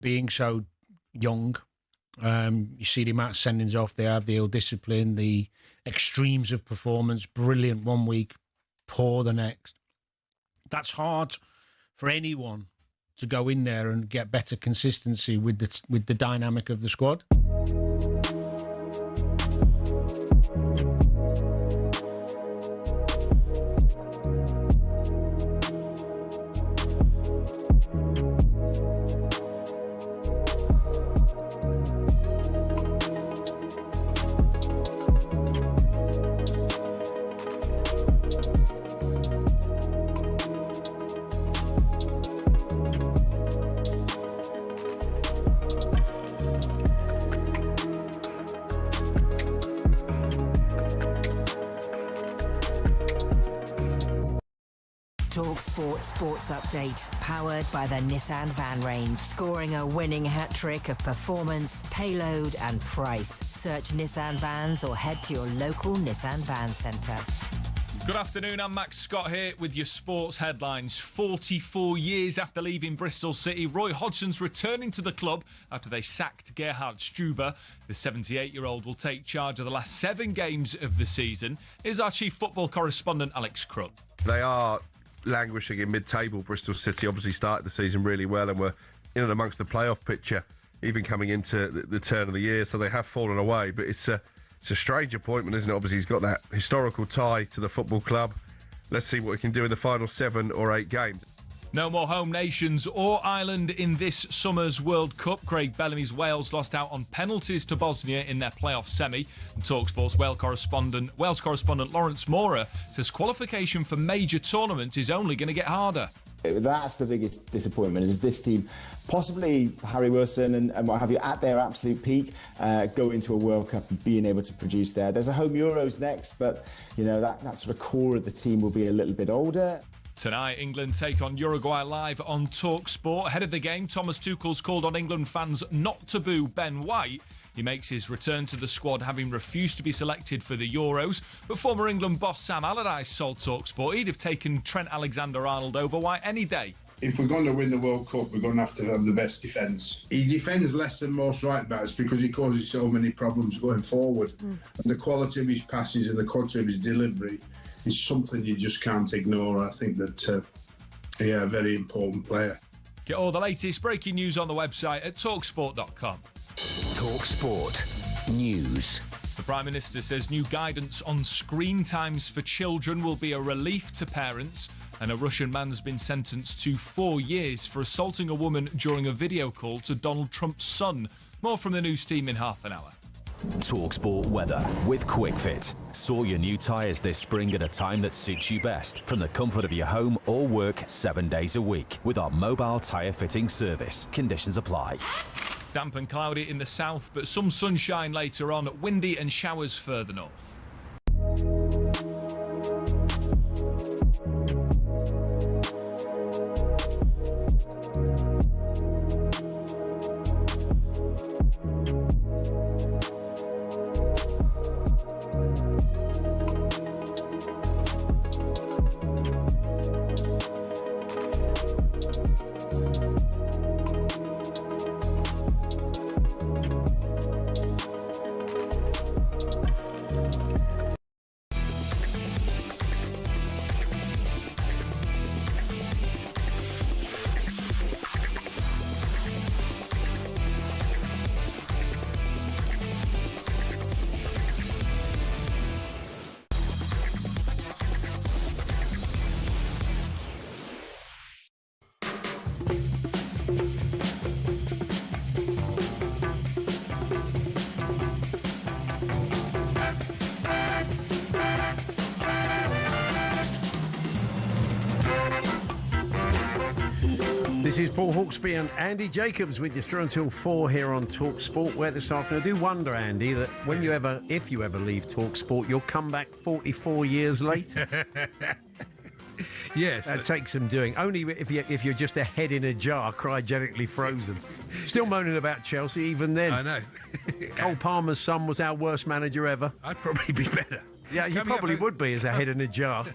being so young. You see the amount of sendings off they have, the ill discipline, the extremes of performance, brilliant one week, poor the next. That's hard for anyone to go in there and get better consistency with the dynamic of the squad. talkSPORT Sports Update, powered by the Nissan van range. Scoring a winning hat-trick of performance, payload and price. Search Nissan Vans or head to your local Nissan Van Centre. Good afternoon, I'm Max Scott here with your sports headlines. 44 years after leaving Bristol City, Roy Hodgson's returning to the club after they sacked Gerhard Struber. The 78-year-old will take charge of the last 7 games of the season. Here's our chief football correspondent, Alex Crook. They are languishing in mid-table. Bristol City obviously started the season really well and were in and amongst the playoff picture, even coming into the turn of the year, so they have fallen away. But it's a strange appointment, isn't it? Obviously, he's got that historical tie to the football club. Let's see what he can do in the final 7 or 8 games. No more home nations or Ireland in this summer's World Cup. Craig Bellamy's Wales lost out on penalties to Bosnia in their playoff semi. And talkSPORT's Wales correspondent Lawrence Mora says qualification for major tournaments is only going to get harder. That's the biggest disappointment, is this team, possibly Harry Wilson and what have you, at their absolute peak, go into a World Cup and being able to produce there. There's a home Euros next, but you know that sort of core of the team will be a little bit older. Tonight, England take on Uruguay live on talkSPORT. Ahead of the game, Thomas Tuchel's called on England fans not to boo Ben White. He makes his return to the squad, having refused to be selected for the Euros. But former England boss Sam Allardyce told talkSPORT he'd have taken Trent Alexander-Arnold over White any day. If we're going to win the World Cup, we're going to have the best defence. He defends less than most right-backs because he causes so many problems going forward. And the quality of his passes and the quality of his delivery is something you just can't ignore. I think that, a very important player. Get all the latest breaking news on the website at talksport.com. talkSPORT News. The Prime Minister says new guidance on screen times for children will be a relief to parents. And a Russian man's been sentenced to 4 years for assaulting a woman during a video call to Donald Trump's son. More from the news team in half an hour. talkSPORT weather with QuickFit. Saw your new tyres this spring at a time that suits you best, from the comfort of your home or work 7 days a week with our mobile tyre fitting service. Conditions apply. Damp and cloudy in the south, but some sunshine later on. Windy and showers further north. This is Paul Hawksbee and Andy Jacobs with you through until 4 here on talkSPORT, where this afternoon I do wonder, Andy, that if you ever leave talkSPORT, you'll come back 44 years later. Yes. That takes some doing. Only if you're just a head in a jar, cryogenically frozen. Still moaning about Chelsea even then. I know. Cole Palmer's son was our worst manager ever. I'd probably be better. Yeah, you probably would be as a head in a jar.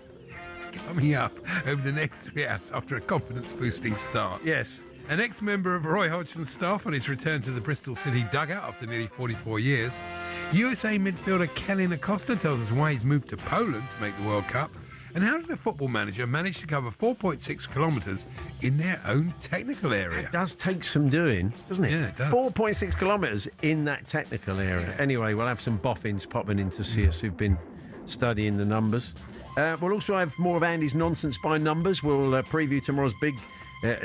Coming up over the next 3 hours after a confidence-boosting start. Yes. An ex-member of Roy Hodgson's staff on his return to the Bristol City dugout after nearly 44 years. USA midfielder Kellyn Acosta tells us why he's moved to Poland to make the World Cup. And how did a football manager manage to cover 4.6 kilometres in their own technical area? It does take some doing, doesn't it? Yeah, it does. 4.6 kilometres in that technical area. Yeah. Anyway, we'll have some boffins popping in to see us who've been studying the numbers. We'll also have more of Andy's nonsense by numbers. We'll preview tomorrow's big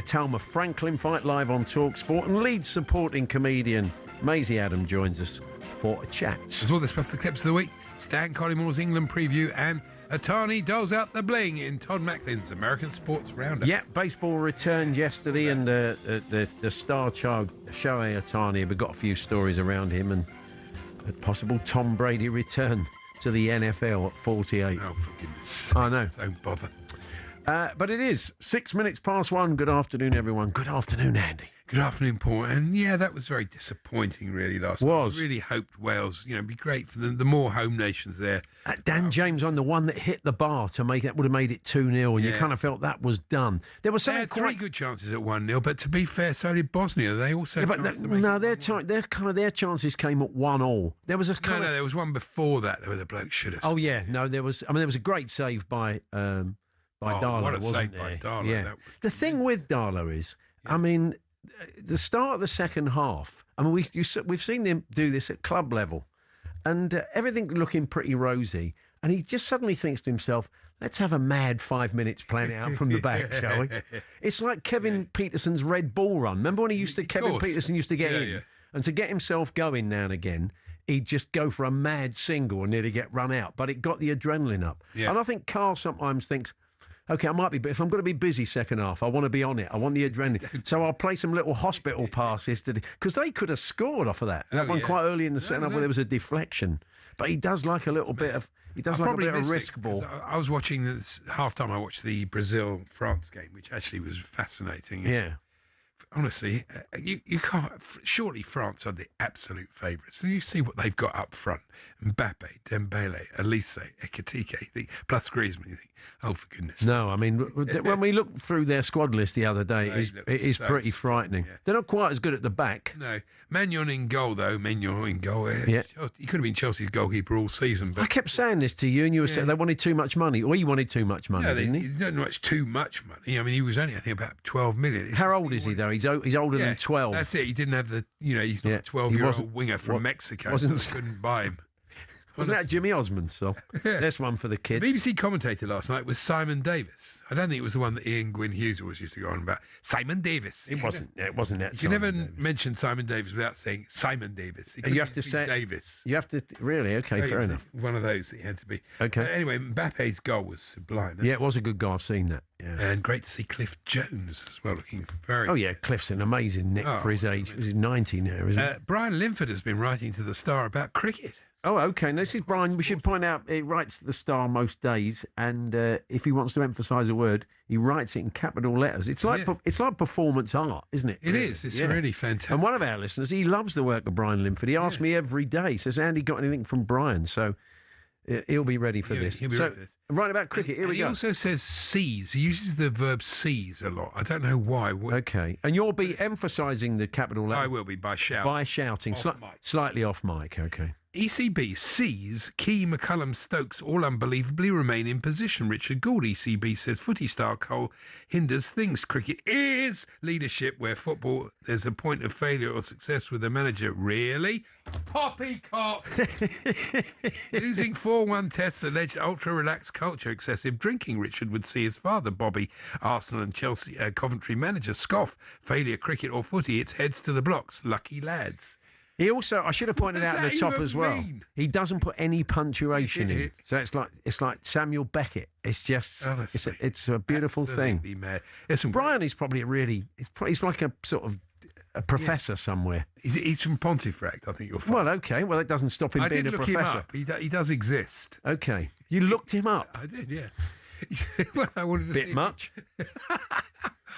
Talma Franklin fight live on talkSPORT. And Leeds supporting comedian Maisy Adam joins us for a chat. As well, this plus the clips of the week, Stan Collymore's England preview, and Atani doles out the bling in Todd Macklin's American Sports Roundup. Yeah, baseball returned yesterday, and the star child Shohei Ohtani, we got a few stories around him, and a possible Tom Brady return to the NFL at 48. Oh, for goodness sake. I know. Don't bother. But it is 6 minutes past 1. Good afternoon, everyone. Good afternoon, Andy. Good afternoon, Paul. And yeah, that was very disappointing, really, last night. I really hoped Wales, it'd be great for the more home nations there. Dan James on the one that hit the bar to make it, would have made it 2-0, and you kind of felt that was done. There was something three good chances at 1-0, but to be fair, so did Bosnia. They also their chances came at 1-1. There was a there was one before that where the bloke should have. Oh yeah, no, there was. I mean, there was a great save by Darlow, wasn't there? By Darlow. Yeah. The thing with Darlow is, I mean, the start of the second half. I mean, we've seen them do this at club level, and everything looking pretty rosy. And he just suddenly thinks to himself, let's have a mad 5 minutes plan out from the back, shall we? It's like Kevin Peterson's red ball run. Remember when Kevin Peterson used to get in? Yeah. And to get himself going now and again, he'd just go for a mad single and nearly get run out. But it got the adrenaline up. Yeah. And I think Carl sometimes thinks, OK, I might be, but if I'm going to be busy second half, I want to be on it. I want the adrenaline. So I'll play some little hospital passes today. Because they could have scored off of that. That one quite early in the second half where there was a deflection. But he does like a little bit of... He does like a bit of risk ball. I was watching this half-time. I watched the Brazil-France game, which actually was fascinating. Yeah. Honestly, you can't... Surely France are the absolute favourites. And you see what they've got up front. Mbappe, Dembele, Elise, Ekitike, plus Griezmann. You think, oh, for goodness. No, I mean, when we looked through their squad list the other day, it is pretty frightening. Yeah. They're not quite as good at the back. No. Magnon in goal, though. Yeah. He could have been Chelsea's goalkeeper all season. But I kept saying this to you, and you were saying they wanted too much money. Or he wanted too much money, didn't he? He didn't much too much money. I mean, he was only, I think, about 12 million. How old is he, though? He's older than 12. That's it. He didn't have the, he's not a 12-year-old winger from Mexico, so they couldn't buy him. Wasn't that Jimmy Osmond? So that's one for the kids. The BBC commentator last night was Simon Davis. I don't think it was the one that Ian Gwynn Hughes always used to go on about. Simon Davis. It wasn't that. You never mention Simon Davis without saying Simon Davis. You have to say Davis. You have to really. Okay, fair enough. One of those that you had to be. Okay. Anyway, Mbappe's goal was sublime. Yeah, it was a good goal. I've seen that. Yeah. And great to see Cliff Jones as well, looking very. Oh yeah, Cliff's an amazing nick for his age. He's 90 now, isn't he? Brian Linford has been writing to the Star about cricket. Oh, OK. Now, this is Brian. We should point out he writes to the Star most days, and if he wants to emphasise a word, he writes it in capital letters. It's like performance art, isn't it? It is. It's really fantastic. And one of our listeners, he loves the work of Brian Linford. He asks me every day. He says, Andy, got anything from Brian? So he'll be ready for this. He'll be ready for this. Right about cricket, here we go. He also says seize. He uses the verb seize a lot. I don't know why. OK. And you'll be emphasising the capital letters. I will be, by shouting. By shouting. Slightly off mic, OK. ECB sees Key, McCullum, Stokes all unbelievably remain in position. Richard Gould, ECB says footy star Cole hinders things. Cricket is leadership where football there's a point of failure or success with the manager. Really? Poppycock! Losing 4-1 tests, alleged ultra-relaxed culture, excessive drinking. Richard would see his father, Bobby, Arsenal and Chelsea, Coventry manager, scoff. Failure, cricket or footy, it's heads to the blocks. Lucky lads. He also, I should have pointed out at the top as well, he doesn't put any punctuation in. So it's like Samuel Beckett. It's just, it's a beautiful thing. Mad. Brian is probably he's like a sort of a professor somewhere. He's from Pontefract, I think you'll find. Well, okay. Well, it doesn't stop him being a professor. I did look him up. He does exist. Okay. You looked him up? I did, yeah. Well, I wanted to bit see much?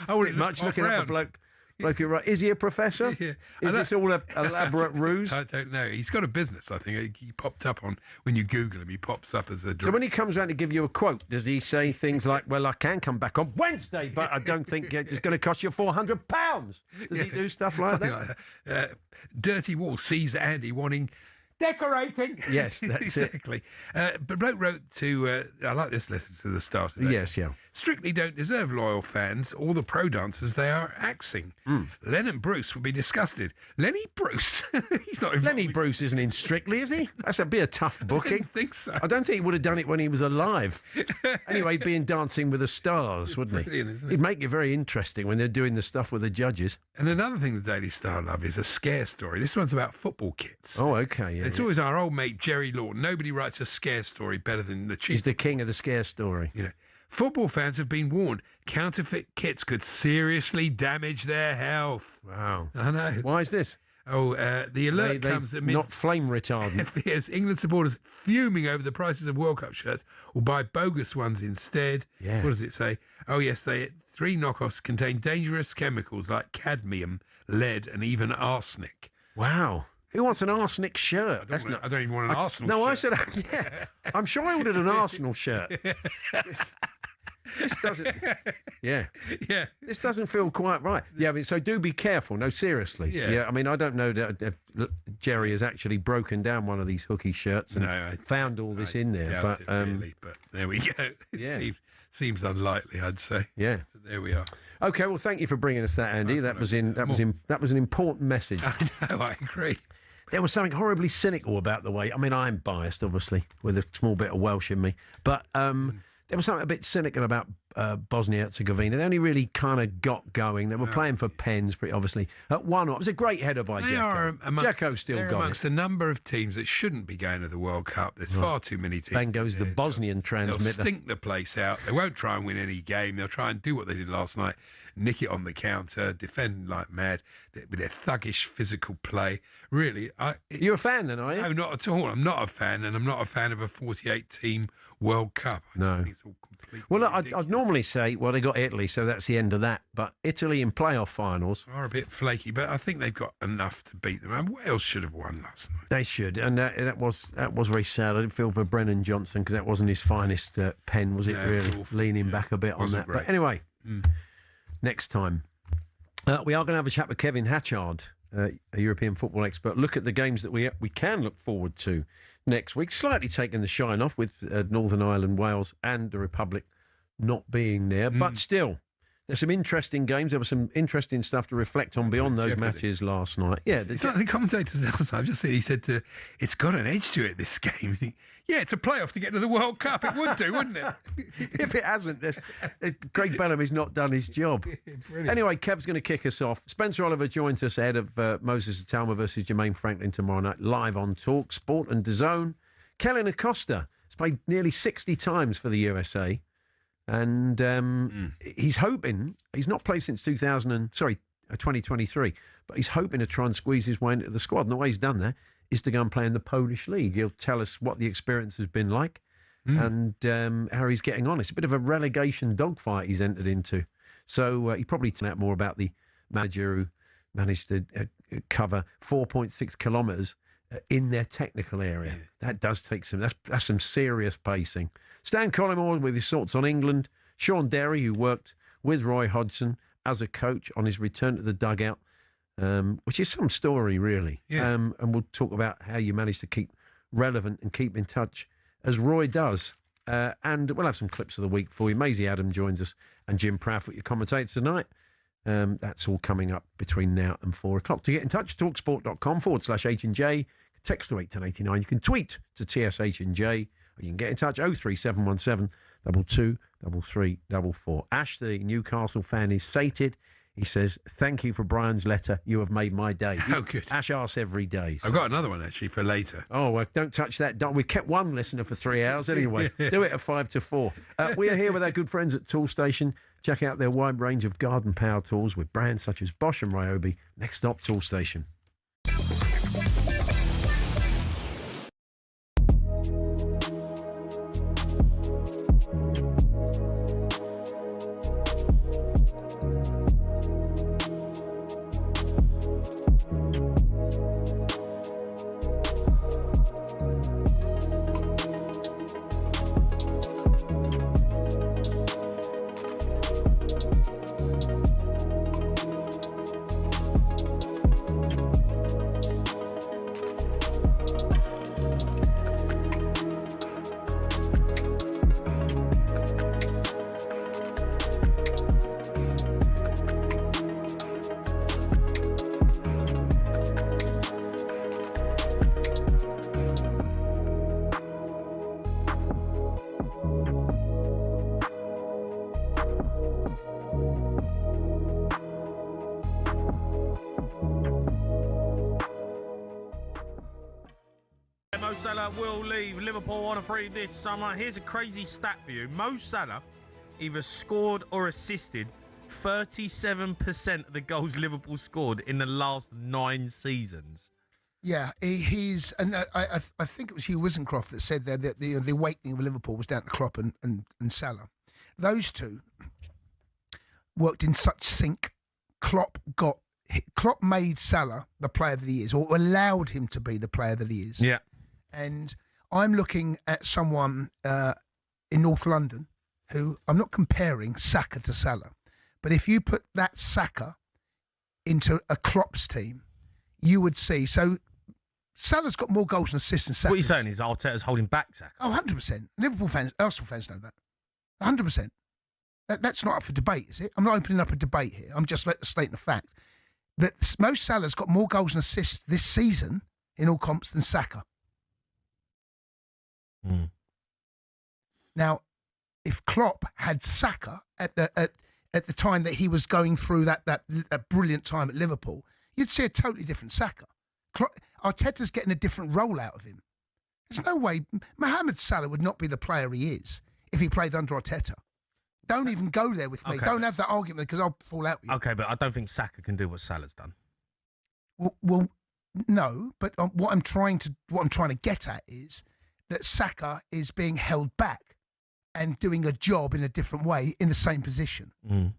I wanted bit much looking at the bloke. bloke who writes. Is he a professor? Yeah. Is this all an elaborate ruse? I don't know. He's got a business, I think. He popped up on, when you Google him, he pops up as a So when he comes around to give you a quote, does he say things like, well, I can come back on Wednesday, but I don't think it's going to cost you £400? Does he do stuff like something that? like that. Dirty Wall sees Andy wanting decorating. Yes, that's exactly. But bloke wrote to, I like this letter to the start of it. Yes, yeah. Strictly don't deserve loyal fans or the pro dancers they are axing. Len and Bruce would be disgusted. Lenny Bruce? He's not involved. Lenny Bruce isn't in Strictly, is he? That'd be a tough booking. I didn't think so. I don't think he would have done it when he was alive. Anyway, he'd be in Dancing with the Stars, wouldn't he? Brilliant, isn't it? He'd make it very interesting when they're doing the stuff with the judges. And another thing the Daily Star love is a scare story. This one's about football kits. Oh, okay. Yeah, It's always our old mate Jerry Lawton. Nobody writes a scare story better than the chief. He's the king of the scare story. You know, football fans have been warned counterfeit kits could seriously damage their health. Wow. I know. Why is this? Oh, the alert comes amid not flame retardant. fears England supporters fuming over the prices of World Cup shirts will buy bogus ones instead. Yeah. What does it say? Oh, yes, 3 knockoffs contain dangerous chemicals like cadmium, lead, and even arsenic. Wow. Who wants an arsenic shirt? I don't even want an Arsenal shirt. No, I said, yeah. I'm sure I ordered an Arsenal shirt. This doesn't. Yeah. Yeah. This doesn't feel quite right. Yeah, I mean, so do be careful. No, seriously. Yeah. I mean, I don't know that Jerry has actually broken down one of these hooky shirts and found all this in there. Doubt it, really, but there we go. It seems unlikely, I'd say. Yeah. But there we are. Okay. Well, thank you for bringing us that, Andy. That was an important message. I know. I agree. There was something horribly cynical about the way. I mean, I'm biased, obviously, with a small bit of Welsh in me, but there was something a bit cynical about Bosnia-Herzegovina. They only really kind of got going. They were playing for pens, pretty obviously. At 1-0, it was a great header by Jacko. Jacko still got amongst it. a number of teams that shouldn't be going to the World Cup. There's far too many teams. Then goes the Bosnian transmitter. They'll stink the place out. They won't try and win any game. They'll try and do what they did last night, nick it on the counter, defend like mad with their thuggish physical play. Really, you're a fan then, are you? No, not at all. I'm not a fan, and I'm not a fan of a 48-team World Cup. I think it's all completely ridiculous. I'd normally say, well, they got Italy, so that's the end of that. But Italy in playoff finals are a bit flaky, but I think they've got enough to beat them. And Wales should have won last night. They should, and that was very sad. I didn't feel for Brennan Johnson because that wasn't his finest pen, was it? No, really awful. Leaning back a bit on that. Great. But anyway, next time we are going to have a chat with Kevin Hatchard, a European football expert. Look at the games that we can look forward to next week. Slightly taking the shine off with Northern Ireland, Wales, and the Republic not being there, but still. There's some interesting games. There was some interesting stuff to reflect on beyond those matches last night. Yeah, it's like the commentators last night. I've just seen, he said, it's got an edge to it, this game. Yeah, it's a playoff to get to the World Cup. It would do, wouldn't it? If it hasn't, Craig Bellamy's not done his job. Anyway, Kev's going to kick us off. Spencer Oliver joins us ahead of Moses Atalma versus Jermaine Franklin tomorrow night, live on talkSPORT and DAZN. Kellyn Acosta has played nearly 60 times for the USA. And he's hoping, he's not played since 2023, but he's hoping to try and squeeze his way into the squad. And the way he's done that is to go and play in the Polish league. He'll tell us what the experience has been like and how he's getting on. It's a bit of a relegation dogfight he's entered into. So he probably tell out more about the manager who managed to cover 4.6 kilometres in their technical area. That does take that's some serious pacing. Stan Collymore with his thoughts on England. Sean Derry, who worked with Roy Hodgson as a coach on his return to the dugout, which is some story, really. Yeah. And we'll talk about how you manage to keep relevant and keep in touch, as Roy does. And we'll have some clips of the week for you. Maisy Adam joins us, and Jim Proudfoot, your commentator tonight. That's all coming up between now and 4 o'clock. To get in touch, talksport.com/H&J. Text to 81089. You can tweet to TSH&J. Or you can get in touch 03717 22 3344. Ash, the Newcastle fan, is sated. He says, thank you for Brian's letter. You have made my day. Oh, good. Ash asks every day. So. I've got another one, actually, for later. Oh, well, don't touch that. We kept one listener for 3 hours anyway. Do it at 5 to 4. We are here with our good friends at Tool Station. Check out their wide range of garden power tools with brands such as Bosch and Ryobi. Next stop, Tool Station. Salah will leave Liverpool on a free this summer. Here's a crazy stat for you. Mo Salah either scored or assisted 37% of the goals Liverpool scored in the last 9 seasons. Yeah, he's, and I think it was Hugh Wisencroft that said there that the awakening of Liverpool was down to Klopp and Salah. Those two worked in such sync. Klopp made Salah the player that he is, or allowed him to be the player that he is. Yeah. And I'm looking at someone in North London who, I'm not comparing Saka to Salah, but if you put that Saka into a Klopp's team, you would see. So Salah's got more goals and assists than Saka. What you're saying is Arteta's holding back Saka? Oh, 100%. Liverpool fans, Arsenal fans know that. 100%. That's not up for debate, is it? I'm not opening up a debate here. I'm just stating the fact that Mo Salah's got more goals and assists this season in all comps than Saka. Mm. Now, if Klopp had Saka at the time that he was going through that brilliant time at Liverpool, you'd see a totally different Saka. Arteta's getting a different role out of him. There's no way Mohamed Salah would not be the player he is if he played under Arteta. Don't even go there with me. Okay. Don't have that argument because I'll fall out with you. Okay, but I don't think Saka can do what Salah's done. Well, no. But what I'm trying to get at is that Saka is being held back and doing a job in a different way in the same position. Mm.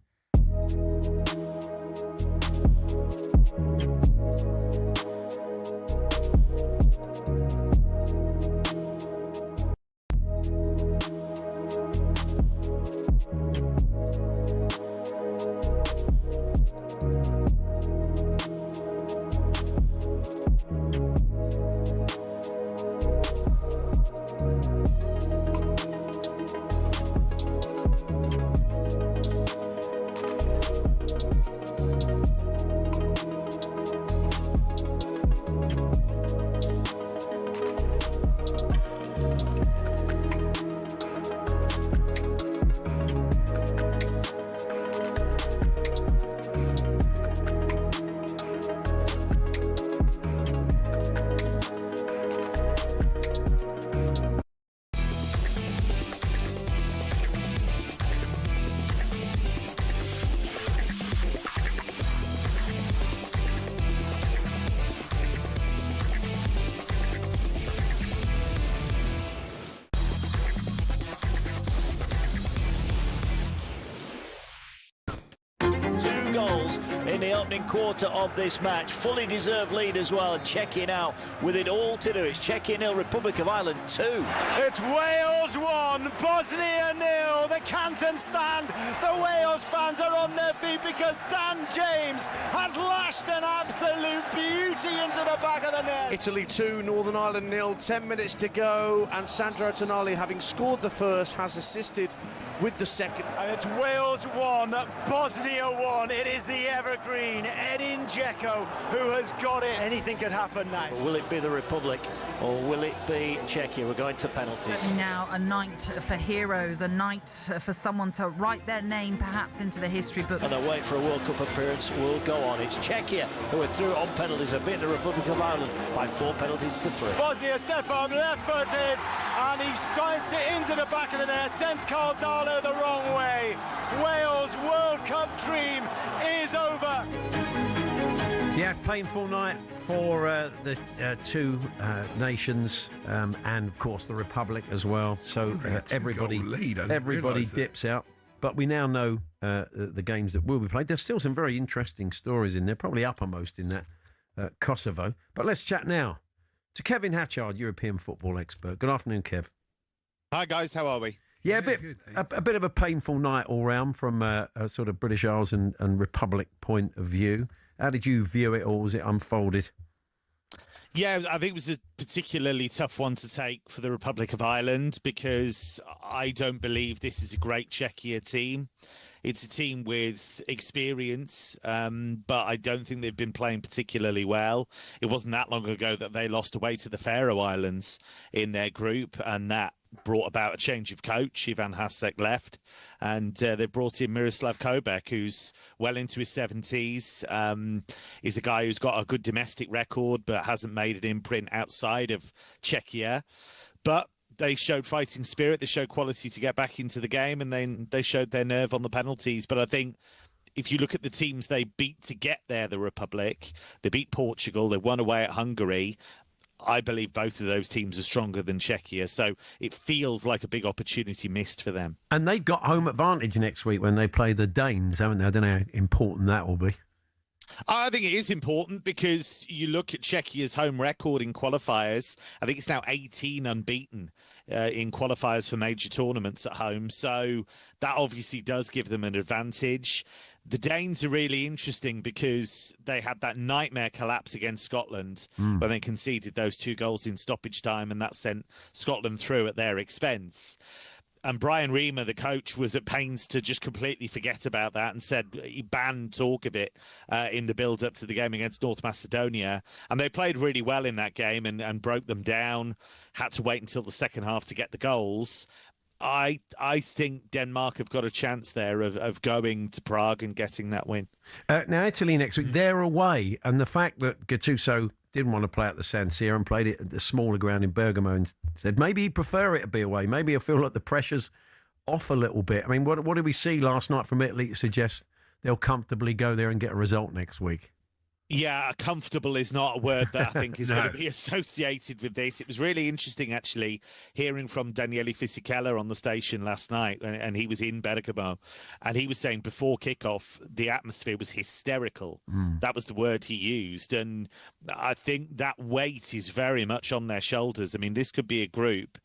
In the opening quarter of this match, fully deserved lead as well. Czechia now with it all to do. It's Czechia 0, Republic of Ireland 2. It's Wales 1, Bosnia 0. The Canton stand. The Wales fans are on their feet because Dan James has lashed an absolute beauty into the back of the net. Italy 2, Northern Ireland 0. 10 minutes to go, and Sandro Tonali, having scored the first, has assisted with the second. And it's Wales 1, Bosnia 1. It is the evergreen Edin Dzeko who has got it. Anything could happen now. Will it be the Republic or will it be Czechia? We're going to penalties. Now a night for heroes, a night for someone to write their name perhaps into the history book. And the wait for a World Cup appearance will go on. It's Czechia who are through on penalties, have beaten the Republic of Ireland by 4 penalties to 3. Bosnia, Stefan left-footed, and he's trying to sit into the back of the net, sends Carl Darlow the wrong way. Wales' World Cup dream is over. Yeah, painful night for the two nations and, of course, the Republic as well. So everybody dips out. But we now know the games that will be played. There's still some very interesting stories in there, probably uppermost in that Kosovo. But let's chat now to Kevin Hatchard, European football expert. Good afternoon, Kev. Hi, guys. How are we? Yeah, a bit of a painful night all round from a sort of British Isles and Republic point of view. How did you view it all as it unfolded? Yeah, I think it was a particularly tough one to take for the Republic of Ireland because I don't believe this is a great Czechia team. It's a team with experience, but I don't think they've been playing particularly well. It wasn't that long ago that they lost away to the Faroe Islands in their group, and that brought about a change of coach. Ivan Hasek left, and they brought in Miroslav Kobek, who's well into his 70s. He's a guy who's got a good domestic record, but hasn't made an imprint outside of Czechia. But they showed fighting spirit, they showed quality to get back into the game, and then they showed their nerve on the penalties. But I think if you look at the teams they beat to get there, the Republic, they beat Portugal, they won away at Hungary. I believe both of those teams are stronger than Czechia, so it feels like a big opportunity missed for them. And they've got home advantage next week when they play the Danes, haven't they? I don't know how important that will be. I think it is important because you look at Czechia's home record in qualifiers. I think it's now 18 unbeaten in qualifiers for major tournaments at home. So that obviously does give them an advantage. The Danes are really interesting because they had that nightmare collapse against Scotland when they conceded those 2 goals in stoppage time, and that sent Scotland through at their expense. And Brian Reamer, the coach, was at pains to just completely forget about that and said he banned talk of it in the build-up to the game against North Macedonia. And they played really well in that game and broke them down, had to wait until the second half to get the goals. I think Denmark have got a chance there of going to Prague and getting that win. Now, Italy next week, they're away. And the fact that Gattuso didn't want to play at the San Siro and played it at the smaller ground in Bergamo and said maybe he'd prefer it to be away. Maybe he'll feel like the pressure's off a little bit. I mean, what did we see last night from Italy to suggest they'll comfortably go there and get a result next week? Yeah, comfortable is not a word that I think is going to be associated with this. It was really interesting, actually, hearing from Daniele Fisichella on the station last night, and he was in Bergamo, and he was saying before kickoff, the atmosphere was hysterical. That was the word he used, and I think that weight is very much on their shoulders. I mean, this could be a group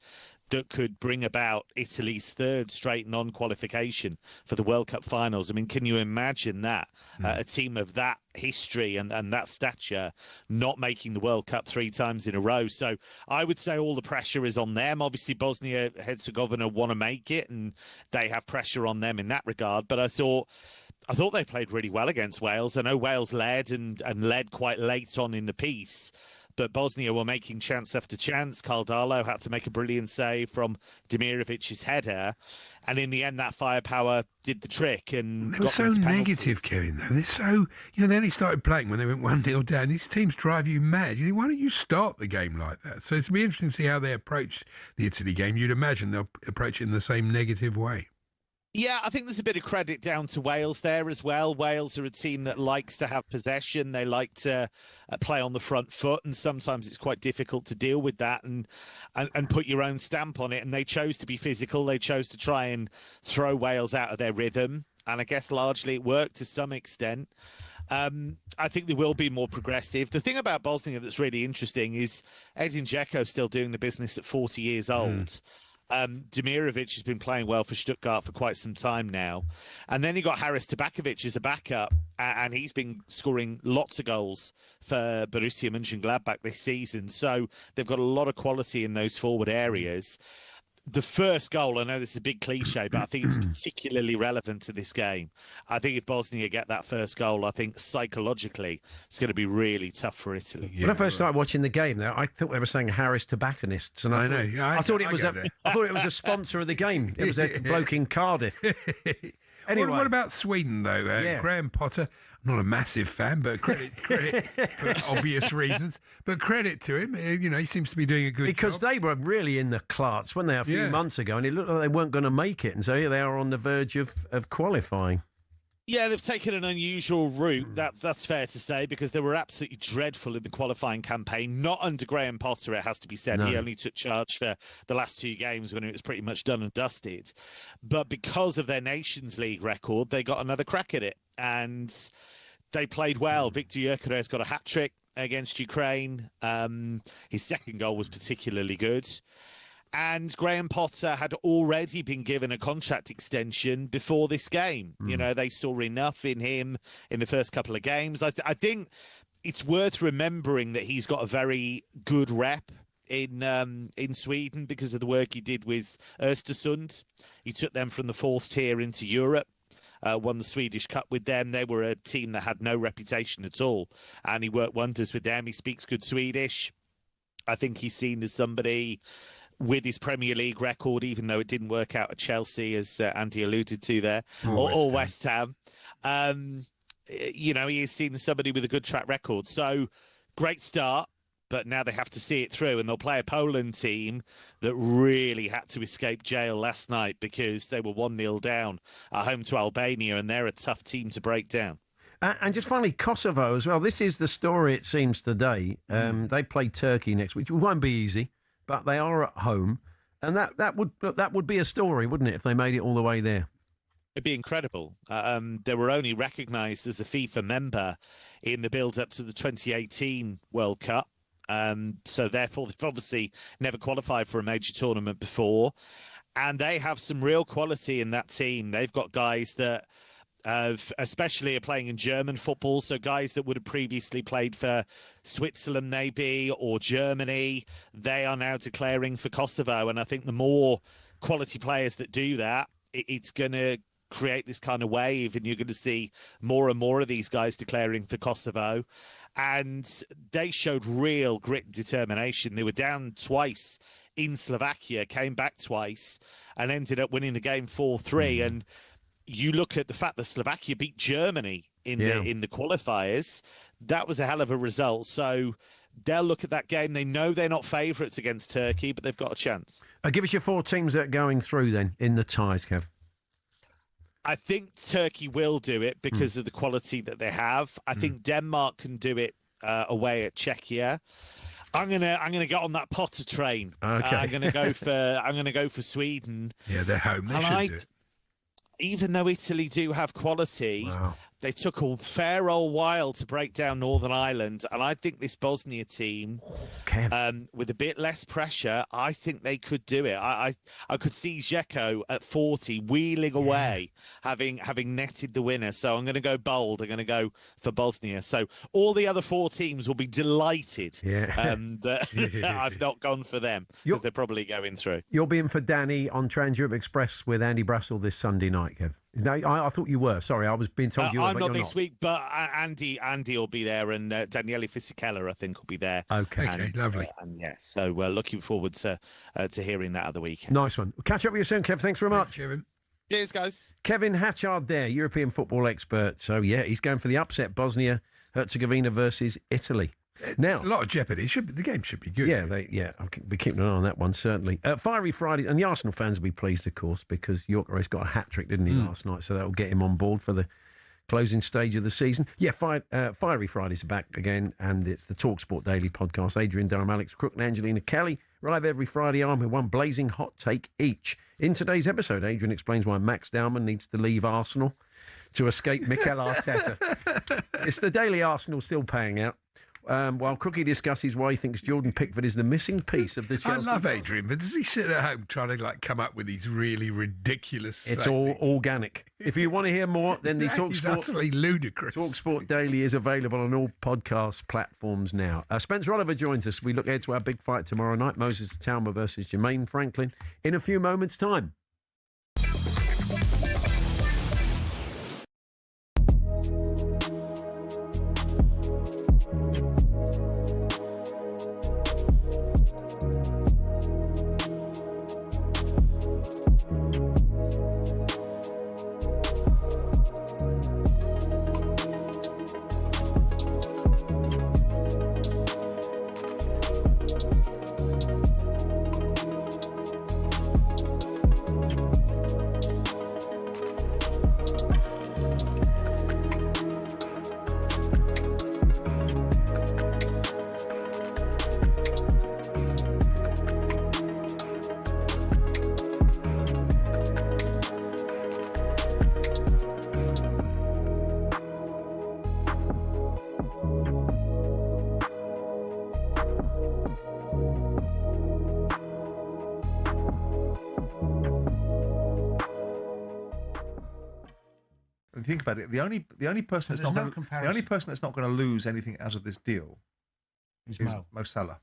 that could bring about Italy's 3rd straight non-qualification for the World Cup finals. I mean, can you imagine that? A team of that history and that stature not making the World Cup 3 times in a row. So I would say all the pressure is on them. Obviously, Bosnia-Herzegovina want to make it, and they have pressure on them in that regard. But I thought they played really well against Wales. I know Wales led and led quite late on in the piece, but Bosnia were making chance after chance. Karl Darlow had to make a brilliant save from Demirovic's header. And in the end, that firepower did the trick. And they were so negative, Kevin, though. They're so, they only started playing when they went 1-0 down. These teams drive you mad. You think, why don't you start the game like that? So it's going to be interesting to see how they approach the Italy game. You'd imagine they'll approach it in the same negative way. Yeah, I think there's a bit of credit down to Wales there as well. Wales are a team that likes to have possession. They like to play on the front foot, and sometimes it's quite difficult to deal with that and put your own stamp on it. And they chose to be physical. They chose to try and throw Wales out of their rhythm. And I guess largely it worked to some extent. I think they will be more progressive. The thing about Bosnia that's really interesting is Edin Dzeko's still doing the business at 40 years old. Demirovic has been playing well for Stuttgart for quite some time now. And then you got Haris Tabakovic as a backup, and he's been scoring lots of goals for Borussia Mönchengladbach this season. So they've got a lot of quality in those forward areas. The first goal, I know this is a big cliche, but I think it's particularly relevant to this game. I think if Bosnia get that first goal, I think psychologically it's going to be really tough for Italy. When I first started watching the game, though, I thought they were saying Harris Tobacconists, and I thought it was a sponsor of the game. It was a bloke in Cardiff. Anyway, what about Sweden, though? Graham Potter, I'm not a massive fan, but credit for obvious reasons. But credit to him. He seems to be doing a good job. Because they were really in the clarts, weren't they, a few months ago, and it looked like they weren't going to make it. And so here they are on the verge of qualifying. Yeah, they've taken an unusual route. That's fair to say, because they were absolutely dreadful in the qualifying campaign. Not under Graham Potter, it has to be said. No. He only took charge for the last 2 games when it was pretty much done and dusted. But because of their Nations League record, they got another crack at it. And they played well. Victor Gyökeres got a hat-trick against Ukraine. His second goal was particularly good. And Graham Potter had already been given a contract extension before this game. They saw enough in him in the first couple of games. I think it's worth remembering that he's got a very good rep in Sweden because of the work he did with Östersund. He took them from the 4th tier into Europe. Won the Swedish Cup with them. They were a team that had no reputation at all. And he worked wonders with them. He speaks good Swedish. I think he's seen as somebody with his Premier League record, even though it didn't work out at Chelsea, as Andy alluded to there, or West Ham. You know, he is seen as somebody with a good track record. So, great start, but now they have to see it through, and they'll play a Poland team that really had to escape jail last night because they were 1-0 down at home to Albania, and they're a tough team to break down. And just finally, Kosovo as well. This is the story, it seems, today. They play Turkey next week, which won't be easy, but they are at home. And that would be a story, wouldn't it, if they made it all the way there? It'd be incredible. They were only recognised as a FIFA member in the build-up to the 2018 World Cup. So therefore, they've obviously never qualified for a major tournament before. And they have some real quality in that team. They've got guys that especially are playing in German football, so guys that would have previously played for Switzerland maybe or Germany, they are now declaring for Kosovo. And I think the more quality players that do that, it's going to create this kind of wave, and you're going to see more and more of these guys declaring for Kosovo. And they showed real grit and determination. They were down twice in Slovakia, came back twice, and ended up winning the game 4-3. And you look at the fact that Slovakia beat Germany in the qualifiers, that was a hell of a result. So they'll look at that game. They know they're not favourites against Turkey, but they've got a chance. Give us your 4 teams that are going through then in the ties, Kev. I think Turkey will do it because of the quality that they have. I think Denmark can do it away at Czechia. I'm gonna get on that Potter train. Okay. I'm gonna go for Sweden. Yeah, they're home. They should do it. Even though Italy do have quality, they took a fair old while to break down Northern Ireland. And I think this Bosnia team, with a bit less pressure, I think they could do it. I could see Dzeko at 40 wheeling away, having netted the winner. So I'm going to go bold. I'm going to go for Bosnia. So all the other 4 teams will be delighted that I've not gone for them because they're probably going through. You'll be in for Danny on Trans Europe Express with Andy Brassel this Sunday night, Kev. No, I thought you were. Sorry, I was being told you were. I'm not this week, but Andy will be there, and Daniele Fisichella, I think, will be there. Okay, lovely. So we're looking forward to hearing that at the weekend. Nice one. We'll catch up with you soon, Kev. Thanks very much. Kevin. Cheers, guys. Kevin Hatchard there, European football expert. So, yeah, he's going for the upset, Bosnia-Herzegovina versus Italy. Now, it's a lot of jeopardy. The game should be good. Yeah, I'll be keeping an eye on that one, certainly. Fiery Friday, and the Arsenal fans will be pleased, of course, because York Race got a hat-trick, didn't he, last night, so that'll get him on board for the closing stage of the season. Yeah, Fiery Fridays are back again, and it's the talkSPORT Daily podcast. Adrian Durham, Alex Crook and Angelina Kelly arrive every Friday armed with one blazing hot take each. In today's episode, Adrian explains why Max Dowman needs to leave Arsenal to escape Mikel Arteta. It's the Daily Arsenal still paying out. While Crookie discusses why he thinks Jordan Pickford is the missing piece of the Chelsea. I love Adrian, but does he sit at home trying to come up with these really ridiculous? It's all organic. If you want to hear more, then the He's utterly ludicrous. talkSPORT Daily is available on all podcast platforms now. Spencer Oliver joins us. We look ahead to our big fight tomorrow night, Moses Talma versus Jermaine Franklin, in a few moments' time. Think about it. The only person that's not going to lose anything out of this deal is Mo Salah.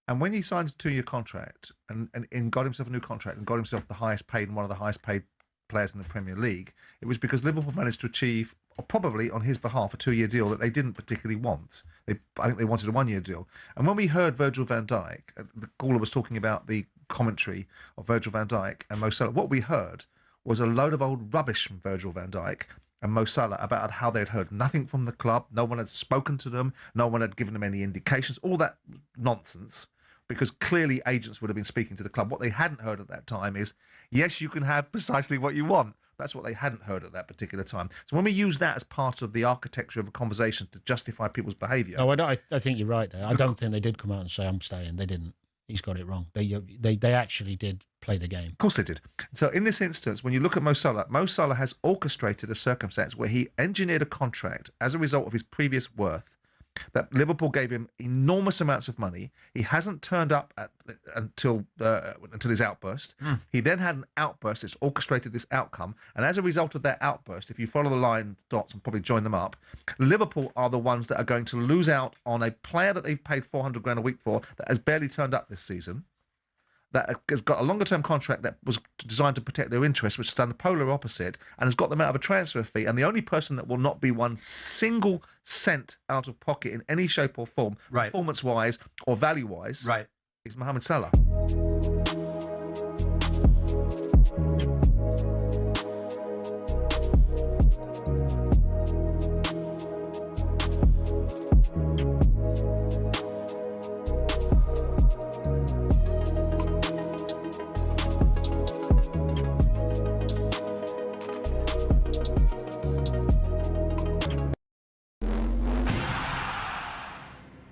And when he signs a 2-year contract and got himself a new contract and got himself the highest paid and one of the highest paid players in the Premier League, it was because Liverpool managed to achieve, or probably on his behalf, a 2-year deal that they didn't particularly want. I think they wanted a 1-year deal. And when we heard Virgil van Dijk, the caller was talking about the commentary of Virgil van Dijk and Mo Salah, what we heard was a load of old rubbish from Virgil van Dijk and Mo Salah about how they'd heard nothing from the club, no one had spoken to them, no one had given them any indications, all that nonsense, because clearly agents would have been speaking to the club. What they hadn't heard at that time is, yes, you can have precisely what you want. That's what they hadn't heard at that particular time. So when we use that as part of the architecture of a conversation to justify people's behaviour... No, I think you're right there. I don't think they did come out and say, I'm staying. They didn't. He's got it wrong. They actually did play the game. Of course they did. So in this instance, when you look at Mo Salah has orchestrated a circumstance where he engineered a contract as a result of his previous worth, that Liverpool gave him enormous amounts of money. He hasn't turned up until his outburst. He then had an outburst that's orchestrated this outcome. And as a result of that outburst, if you follow the line dots and probably join them up, Liverpool are the ones that are going to lose out on a player that they've paid 400 grand a week for that has barely turned up this season, that has got a longer-term contract that was designed to protect their interests, which has done the polar opposite, and has got them out of a transfer fee. And the only person that will not be 1 single cent out of pocket in any shape or form, performance-wise or value-wise, is Mohamed Salah.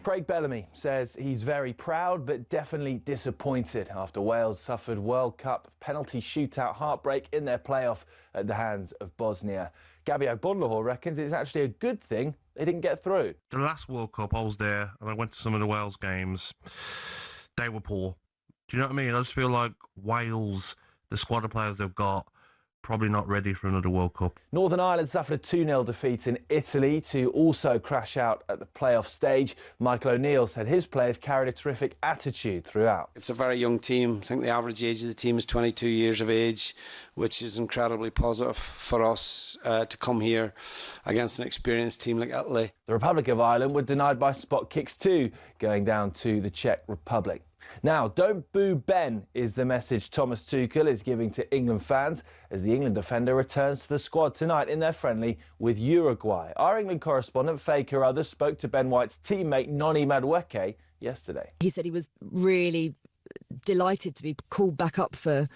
Craig Bellamy says he's very proud but definitely disappointed after Wales suffered World Cup penalty shootout heartbreak in their playoff at the hands of Bosnia. Gabby Agbonlahor reckons it's actually a good thing they didn't get through. The last World Cup, I was there and I went to some of the Wales games. They were poor. Do you know what I mean? I just feel like Wales, the squad of players they've got, probably not ready for another World Cup. Northern Ireland suffered a 2-0 defeat in Italy to also crash out at the playoff stage. Michael O'Neill said his players carried a terrific attitude throughout. It's a very young team. I think the average age of the team is 22 years of age, which is incredibly positive for us to come here against an experienced team like Italy. The Republic of Ireland were denied by spot kicks too, going down to the Czech Republic. Now, don't boo Ben is the message Thomas Tuchel is giving to England fans as the England defender returns to the squad tonight in their friendly with Uruguay. Our England correspondent, Faye Carruthers, spoke to Ben White's teammate Noni Madueke yesterday. He said he was really delighted to be called back up for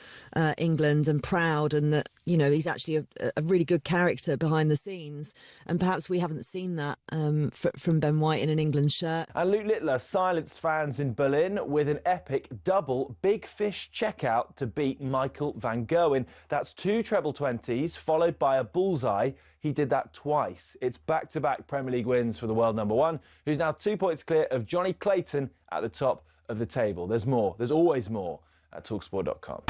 England and proud, and that, you know, he's actually a really good character behind the scenes, and perhaps we haven't seen that from Ben White in an England shirt. And Luke Littler silenced fans in Berlin with an epic double Big Fish checkout to beat Michael van Gerwen. That's 2 treble 20s followed by a bullseye. He did that twice. It's back-to-back Premier League wins for the world number 1, who's now 2 points clear of Johnny Clayton at the top of the table. There's more. There's always more at talksport.com.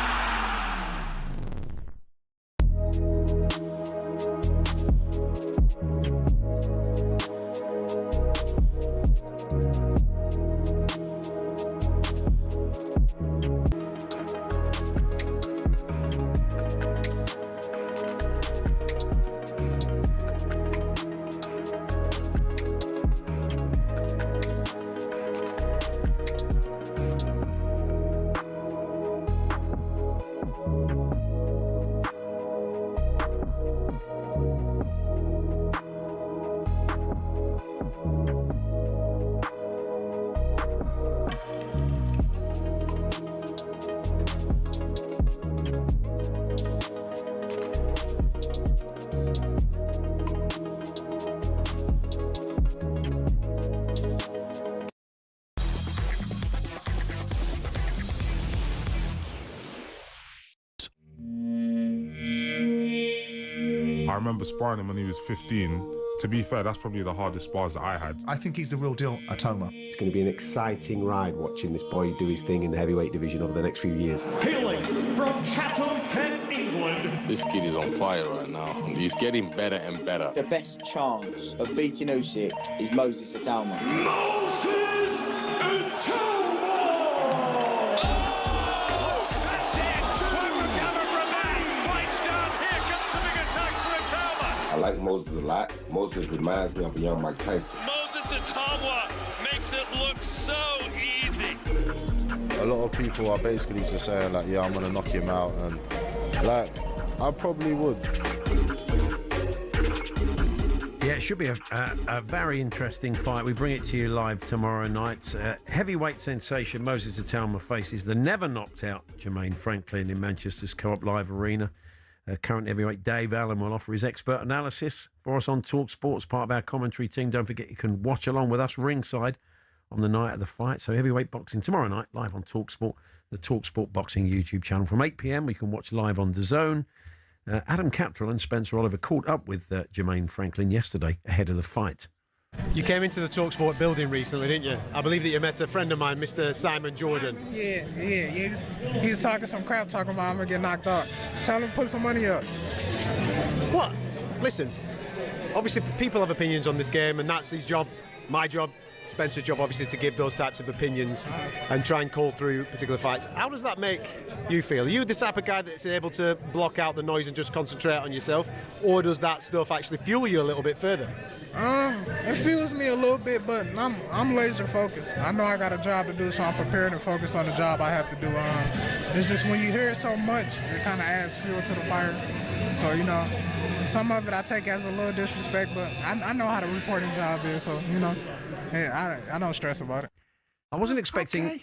I remember sparring him when he was 15. To be fair, that's probably the hardest spars that I had. I think he's the real deal, Atoma. It's going to be an exciting ride watching this boy do his thing in the heavyweight division over the next few years. Hailing from Chatham, Kent, England. This kid is on fire right now. He's getting better and better. The best chance of beating Usyk is Moses Atoma. Moses Atoma! I like Moses a lot. Moses reminds me of a young Mike Tyson. Moses Tamwa makes it look so easy. A lot of people are basically just saying, like, yeah, I'm going to knock him out. And, like, I probably would. Yeah, it should be a very interesting fight. We bring it to you live tomorrow night. Heavyweight sensation Moses Atalma faces the never knocked out Jermaine Franklin in Manchester's Co-op Live Arena. Current heavyweight Dave Allen will offer his expert analysis for us on talkSPORT as part of our commentary team. Don't forget you can watch along with us ringside on the night of the fight. So heavyweight boxing tomorrow night live on talkSPORT, the talkSPORT Boxing YouTube channel from 8 p.m. We can watch live on DAZN. Adam Captrell and Spencer Oliver caught up with Jermaine Franklin yesterday ahead of the fight. You came into the talkSPORT building recently, didn't you? I believe that you met a friend of mine, Mr. Simon Jordan. Yeah. He was talking some crap, talking about I'm going to get knocked out. Tell him to put some money up. What? Listen, obviously people have opinions on this game, and that's his job, my job, Spencer's job, obviously, to give those types of opinions and try and call through particular fights. How does that make you feel? Are you the type of guy that's able to block out the noise and just concentrate on yourself, or does that stuff actually fuel you a little bit further? It fuels me a little bit, but I'm laser focused. I know I got a job to do, so I'm prepared and focused on the job I have to do. It's just when you hear it so much, it kind of adds fuel to the fire. So, you know, some of it I take as a little disrespect, but I know how the reporting job is, so, you know. I don't stress about it. I wasn't expecting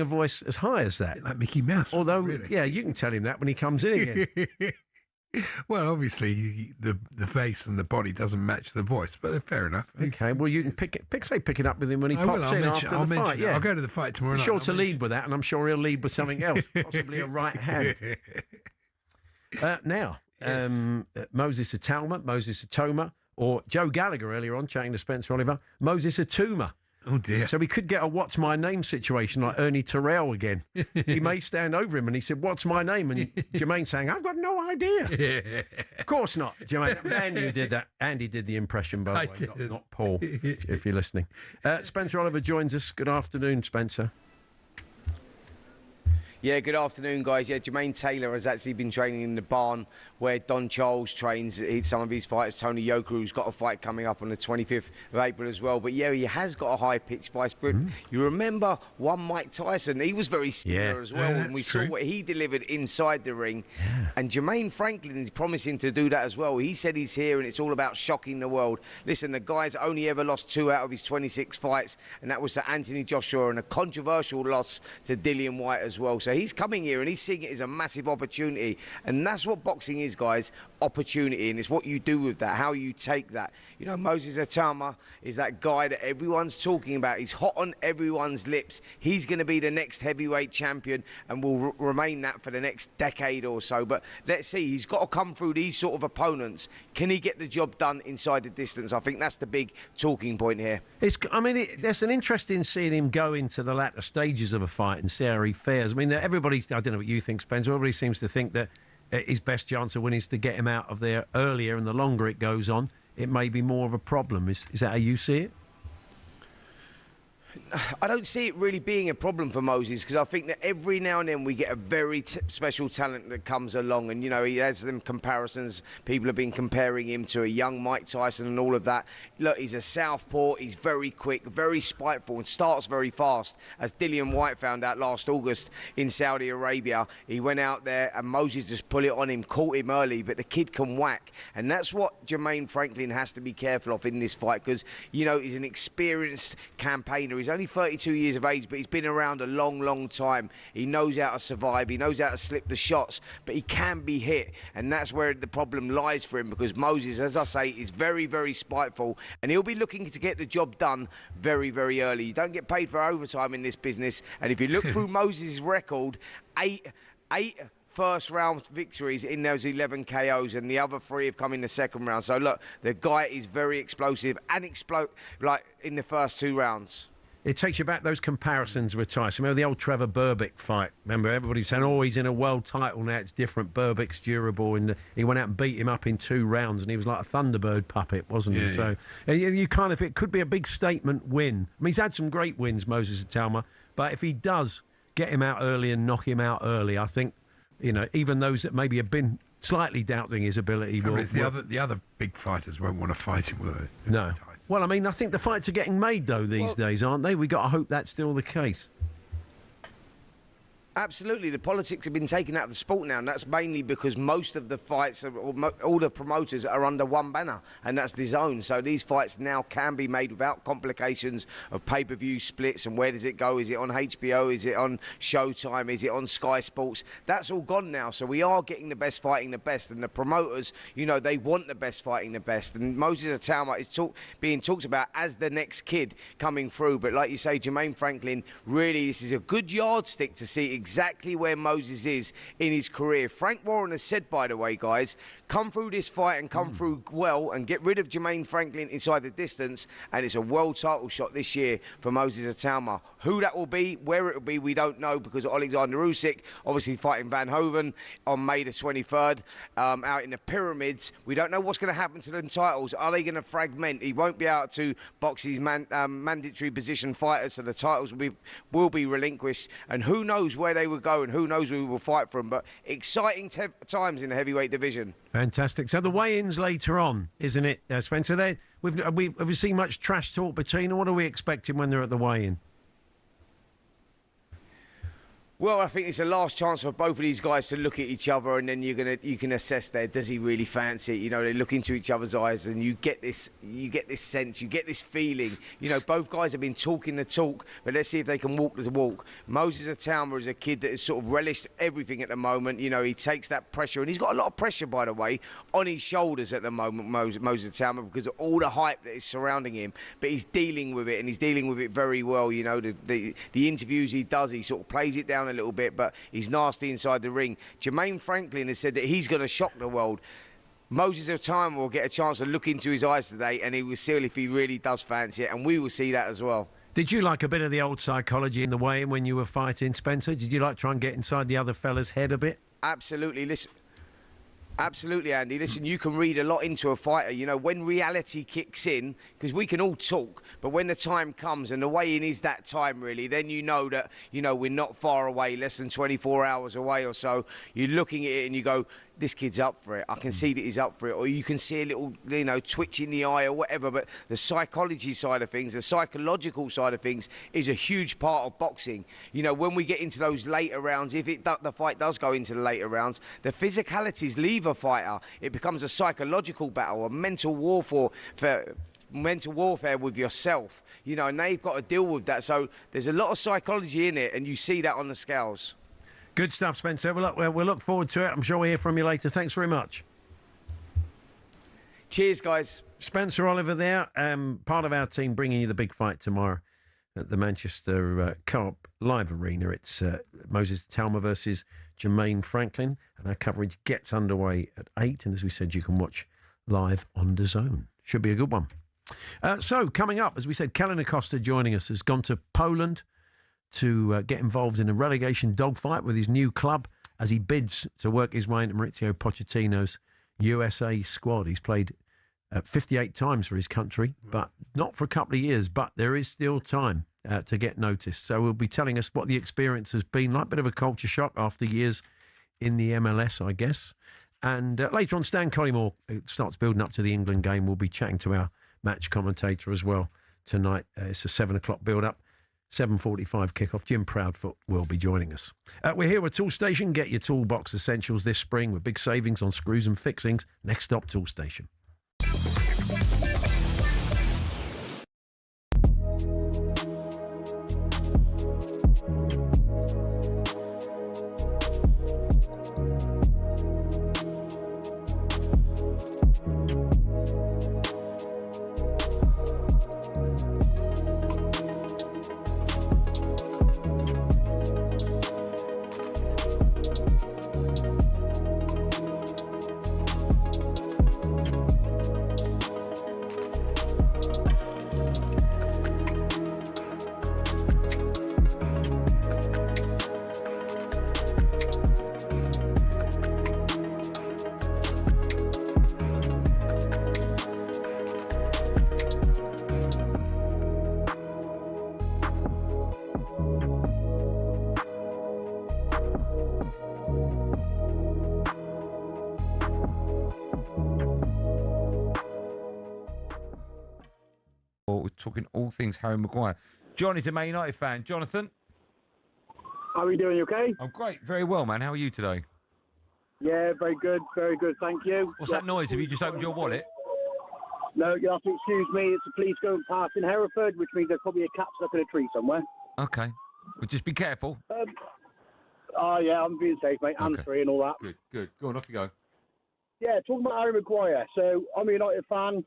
a voice as high as that. Like Mickey Mouse. Although, really. Yeah, you can tell him that when he comes in again. Well, obviously, the face and the body doesn't match the voice, but fair enough. Okay, well, you can pick it up with him when he pops in after the fight. Yeah. I'll go to the fight tomorrow night. Be sure to lead with that, and I'm sure he'll lead with something else, possibly a right hand. Moses Atoma, or Joe Gallagher earlier on, chatting to Spencer Oliver, Moses Atuma. Oh, dear. So we could get a what's my name situation like Ernie Terrell again. He may stand over him and he said, what's my name? And Jermaine saying, I've got no idea. Of course not, Jermaine. That was Andy who did that. Andy did the impression, by the way, not Paul, if you're listening. Spencer Oliver joins us. Good afternoon, Spencer. Yeah, good afternoon, guys. Yeah, Jermaine Taylor has actually been training in the barn where Don Charles trains some of his fighters. Tony Yoka, who's got a fight coming up on the 25th of April as well. But yeah, he has got a high-pitched fight. But you remember one Mike Tyson? He was very similar as well, and we saw what he delivered inside the ring. Yeah. And Jermaine Franklin is promising to do that as well. He said he's here, and it's all about shocking the world. Listen, the guy's only ever lost 2 out of his 26 fights, and that was to Anthony Joshua, and a controversial loss to Dillian White as well. So he's coming here and he's seeing it as a massive opportunity, and that's what boxing is, guys, opportunity, and it's what you do with that, how you take that. You know, Moses Atama is that guy that everyone's talking about. He's hot on everyone's lips. He's going to be the next heavyweight champion and will remain that for the next decade or so. But let's see, he's got to come through these sort of opponents. Can he get the job done inside the distance? I think that's the big talking point here. There's an interest in seeing him go into the latter stages of a fight and see how he fares. I mean, everybody, I don't know what you think, Spencer, everybody seems to think that his best chance of winning is to get him out of there earlier, and the longer it goes on, it may be more of a problem. Is that how you see it? I don't see it really being a problem for Moses, because I think that every now and then we get a very special talent that comes along, and, you know, he has them comparisons. People have been comparing him to a young Mike Tyson and all of that. Look, he's a southpaw, he's very quick, very spiteful, and starts very fast. As Dillian White found out last August in Saudi Arabia, he went out there and Moses just put it on him, caught him early, but the kid can whack. And that's what Jermaine Franklin has to be careful of in this fight, because, you know, he's an experienced campaigner. He's only 32 years of age, but he's been around a long, long time. He knows how to survive. He knows how to slip the shots, but he can be hit, and that's where the problem lies for him, because Moses, as I say, is very, very spiteful, and he'll be looking to get the job done very, very early. You don't get paid for overtime in this business, and if you look through Moses' record, eight first-round victories in those 11 KOs, and the other 3 have come in the second round. So, look, the guy is very explosive and like in the first 2 rounds. It takes you back those comparisons with Tyson. Remember the old Trevor Berbick fight? Remember everybody saying, oh, he's in a world title now, it's different, Berbick's durable, and he went out and beat him up in 2 rounds, and he was like a Thunderbird puppet, wasn't he? So you kind of, it could be a big statement win. I mean, he's had some great wins, Moses Atama, but if he does get him out early and knock him out early, I think, you know, even those that maybe have been slightly doubting his ability the other big fighters won't want to fight him, will they? No. Well, I mean, I think the fights are getting made, though, these days, aren't they? We've got to hope that's still the case. Absolutely, the politics have been taken out of the sport now, and that's mainly because most of the fights, all the promoters are under one banner, and that's DAZN. So these fights now can be made without complications of pay-per-view splits and where does it go? Is it on HBO? Is it on Showtime? Is it on Sky Sports? That's all gone now, so we are getting the best fighting the best, and the promoters, you know, they want the best fighting the best, and Maisy Adam is being talked about as the next kid coming through, but like you say, Jermaine Franklin, really, this is a good yardstick to see exactly where Moses is in his career. Frank Warren has said, by the way, guys, come through this fight and come through well and get rid of Jermaine Franklin inside the distance, and it's a world title shot this year for Maisy Adam. Who that will be, where it will be, we don't know, because Alexander Usyk obviously fighting Van Hoven on May the 23rd out in the Pyramids. We don't know what's going to happen to them titles. Are they going to fragment? He won't be able to box his mandatory position fighters, so the titles will be relinquished, and who knows where they will go and who knows who we will fight from. But exciting times in the heavyweight division. Fantastic. So the weigh-ins later on, isn't it, Spencer? Have we seen much trash talk between them? What are we expecting when they're at the weigh-in? Well, I think it's a last chance for both of these guys to look at each other, and then you can assess there. Does he really fancy it? You know, they look into each other's eyes, and you get this sense, you get this feeling. You know, both guys have been talking the talk, but let's see if they can walk the walk. Maisy Adam is a kid that has sort of relished everything at the moment. You know, he takes that pressure, and he's got a lot of pressure, by the way, on his shoulders at the moment, Maisy Adam, because of all the hype that is surrounding him. But he's dealing with it, and he's dealing with it very well. You know, the interviews he does, he sort of plays it down a little bit, but he's nasty inside the ring. Jermaine Franklin has said that he's going to shock the world. Maisy Adam will get a chance to look into his eyes today, and he will see if he really does fancy it, and we will see that as well. Did you like a bit of the old psychology in the weigh-in when you were fighting, Spencer? Did you like try and get inside the other fella's head a bit? Absolutely. Listen. Absolutely, Andy. Listen, you can read a lot into a fighter. You know, when reality kicks in, because we can all talk, but when the time comes, and the weigh-in is that time, really, then you know that, you know, we're not far away, less than 24 hours away or so. You're looking at it and you go, this kid's up for it. I can see that he's up for it. Or you can see a little, you know, twitch in the eye or whatever. But the psychology side of things, the psychological side of things is a huge part of boxing. You know, when we get into those later rounds, if the fight does go into the later rounds, the physicalities leave a fighter. It becomes a psychological battle, a mental warfare with yourself. You know, and they've got to deal with that. So there's a lot of psychology in it, and you see that on the scales. Good stuff, Spencer. We'll look forward to it. I'm sure we'll hear from you later. Thanks very much. Cheers, guys. Spencer Oliver there, part of our team bringing you the big fight tomorrow at the Manchester Co-op Live Arena. It's Maisy Adam versus Jermaine Franklin, and our coverage gets underway at 8. And as we said, you can watch live on DAZN. Should be a good one. So coming up, as we said, Kellyn Acosta joining us, has gone to Poland to get involved in a relegation dogfight with his new club as he bids to work his way into Mauricio Pochettino's USA squad. He's played 58 times for his country, but not for a couple of years, but there is still time to get noticed. So he'll be telling us what the experience has been like. Bit of a culture shock after years in the MLS, I guess. And later on, Stan Collymore starts building up to the England game. We'll be chatting to our match commentator as well tonight. It's a 7 o'clock build-up. 7:45 kickoff. Jim Proudfoot will be joining us. We're here with Toolstation. Get your toolbox essentials this spring with big savings on screws and fixings. Next stop, Toolstation. talking all things Harry Maguire. John is a Man United fan. Jonathan? How are you doing? You okay? I'm great. Very well, man. How are you today? Yeah, very good. Very good. Thank you. What's that noise? Have you just opened your wallet? No, you have to excuse me. It's the police going past in Hereford, which means there's probably a cat stuck in a tree somewhere. Okay. Well, just be careful. Yeah, I'm being safe, mate. Hands free and all that. Good, good. Go on, off you go. Yeah, talking about Harry Maguire. So, I'm a United fan.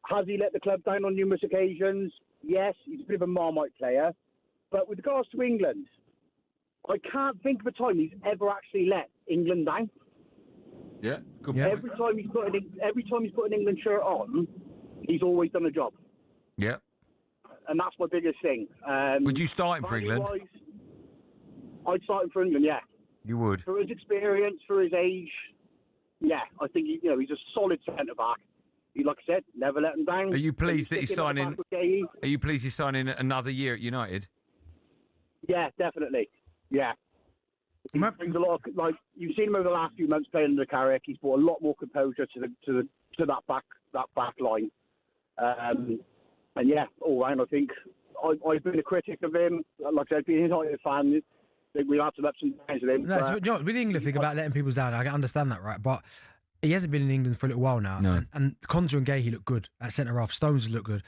Has he let the club down on numerous occasions? Yes, he's a bit of a Marmite player. But with regards to England, I can't think of a time he's ever actually let England down. Yeah, good point. point. Every time he's put an England shirt on, he's always done a job. Yeah. And that's my biggest thing. Would you start him for England? I'd start him for England, yeah. You would? For his experience, for his age, yeah. I think he's a solid centre-back. He, like I said, never let him down. Are you pleased that he's signing? Are you pleased he's signing another year at United? Yeah, definitely. Yeah. He brings a lot of, you've seen him over the last few months playing under Carrick. He's brought a lot more composure to that back line. And yeah, all round, I think I've been a critic of him. Like I said, being a United fan, we've had some ups and downs with him. No, do you know, with the England thing about letting people down, I can understand that, right? But he hasn't been in England for a little while now. No. And Konsa and Gahey look good at centre half. Stones look good.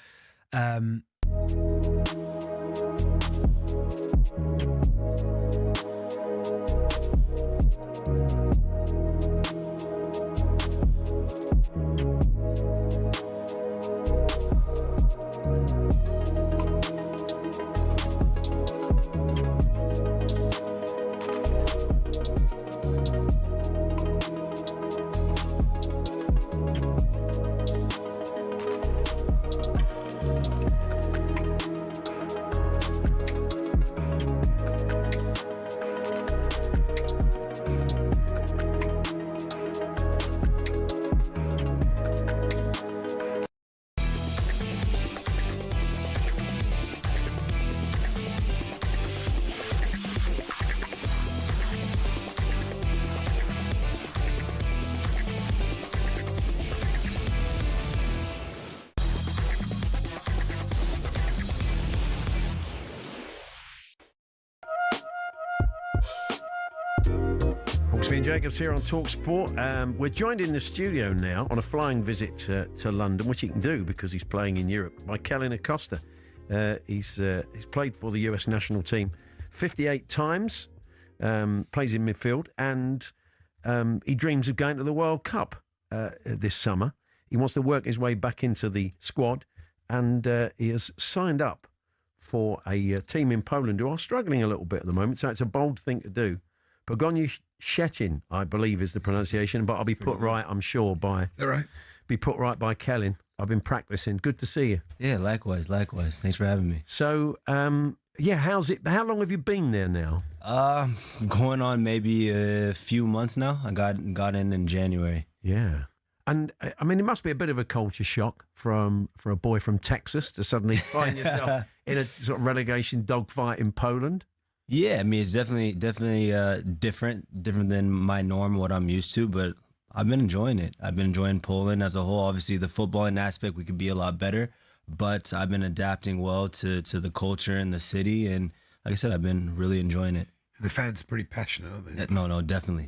Hawksbee Jacobs here on talkSPORT. We're joined in the studio now on a flying visit to London, which he can do because he's playing in Europe, by Kellyn Acosta. He's played for the US national team 58 times, plays in midfield, and he dreams of going to the World Cup this summer. He wants to work his way back into the squad, and he has signed up for a team in Poland who are struggling a little bit at the moment, so it's a bold thing to do. Pogoniu Szczecin, I believe, is the pronunciation, but I'll be put right, I'm sure, by... All right. Be put right by Kellyn. I've been practicing. Good to see you. Yeah, likewise. Thanks for having me. So, yeah, how's it? How long have you been there now? Going on maybe a few months now. I got in January. Yeah. And, I mean, it must be a bit of a culture shock for a boy from Texas to suddenly find yourself in a sort of relegation dogfight in Poland. Yeah, I mean, it's definitely different than my norm, what I'm used to, but I've been enjoying it. I've been enjoying Poland as a whole. Obviously, the footballing aspect, we could be a lot better, but I've been adapting well to the culture and the city, and like I said, I've been really enjoying it. The fans are pretty passionate, aren't they? No, definitely.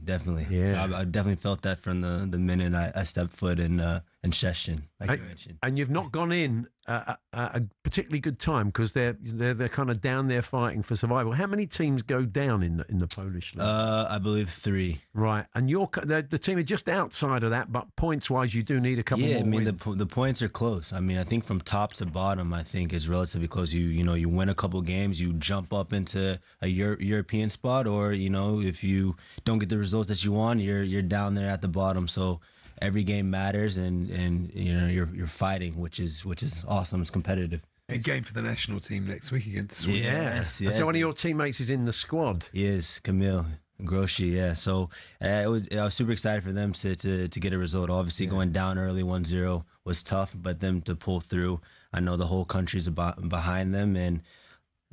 Yeah. I definitely felt that from the minute I stepped foot in Szczecin, like you mentioned. And you've not gone in at a particularly good time because they're kind of down there fighting for survival. How many teams go down in the Polish league? I believe 3. Right, and the team are just outside of that, but points-wise, you do need a couple more. Yeah, I mean wins. the points are close. I mean, I think from top to bottom, I think it's relatively close. You win a couple games, you jump up into a European spot, or if you don't get the results that you want, you're down there at the bottom. So every game matters, and you're fighting, which is awesome. It's competitive. A game for the national team next week against Sweden. Yes. So one of your teammates is in the squad. He is, Camille Groschi. Yeah. So I was super excited for them to get a result. Obviously, going down early 1-0 was tough, but them to pull through. I know the whole country's behind them, and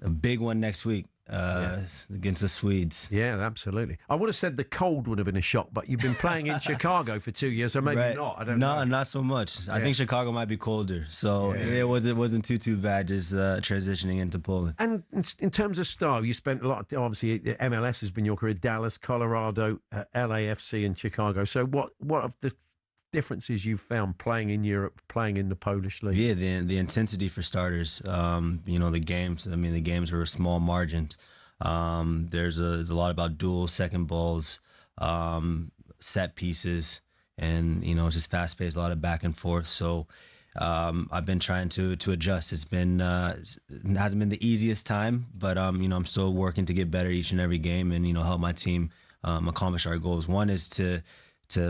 a big one next week. against the Swedes. Yeah, absolutely. I would have said the cold would have been a shock, but you've been playing in Chicago for 2 years, so maybe not. I don't know. Not so much. I think Chicago might be colder, so it wasn't too bad just transitioning into Poland. And in terms of style, you spent a lot. Obviously, MLS has been your career: Dallas, Colorado, LAFC, and Chicago. So, what are the differences you've found playing in Europe, playing in the Polish league? Yeah, the intensity for starters. The games. I mean, the games were small margins. There's a lot about dual second balls, set pieces, and it's just fast paced, a lot of back and forth. So I've been trying to adjust. It hasn't been the easiest time, but I'm still working to get better each and every game, and help my team accomplish our goals. One is to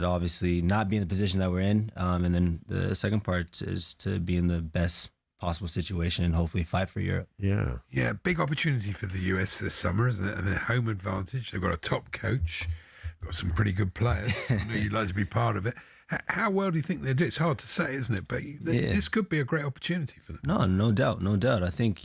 obviously not be in the position that we're in, and then the second part is to be in the best possible situation and hopefully fight for Europe. Yeah, big opportunity for the US this summer, isn't it? I mean, home advantage. They've got a top coach, got some pretty good players. I know you'd like to be part of it. How well do you think they do? It's hard to say, isn't it? But this could be a great opportunity for them. No doubt. I think,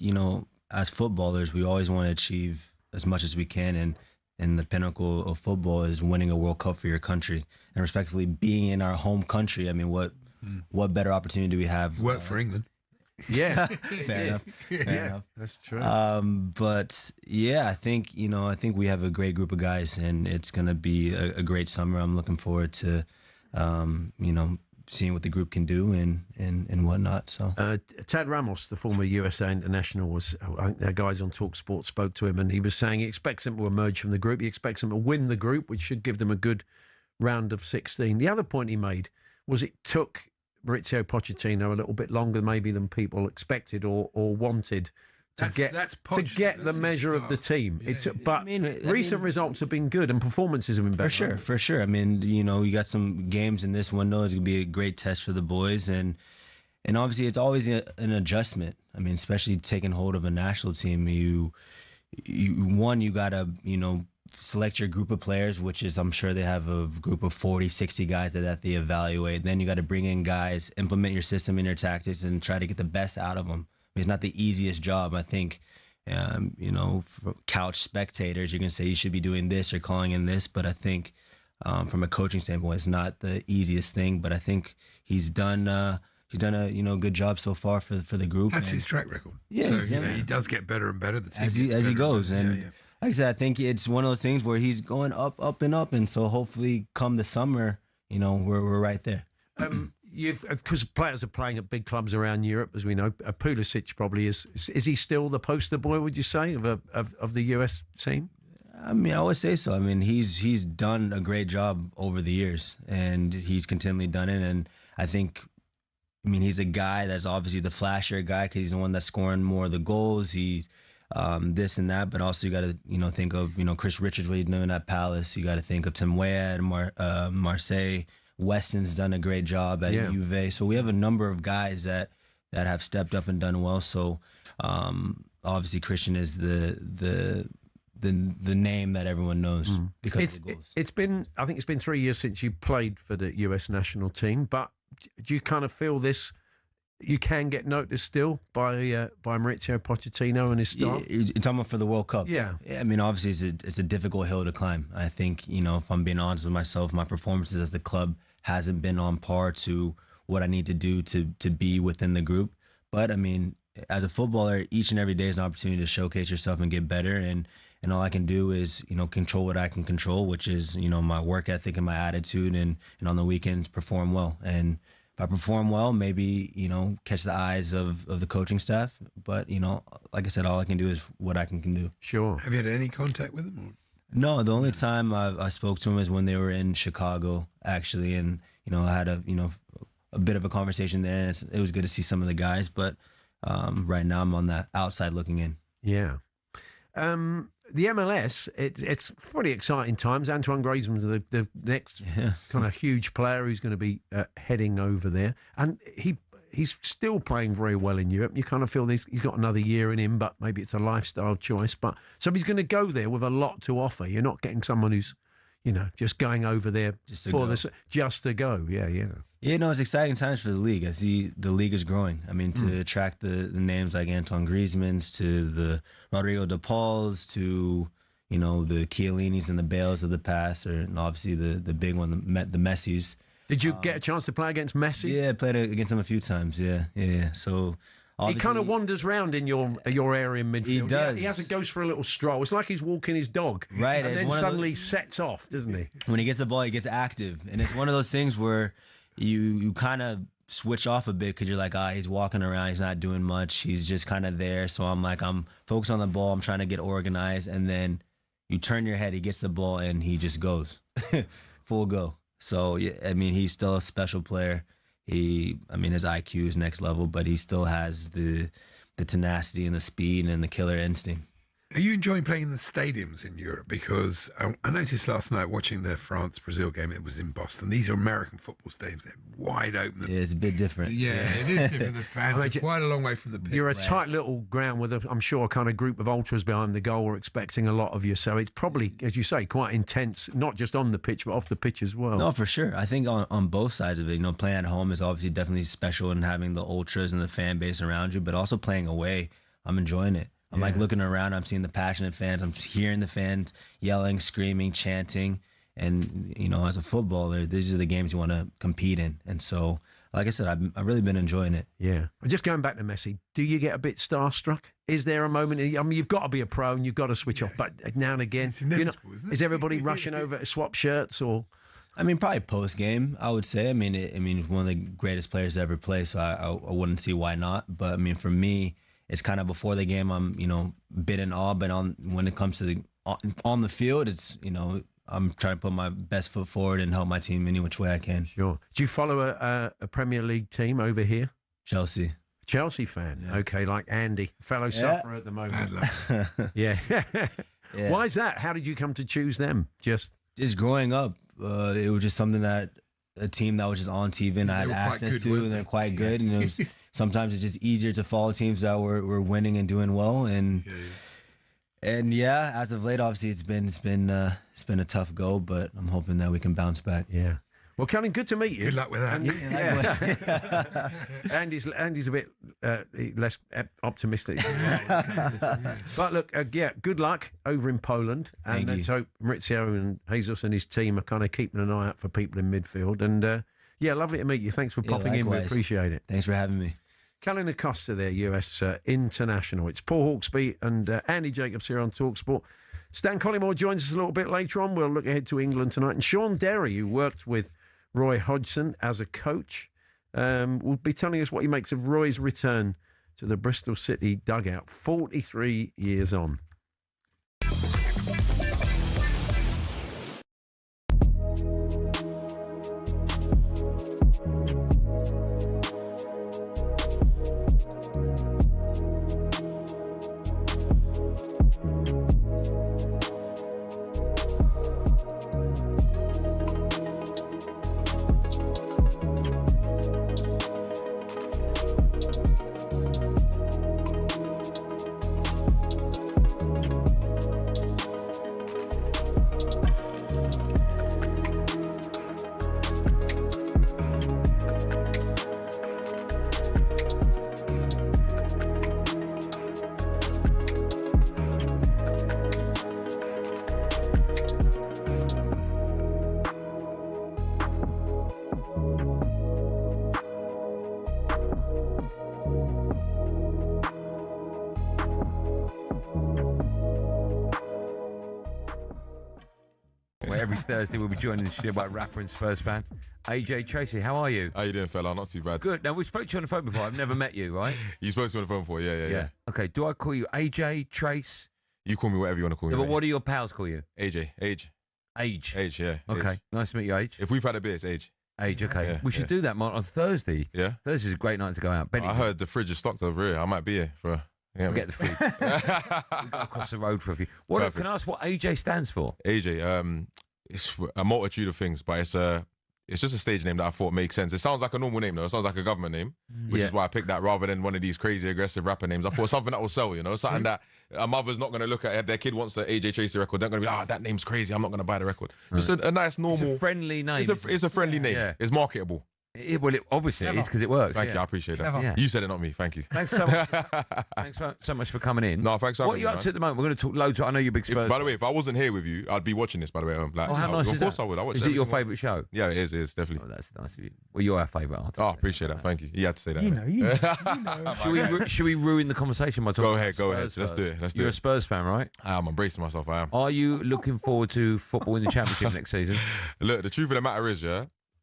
as footballers, we always want to achieve as much as we can, and the pinnacle of football is winning a World Cup for your country, and respectively being in our home country. I mean, what better opportunity do we have? Work for England. Yeah, fair enough. That's true. But yeah, I think we have a great group of guys, and it's going to be a great summer. I'm looking forward to, seeing what the group can do and whatnot. So Ted Ramos, the former USA international, I think the guys on talkSPORT spoke to him, and he was saying he expects them to emerge from the group. He expects them to win the group, which should give them a good round of 16. The other point he made was it took Mauricio Pochettino a little bit longer maybe than people expected or wanted to get the measure of the team. Recent results have been good and performances have been better. For sure. I mean, you got some games in this window. It's going to be a great test for the boys. And obviously, it's always an adjustment. I mean, especially taking hold of a national team. You got to, select your group of players, which is, I'm sure they have a group of 40, 60 guys that they evaluate. Then you got to bring in guys, implement your system and your tactics, and try to get the best out of them. It's not the easiest job. I think, for couch spectators, you're going to say you should be doing this or calling in this. But I think from a coaching standpoint, it's not the easiest thing. But I think he's done a good job so far for the group. That's his track record. Yeah, so he does get better and better. The team as he goes. And like I said, I think it's one of those things where he's going up and up. And so hopefully come the summer, we're right there. Because players are playing at big clubs around Europe, as we know. Pulisic probably is. Is he still the poster boy, would you say, of the US team? I mean, I would say so. I mean, he's done a great job over the years, and he's continually done it. And I think, he's a guy that's obviously the flashier guy because he's the one that's scoring more of the goals. He's this and that, but also you got to think of Chris Richards, what he's doing at Palace. You got to think of Tim Weah at Marseille. Weston's done a great job at Juve. So we have a number of guys that have stepped up and done well. So obviously Christian is the name that everyone knows because of the goals. I think it's been 3 years since you played for the US national team, but do you kind of feel this? You can get noticed still by Mauricio Pochettino and his staff? Yeah, you're talking about for the World Cup? Yeah. I mean, obviously, it's a difficult hill to climb. I think, if I'm being honest with myself, my performances as the club hasn't been on par to what I need to do to be within the group. But, as a footballer, each and every day is an opportunity to showcase yourself and get better. And all I can do is, control what I can control, which is, my work ethic and my attitude, and on the weekends perform well. And if I perform well, maybe, catch the eyes of the coaching staff. But, like I said, all I can do is what I can do. Sure. Have you had any contact with them? No, the only time I spoke to him is when they were in Chicago, actually. And, I had a bit of a conversation there. And it was good to see some of the guys. But right now I'm on that outside looking in. Yeah. The MLS, it's pretty exciting times. Antoine Griezmann's the next kind of huge player who's going to be heading over there. And he's still playing very well in Europe. You kind of feel he's got another year in him, but maybe it's a lifestyle choice. So he's going to go there with a lot to offer. You're not getting someone who's, just going over there just to go. Yeah. Yeah, no, it's exciting times for the league. I see the league is growing. I mean, to attract the names like Antoine Griezmann's, to the Rodrigo de Paul's, to the Chiellinis and the Bales of the past, and obviously the big one, the Messis. Did you get a chance to play against Messi? Yeah, I played against him a few times. Yeah. So he kind of wanders around in your area in midfield. He does. He goes for a little stroll. It's like he's walking his dog. Right. And then suddenly sets off, doesn't he? When he gets the ball, he gets active. And it's one of those things where you kind of switch off a bit because you're like, he's walking around. He's not doing much. He's just kind of there. So I'm focused on the ball. I'm trying to get organized. And then you turn your head, he gets the ball, and he just goes. Full go. So, yeah, I mean, he's still a special player. His IQ is next level, but he still has the tenacity and the speed and the killer instinct. Are you enjoying playing in the stadiums in Europe? Because I noticed last night watching the France-Brazil game, it was in Boston. These are American football stadiums. They're wide open. Yeah, it's a bit different. Yeah, it is different. The fans are quite a long way from the pitch. You're a tight little ground with, I'm sure, a kind of group of ultras behind the goal. We're expecting a lot of you. So it's probably, as you say, quite intense, not just on the pitch, but off the pitch as well. No, for sure. I think on both sides of it, playing at home is obviously definitely special and having the ultras and the fan base around you, but also playing away, I'm enjoying it. I'm like looking around, I'm seeing the passionate fans, I'm hearing the fans yelling, screaming, chanting. And, as a footballer, these are the games you want to compete in. And so, like I said, I've really been enjoying it. Yeah. Just going back to Messi, do you get a bit starstruck? Is there a moment, you've got to be a pro and you've got to switch off, but now and again, isn't it? Is everybody rushing over to swap shirts or? I mean, probably post-game, I would say. I mean, one of the greatest players to ever play, so I wouldn't see why not. But, I mean, for me, it's kind of before the game, I'm, bit in awe, but when it comes to on the field, it's, I'm trying to put my best foot forward and help my team any which way I can. Sure. Do you follow a Premier League team over here? Chelsea. Chelsea fan. Yeah. Okay, like Andy, fellow sufferer at the moment. Yeah. Why is that? How did you come to choose them? Just growing up, it was just something that a team that was just on TV and I had access to, and they're quite good. And it was sometimes it's just easier to follow teams that were winning and doing well. And as of late, obviously it's been a tough go, but I'm hoping that we can bounce back. Yeah. Well, Kellyn, good to meet you. Good luck with that. Andy's a bit less optimistic. But look, good luck over in Poland. And let's hope Maurizio and Jesus and his team are kind of keeping an eye out for people in midfield. And lovely to meet you. Thanks for popping in. We appreciate it. Thanks for having me. Kellyn Acosta there, US international. It's Paul Hawksbee and Andy Jacobs here on talkSPORT. Stan Collymore joins us a little bit later on. We'll look ahead to England tonight. And Sean Derry, who worked with Roy Hodgson as a coach, will be telling us what he makes of Roy's return to the Bristol City dugout 43 years on. Every Thursday we'll be joining the studio by rapper and Spurs fan AJ Tracey. How are you? How you doing, fella? Not too bad. Good. Now, we spoke to you on the phone before. I've never met you, right? You spoke to me on the phone before, yeah. Okay, do I call you AJ, Trace? You call me whatever you want to call me. Yeah, but what do your pals call you? AJ. Age, yeah. Okay, Age. nice to meet you, Age. If we've had a beer, it's Age. Okay. Yeah, we should do that on Thursday. Yeah? Thursday's a great night to go out. Benny, I heard the fridge is stocked over here. I might be here for... Forget the food. We go across the road for a few. Can I ask what AJ stands for? AJ, it's a multitude of things, but it's It's just a stage name that I thought makes sense. It sounds like a normal name, though. It sounds like a government name, which is why I picked that rather than one of these crazy, aggressive rapper names. I thought something that will sell, something that a mother's not going to look at. Their kid wants the AJ Tracey record. They're going to be, that name's crazy. I'm not going to buy the record. Just a nice, normal... It's a friendly name. It's a friendly name. Yeah. It's marketable. Obviously it is because it works. Thank you, I appreciate that. Yeah. You said it, not me. Thank you. Thanks so much. Thanks so much for coming in. No, thanks for having me. What are you up to at the moment? We're going to talk loads. I know you're a big Spurs. By the way, if I wasn't here with you, I'd be watching this. By the way, how nice is that? Of course I would. I watch. Is it your favourite show? Yeah, it is definitely. Oh, that's nice of you. Well, you're our favourite artist. Oh, appreciate that. Thank you. You had to say that. You know. Should we ruin the conversation by talking? Go ahead. Let's do it. You're a Spurs fan, right? I'm embracing myself. I am. Are you looking forward to football in the Championship next season? Look, the truth of the matter is,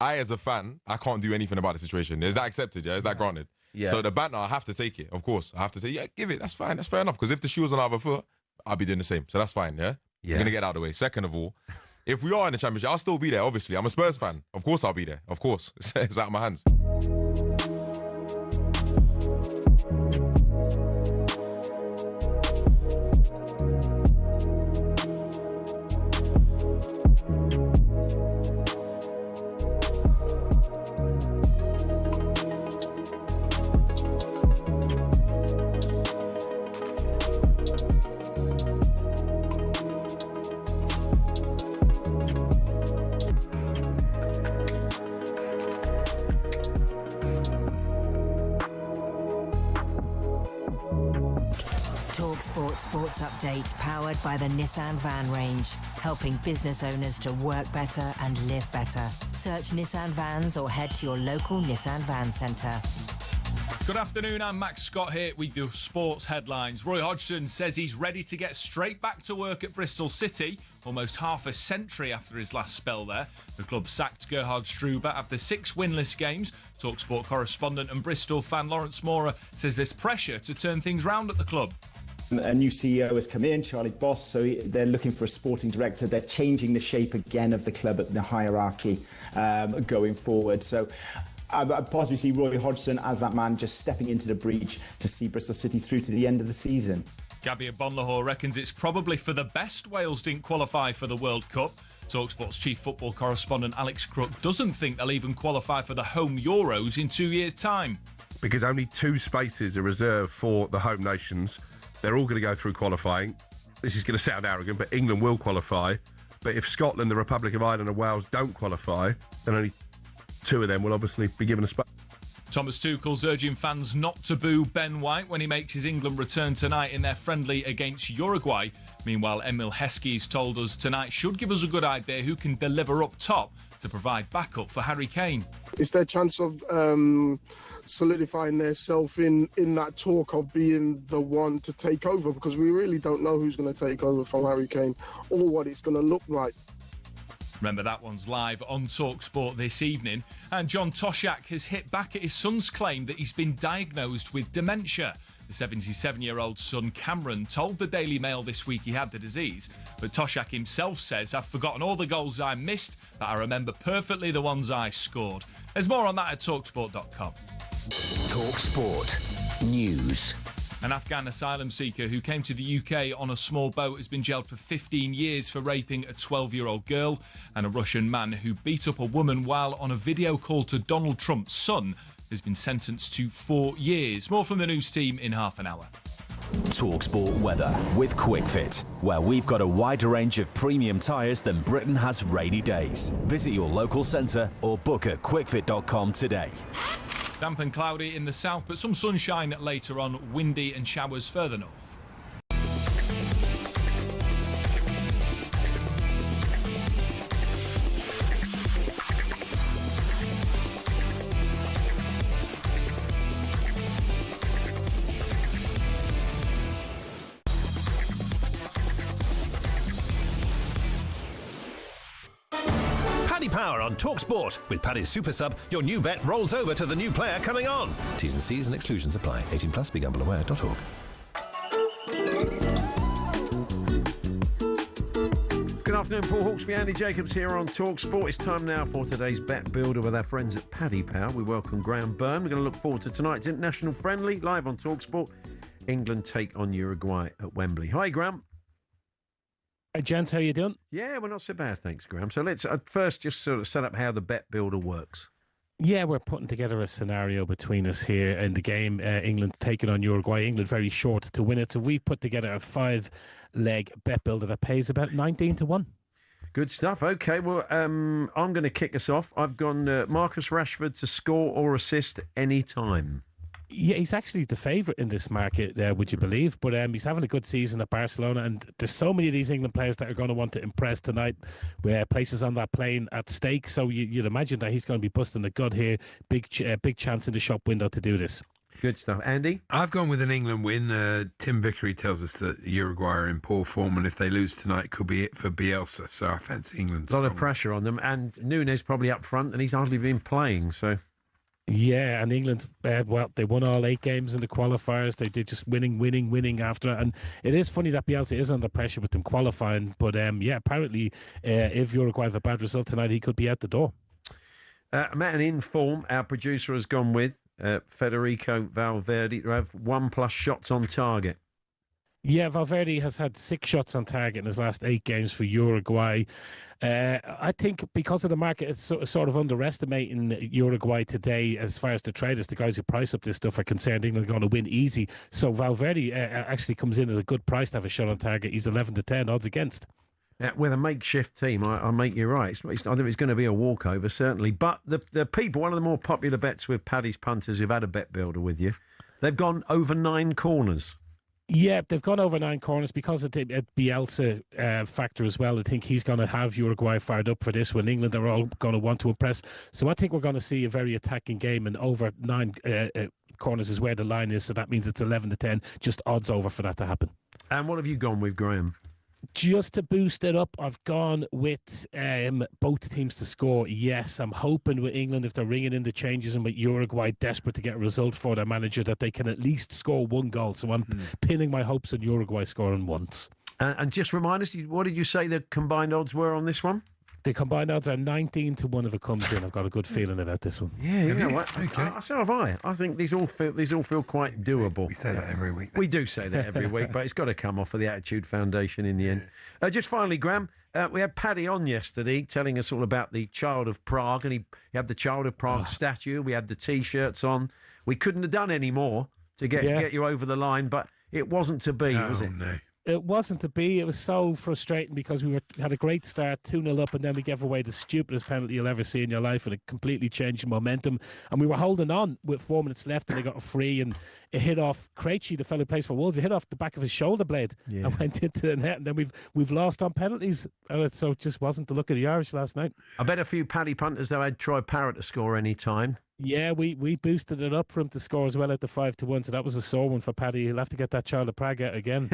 I, as a fan, I can't do anything about the situation. Is that accepted? Yeah, is that granted? Yeah. So the banter, I have to take it. Of course, I have to say, give it. That's fine. That's fair enough. Because if the shoe was on the other foot, I'll be doing the same. So that's fine. Yeah. We're gonna get out of the way. Second of all, if we are in the Championship, I'll still be there. Obviously, I'm a Spurs fan. Of course, I'll be there. Of course, it's out of my hands. talkSPORT Sports Update, powered by the Nissan Van range, helping business owners to work better and live better. Search Nissan Vans or head to your local Nissan Van Centre. Good afternoon, I'm Max Scott here with your sports headlines. Roy Hodgson says he's ready to get straight back to work at Bristol City, almost half a century after his last spell there. The club sacked Gerhard Struber after 6 winless games. talkSPORT correspondent and Bristol fan Lawrence Mora says there's pressure to turn things round at the club. A new CEO has come in, Charlie Boss, so they're looking for a sporting director. They're changing the shape again of the club at the hierarchy going forward. So I possibly see Roy Hodgson as that man just stepping into the breach to see Bristol City through to the end of the season. Gabby Bonlahor reckons it's probably for the best Wales didn't qualify for the World Cup. talkSPORT's chief football correspondent Alex Crook doesn't think they'll even qualify for the home Euros in 2 years' time. Because only 2 spaces are reserved for the home nations. They're all going to go through qualifying. This is going to sound arrogant, but England will qualify. But if Scotland, the Republic of Ireland and Wales don't qualify, then only 2 of them will obviously be given a space. Thomas Tuchel's urging fans not to boo Ben White when he makes his England return tonight in their friendly against Uruguay. Meanwhile, Emil Heskey's told us tonight should give us a good idea who can deliver up top to provide backup for Harry Kane. It's their chance of solidifying themselves in that talk of being the one to take over, because we really don't know who's going to take over from Harry Kane or what it's going to look like. Remember, that one's live on talkSPORT this evening. And John Toshak has hit back at his son's claim that he's been diagnosed with dementia. The 77-year-old son, Cameron, told the Daily Mail this week he had the disease. But Toshak himself says, "I've forgotten all the goals I missed, but I remember perfectly the ones I scored." There's more on that at talksport.com. talkSPORT News. An Afghan asylum seeker who came to the UK on a small boat has been jailed for 15 years for raping a 12-year-old girl. And a Russian man who beat up a woman while on a video call to Donald Trump's son has been sentenced to 4 years. More from the news team in half an hour. talkSPORT weather with QuickFit, where we've got a wider range of premium tyres than Britain has rainy days. Visit your local centre or book at quickfit.com today. Damp and cloudy in the south, but some sunshine later on, windy and showers further north. Paddy Power on talkSPORT. With Paddy's Super Sub, your new bet rolls over to the new player coming on. T's and C's and exclusions apply. 18 plus, begambleaware.org. Good afternoon, Paul Hawksbee, Andy Jacobs here on talkSPORT. It's time now for today's bet builder with our friends at Paddy Power. We welcome Graham Byrne. We're going to look forward to tonight's international friendly live on talkSPORT. England take on Uruguay at Wembley. Hi, Graham. Hey, gents, how you doing? Yeah, we're not so bad, thanks, Graham. So let's first just sort of set up how the bet builder works. Yeah, we're putting together a scenario between us here in the game. England taking on Uruguay. England very short to win it. So we've put together a 5-leg bet builder that pays about 19 to 1. Good stuff. Okay, well, I'm going to kick us off. I've gone Marcus Rashford to score or assist any time. Yeah, he's actually the favourite in this market, would you believe? But he's having a good season at Barcelona, and there's so many of these England players that are going to want to impress tonight, where places on that plane at stake. So you'd imagine that he's going to be busting a gut here. Big chance in the shop window to do this. Good stuff. Andy? I've gone with an England win. Tim Vickery tells us that Uruguay are in poor form, and if they lose tonight, could be it for Bielsa. So I fancy England. A lot of pressure on them, and Nunes probably up front, and he's hardly been playing, so... Yeah, and England, well, they won all 8 games in the qualifiers. They did just winning after it. And it is funny that Bielsa is under pressure with them qualifying. But, yeah, apparently, if Uruguay have a bad result tonight, he could be out the door. Man in form, our producer has gone with Federico Valverde to have 1+ shots on target. Yeah, Valverde has had 6 shots on target in his last 8 games for Uruguay. I think because of the market, it's sort of underestimating Uruguay today as far as the traders, the guys who price up this stuff are concerned. England are going to win easy. So Valverde actually comes in as a good price to have a shot on target. He's 11 to 10 odds against. With a makeshift team, I make you right. I think it's going to be a walkover, certainly. But the people, one of the more popular bets with Paddy's punters who've had a bet builder with you, they've gone over 9 corners. Yeah, they've gone over 9 corners because of the Bielsa factor as well. I think he's going to have Uruguay fired up for this when England are all going to want to impress. So I think we're going to see a very attacking game, and over 9 corners is where the line is. So that means it's 11 to 10, just odds over for that to happen. And what have you gone with, Graham? Just to boost it up, I've gone with both teams to score. Yes, I'm hoping with England, if they're ringing in the changes, and with Uruguay desperate to get a result for their manager, that they can at least score 1 goal. So I'm pinning my hopes on Uruguay scoring once. And just remind us, what did you say the combined odds were on this one? The combined odds are 19 to 1 if it comes in. I've got a good feeling about this one. Yeah, you know what? Okay. So have I. I think these all feel quite doable. We say that every week. We do say that every week, but it's got to come off of the Attitude Foundation in the end. Just finally, Graham, we had Paddy on yesterday telling us all about the Child of Prague, and he had the Child of Prague statue. We had the T-shirts on. We couldn't have done any more to get you over the line, but it wasn't to be, was it? No. It wasn't to be. It was so frustrating because we had a great start, 2-0 up, and then we gave away the stupidest penalty you'll ever see in your life, and it completely changed momentum. And we were holding on with 4 minutes left, and they got a free, and it hit off Krejci, the fellow who plays for Wolves. It hit off the back of his shoulder blade and went into the net. And then we've lost on penalties, so it just wasn't the look of the Irish last night. I bet a few Paddy punters though had Troy Parrott to score any time. Yeah, we boosted it up for him to score as well at the 5-1, so that was a sore one for Paddy. He'll have to get that Child of Prague out again.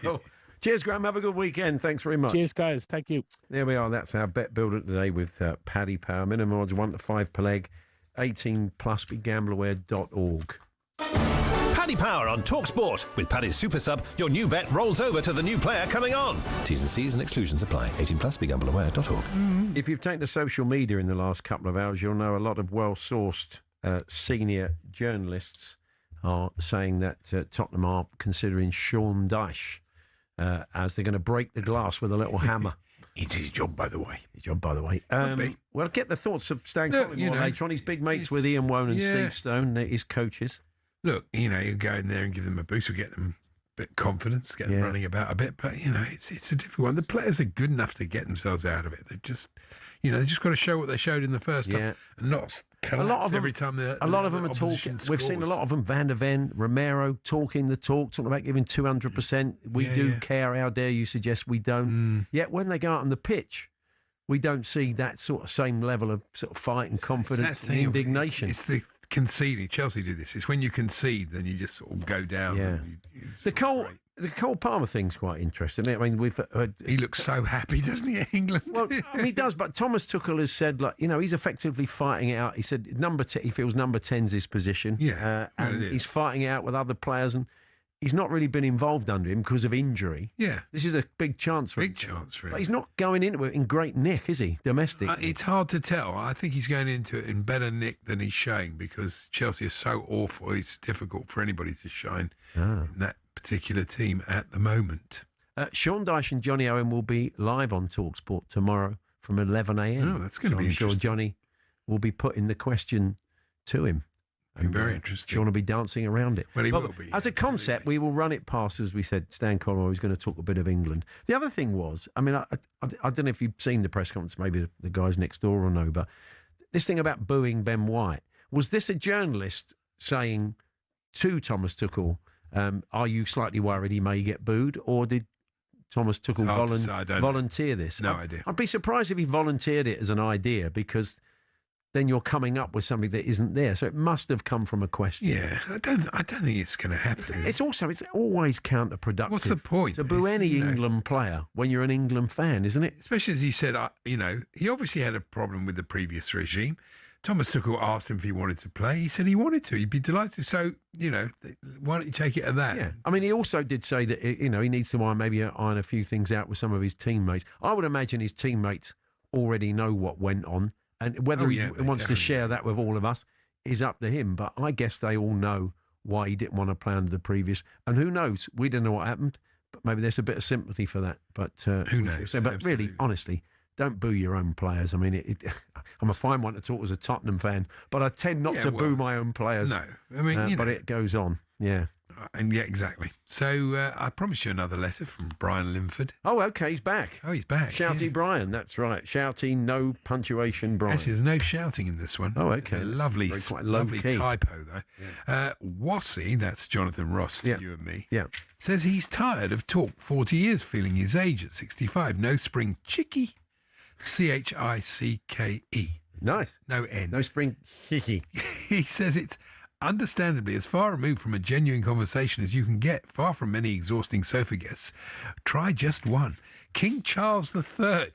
Well, cheers, Graham. Have a good weekend. Thanks very much. Cheers, guys. Thank you. There we are. That's our bet builder today with Paddy Power. Minimum odds 1 to 5 per leg. 18 plus. BeGambleAware.org. Paddy Power on talkSPORT. With Paddy's Super Sub, your new bet rolls over to the new player coming on. T's and C's and exclusions apply. 18 plus. BeGambleAware.org. If you've taken to social media in the last couple of hours, you'll know a lot of well-sourced senior journalists are saying that Tottenham are considering Sean Dyche as they're going to break the glass with a little hammer. It's his job, by the way. Well, get the thoughts of Stan Collymore later on. He's big mates with Ian Woan and Steve Stone, his coaches. Look, you go in there and give them a boost, or get them a bit of confidence, get them running about a bit. But, it's a difficult one. The players are good enough to get themselves out of it. They've just, they've just got to show what they showed in the first half and not collapse every time a lot of them are talking. We've seen a lot of them, Van der Ven, Romero, talking the talk, talking about giving 200%. We do care. How dare you suggest we don't? Yet when they go out on the pitch, we don't see that sort of same level of sort of fight and confidence and indignation. It's the conceding. Chelsea do this. It's when you concede, then you just sort of go down. Yeah. The Cole Palmer thing's quite interesting. I mean, he looks so happy, doesn't he, England? Well, he does. But Thomas Tuchel has said, he's effectively fighting it out. He said he feels number 10's his position. Yeah, and he's fighting it out with other players, and he's not really been involved under him because of injury. Yeah. This is a big chance for him. Big chance for him. But he's not going into it in great nick, is he? Domestic. It's hard to tell. I think he's going into it in better nick than he's showing, because Chelsea is so awful. It's difficult for anybody to shine in that particular team at the moment. Sean Dyche and Johnny Owen will be live on TalkSport tomorrow from 11 a.m. Oh, that's going to be I'm sure interesting. Johnny will be putting the question to him. Be very interesting. Sean will be dancing around it. Well, he But will be. As a concept, we will run it past, as we said, Stan Collymore was going to talk a bit of England. The other thing was, I mean, I don't know if you've seen the press conference, maybe the guys next door will know, but this thing about booing Ben White, was this a journalist saying to Thomas Tuchel, are you slightly worried he may get booed, or did Thomas Tuchel volunteer this? No idea. I'd be surprised if he volunteered it as an idea, because then you're coming up with something that isn't there. So it must have come from a question. Yeah, I don't think it's going to happen. It's always counterproductive. What's the point? To boo any England player when you're an England fan, isn't it? Especially as he said, he obviously had a problem with the previous regime. Thomas Tuchel asked him if he wanted to play. He said he wanted to. He'd be delighted. So, why don't you take it at that? Yeah. I mean, he also did say that, he needs to iron a few things out with some of his teammates. I would imagine his teammates already know what went on. And whether he wants to share that with all of us is up to him. But I guess they all know why he didn't want to play under the previous. And who knows? We don't know what happened. But maybe there's a bit of sympathy for that. But who knows? But really, honestly, don't boo your own players. I mean, I'm a fine one to talk as a Tottenham fan, but I tend not to boo my own players. No. I mean, but it goes on. Yeah. And yeah, exactly. So I promised you another letter from Brian Linford. Oh, okay, he's back. Oh, he's back. Shouty Brian, that's right. Shouty, no punctuation Brian. Actually, there's no shouting in this one. Oh, okay. Lovely typo, though. Yeah. Wassy, that's Jonathan Ross, to you and me, says he's tired of talk 40 years, feeling his age at 65. No spring chicky. CHICKE. Nice. No N. No spring chicky. He says it's understandably as far removed from a genuine conversation as you can get, far from many exhausting sofa guests. Try just one. King Charles III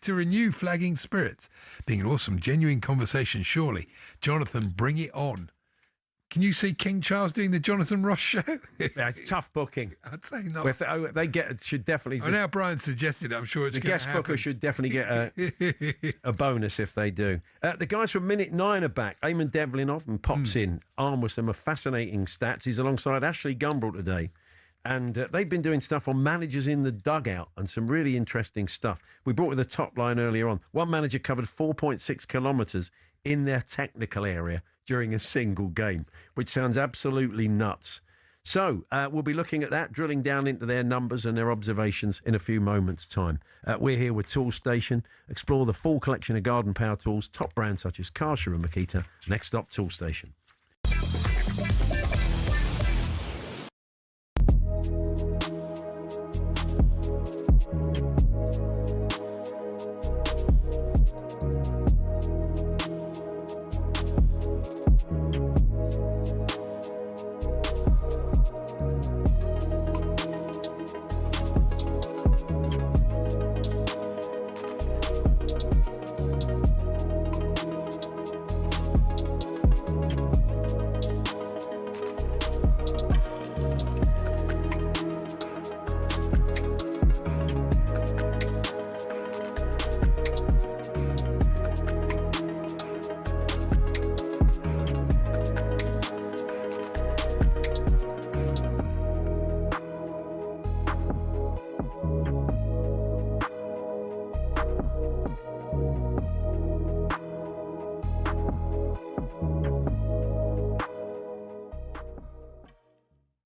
to renew flagging spirits. Being an awesome, genuine conversation, surely. Jonathan, bring it on. Can you see King Charles doing the Jonathan Ross show? Yeah, it's tough booking. I'd say not. Well, if should definitely. Oh, now Brian suggested it. I'm sure it's the guest booker should definitely get a bonus if they do. The guys from Minute 9 are back. Eamon Devlin often pops in, armed with some fascinating stats. He's alongside Ashley Gumbrell today. And they've been doing stuff on managers in the dugout and some really interesting stuff. We brought with the top line earlier on. One manager covered 4.6 kilometres in their technical area during a single game, which sounds absolutely nuts. So we'll be looking at that, drilling down into their numbers and their observations in a few moments' time. We're here with Tool Station. Explore the full collection of garden power tools, top brands such as Karcher and Makita. Next stop, Tool Station.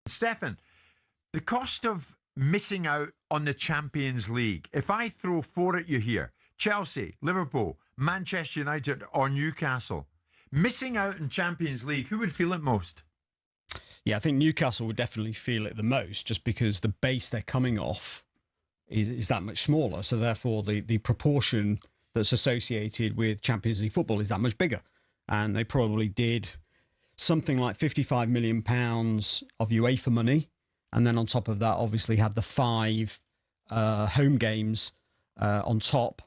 Stefan, the cost of missing out on the Champions League. If I throw four at you here, Chelsea, Liverpool, Manchester United or Newcastle, missing out in Champions League, who would feel it most? Yeah, I think Newcastle would definitely feel it the most, just because the base they're coming off is that much smaller. So therefore the proportion that's associated with Champions League football is that much bigger. And they probably did something like £55 million of UEFA money. And then on top of that, obviously had the 5 home games on top,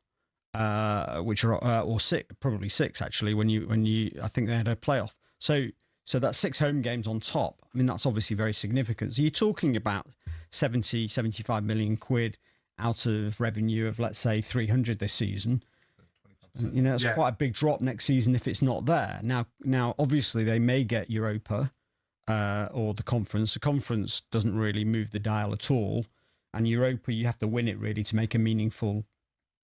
which are, or 6, probably 6 actually, when you, I think they had a playoff. So that's 6 home games on top. I mean, that's obviously very significant. So you're talking about 75 million quid out of revenue of, let's say, 300 this season. You know, it's quite a big drop next season if it's not there. Now, obviously, they may get Europa or the conference. The conference doesn't really move the dial at all. And Europa, you have to win it really to make a meaningful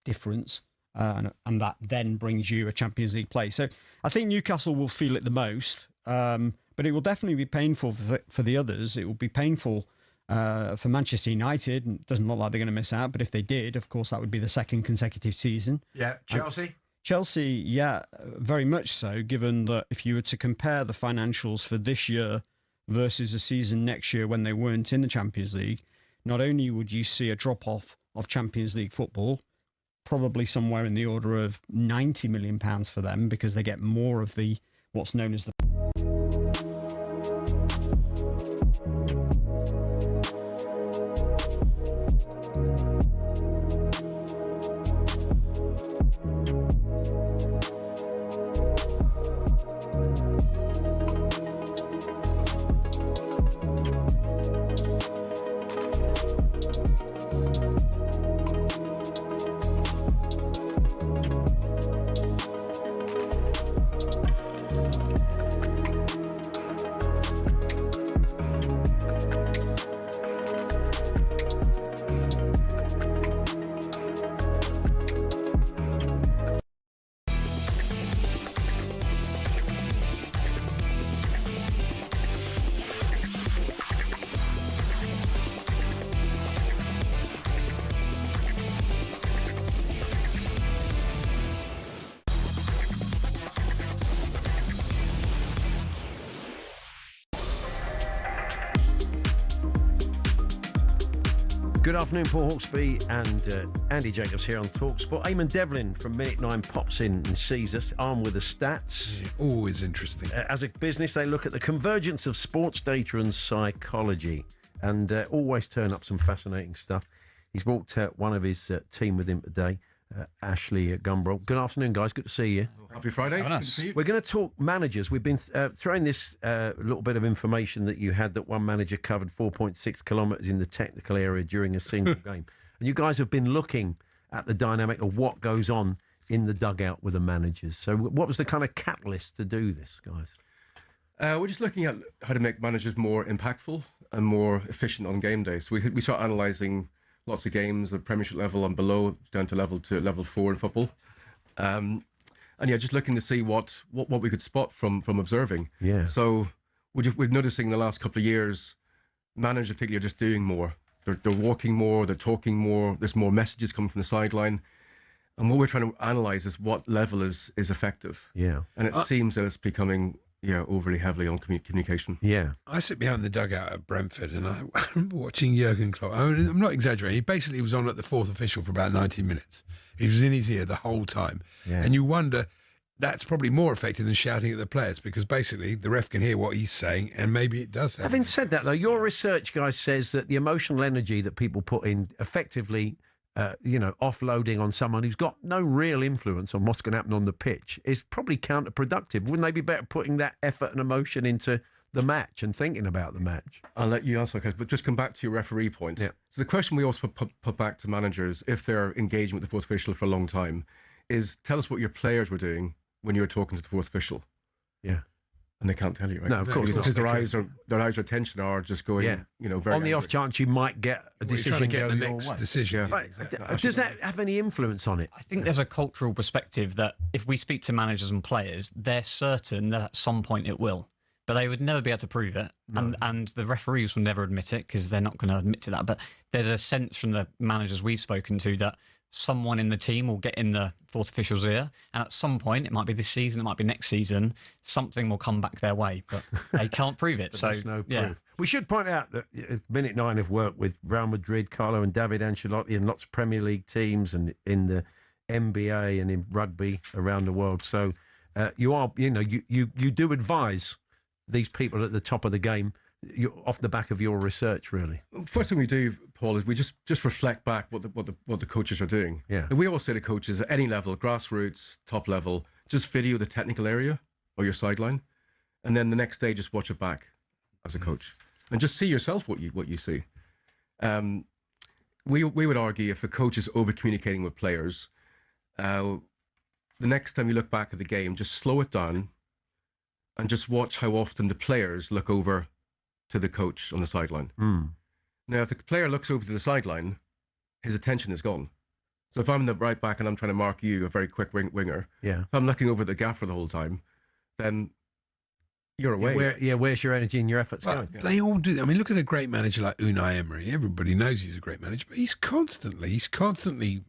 difference. And that then brings you a Champions League place. So I think Newcastle will feel it the most, but it will definitely be painful for the others. It will be painful for Manchester United. It doesn't look like they're going to miss out, but if they did, of course, that would be the second consecutive season. Yeah, Chelsea? Chelsea, yeah, very much so, given that if you were to compare the financials for this year versus the season next year when they weren't in the Champions League, not only would you see a drop-off of Champions League football, probably somewhere in the order of £90 million for them because they get more of the what's known as the Good afternoon, Paul Hawksbee and Andy Jacobs here on talkSPORT. Eamon Devlin from Minute 9 pops in and sees us, armed with the stats. Always interesting. As a business, they look at the convergence of sports data and psychology and always turn up some fascinating stuff. He's brought one of his team with him today, Ashley Gumbrell. Good afternoon, guys. Good to see you. Happy Friday. Good to see you. We're going to talk managers. We've been throwing this little bit of information that you had that one manager covered 4.6 kilometres in the technical area during a single game. And you guys have been looking at the dynamic of what goes on in the dugout with the managers. So what was the kind of catalyst to do this, guys? We're just looking at how to make managers more impactful and more efficient on game day. So we start analysing lots of games at Premiership level and below, down to level 4 in football. And yeah, just looking to see what we could spot from observing. Yeah. So we're noticing in the last couple of years, managers particularly are just doing more. They're walking more, they're talking more, there's more messages coming from the sideline. And what we're trying to analyse is what level is effective. Yeah. And it seems that it's becoming overly heavily on communication. Yeah. I sit behind the dugout at Brentford and I remember watching Jurgen Klopp. I mean, I'm not exaggerating. He basically was on at the fourth official for about 90 minutes. He was in his ear the whole time. Yeah. And you wonder, that's probably more effective than shouting at the players because basically the ref can hear what he's saying and maybe it does. Having said that, though, your research, guys, says that the emotional energy that people put in effectively offloading on someone who's got no real influence on what's going to happen on the pitch is probably counterproductive. Wouldn't they be better putting that effort and emotion into the match and thinking about the match? I'll let you answer, but just come back to your referee point. Yeah. So the question we also put back to managers, if they're engaging with the fourth official for a long time, is tell us what your players were doing when you were talking to the fourth official. Yeah. And they can't tell you, right? No, of course not. Because their eyes of attention are just going, very on the off chance you might get a decision. Get the next decision. Yeah. Exactly. Does that have any influence on it? I think there's a cultural perspective that if we speak to managers and players, they're certain that at some point it will, but they would never be able to prove it. No. And the referees will never admit it because they're not going to admit to that. But there's a sense from the managers we've spoken to that someone in the team will get in the fourth official's ear, and at some point, it might be this season, it might be next season, something will come back their way, but they can't prove it. So there's no proof. Yeah. We should point out that Minute 9 have worked with Real Madrid, Carlo and David Ancelotti, and lots of Premier League teams, and in the NBA and in rugby around the world. So you do advise these people at the top of the game off the back of your research, really. First thing we do, Paul, is we just reflect back what the coaches are doing. Yeah. And we always say to coaches at any level, grassroots, top level, just video the technical area or your sideline, and then the next day just watch it back as a coach and just see yourself what you see. We would argue if a coach is over communicating with players, the next time you look back at the game, just slow it down and just watch how often the players look over to the coach on the sideline. Now, if the player looks over to the sideline, his attention is gone. So if I'm the right back and I'm trying to mark you, a very quick winger, if I'm looking over at the gaffer the whole time, then you're away. Where's your energy and your efforts going? They all do. I mean, look at a great manager like Unai Emery. Everybody knows he's a great manager, but he's constantly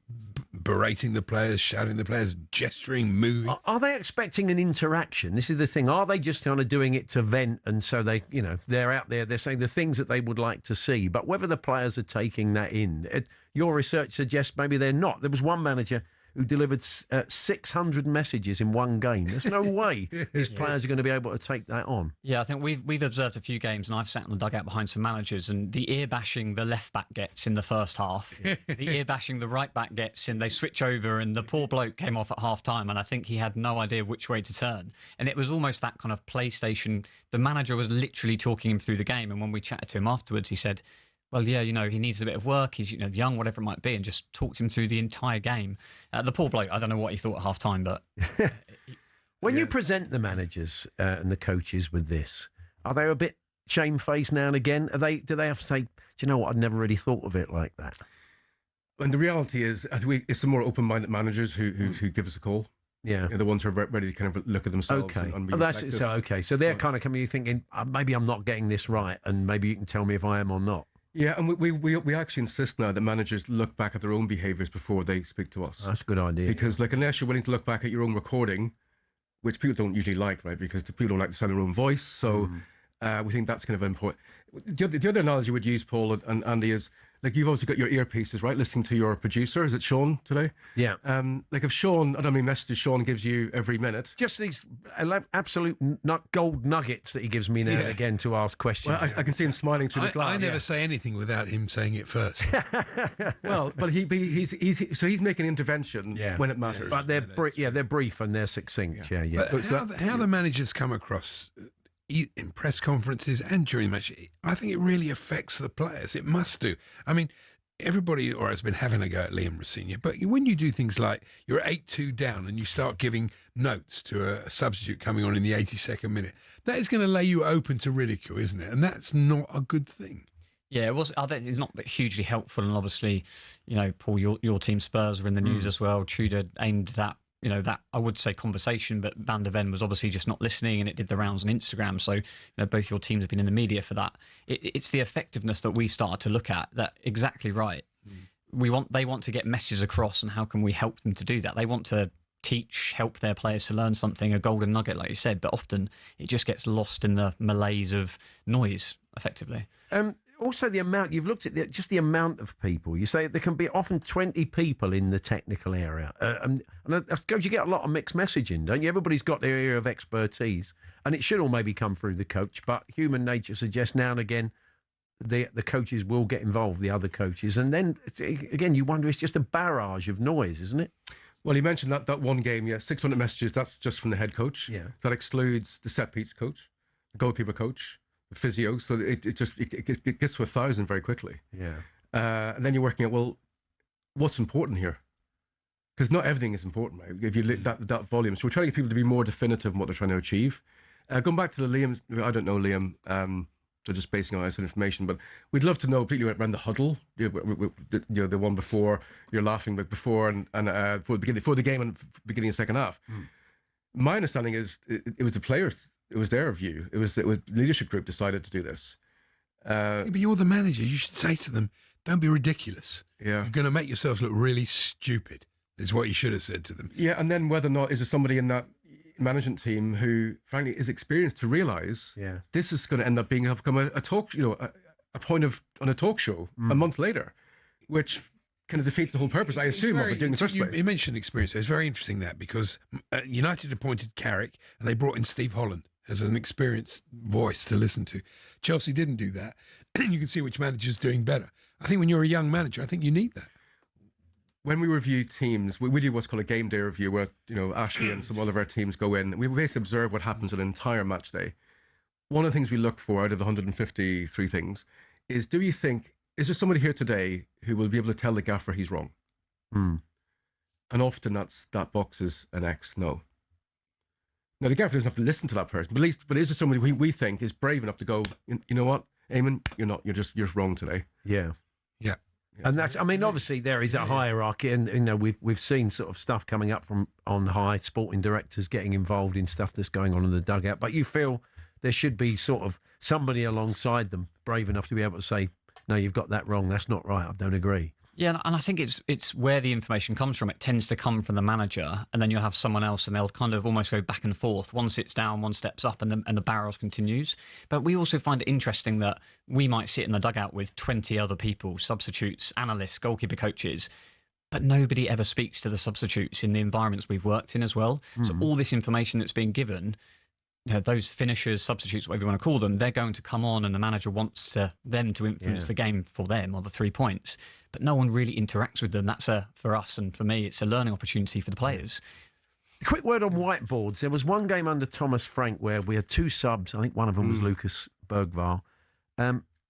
berating the players, shouting at the players, gesturing, moving. Are they expecting an interaction? This is the thing. Are they just kind of doing it to vent, and so they're out there, they're saying the things that they would like to see, but whether the players are taking that in, your research suggests maybe they're not. There was one manager who delivered 600 messages in one game. There's no way his players are going to be able to take that on. Yeah, I think we've observed a few games, and I've sat in the dugout behind some managers, and the ear bashing the left back gets in the first half, the ear bashing the right back gets, and they switch over, and the poor bloke came off at half time, and I think he had no idea which way to turn. And it was almost that kind of PlayStation. The manager was literally talking him through the game, and when we chatted to him afterwards, he said, well, yeah, he needs a bit of work. He's, young, whatever it might be, and just talked him through the entire game. The poor bloke, I don't know what he thought at half time, but when you present the managers and the coaches with this, are they a bit shamefaced now and again? Do they have to say, do you know what? I'd never really thought of it like that. And the reality is, it's the more open-minded managers who give us a call. Yeah, the ones who are ready to kind of look at themselves. Okay, and be that's so. Okay, so they're kind of coming, thinking maybe I'm not getting this right, and maybe you can tell me if I am or not. Yeah, and we actually insist now that managers look back at their own behaviours before they speak to us. That's a good idea. Because, unless you're willing to look back at your own recording, which people don't usually like, right? Because people don't like to sound their own voice. So we think that's kind of important. The other analogy we'd use, Paul and Andy, is you've obviously got your earpieces, right? Listening to your producer. Is it Sean today? Yeah. If Sean, I don't mean messages Sean gives you every minute. Just these absolute gold nuggets that he gives me now and again to ask questions. Well, I can see him smiling through the glass. I never say anything without him saying it first. Well, but he's making an intervention when it matters. But they're brief and they're succinct. Yeah. But how the managers come across in press conferences and during the match, I think it really affects the players. It must do. I mean, everybody has been having a go at Liam Rosenior, but when you do things like you're 8-2 down and you start giving notes to a substitute coming on in the 82nd minute, that is going to lay you open to ridicule, isn't it? And that's not a good thing. Yeah, it was. It's not hugely helpful, and obviously, Paul, your team Spurs were in the news as well. Tudor aimed that. That I would say conversation, but Van der Ven was obviously just not listening, and it did the rounds on Instagram. So, both your teams have been in the media for that. It's the effectiveness that we started to look at. That exactly right. They want to get messages across, and how can we help them to do that? They want to help their players to learn something, a golden nugget, like you said. But often it just gets lost in the malaise of noise, effectively. Also, the amount you've looked at, just the amount of people. You say there can be often 20 people in the technical area, and I suppose you get a lot of mixed messaging, don't you? Everybody's got their area of expertise, and it should all maybe come through the coach. But human nature suggests now and again the coaches will get involved, the other coaches, and then again you wonder, it's just a barrage of noise, isn't it? Well, you mentioned that one game, 600 messages. That's just from the head coach. Yeah, that excludes the set piece coach, the goalkeeper coach, physio, so it gets to 1,000 very quickly. Yeah, and then you're working out, well, what's important here? Because not everything is important, right? If you that volume, so we're trying to get people to be more definitive in what they're trying to achieve. Going back to the Liam, I don't know Liam, so just basing on that information, but we'd love to know, particularly around the huddle, the one before you're laughing, but before and before the game and beginning of the second half. My understanding is it was the players. It was their view. It was the leadership group decided to do this. But you're the manager. You should say to them, "Don't be ridiculous. Yeah, you're going to make yourselves look really stupid." Is what you should have said to them. Yeah, and then whether or not is there somebody in that management team who, frankly, is experienced to realise this is going to end up become a talk, a point of on a talk show a month later, which kind of defeats the whole purpose, I assume, of it doing the first place. You mentioned experience. It's very interesting that because United appointed Carrick and they brought in Steve Holland as an experienced voice to listen to. Chelsea didn't do that. You can see which manager's doing better. I think when you're a young manager, I think you need that. When we review teams, we do what's called a game day review where, Ashley and some of our teams go in. We basically observe what happens on an entire match day. One of the things we look for out of the 153 things is, do you think, is there somebody here today who will be able to tell the gaffer he's wrong? And often that box is an X, no. Now, the gaffer doesn't have to listen to that person, but is there somebody we think is brave enough to go, you know what? Eamon, you're not. You're just wrong today. Yeah. Yeah. And that's, I mean, obviously there is a hierarchy, and you know we've seen sort of stuff coming up from on high, sporting directors getting involved in stuff that's going on in the dugout. But you feel there should be sort of somebody alongside them brave enough to be able to say, no, you've got that wrong. That's not right. I don't agree. Yeah, and I think it's where the information comes from. It tends to come from the manager, and then you'll have someone else, and they'll kind of almost go back and forth. One sits down, one steps up, and the barrels continues. But we also find it interesting that we might sit in the dugout with 20 other people, substitutes, analysts, goalkeeper coaches, but nobody ever speaks to the substitutes in the environments we've worked in as well. So all this information that's being given, you know, those finishers, substitutes, whatever you want to call them, they're going to come on, and the manager wants them to influence the game for them or the 3 points. But no one really interacts with them. That's for us and for me, it's a learning opportunity for the players. A quick word on whiteboards. There was one game under Thomas Frank where we had 2 subs. I think one of them was Lucas Bergvall.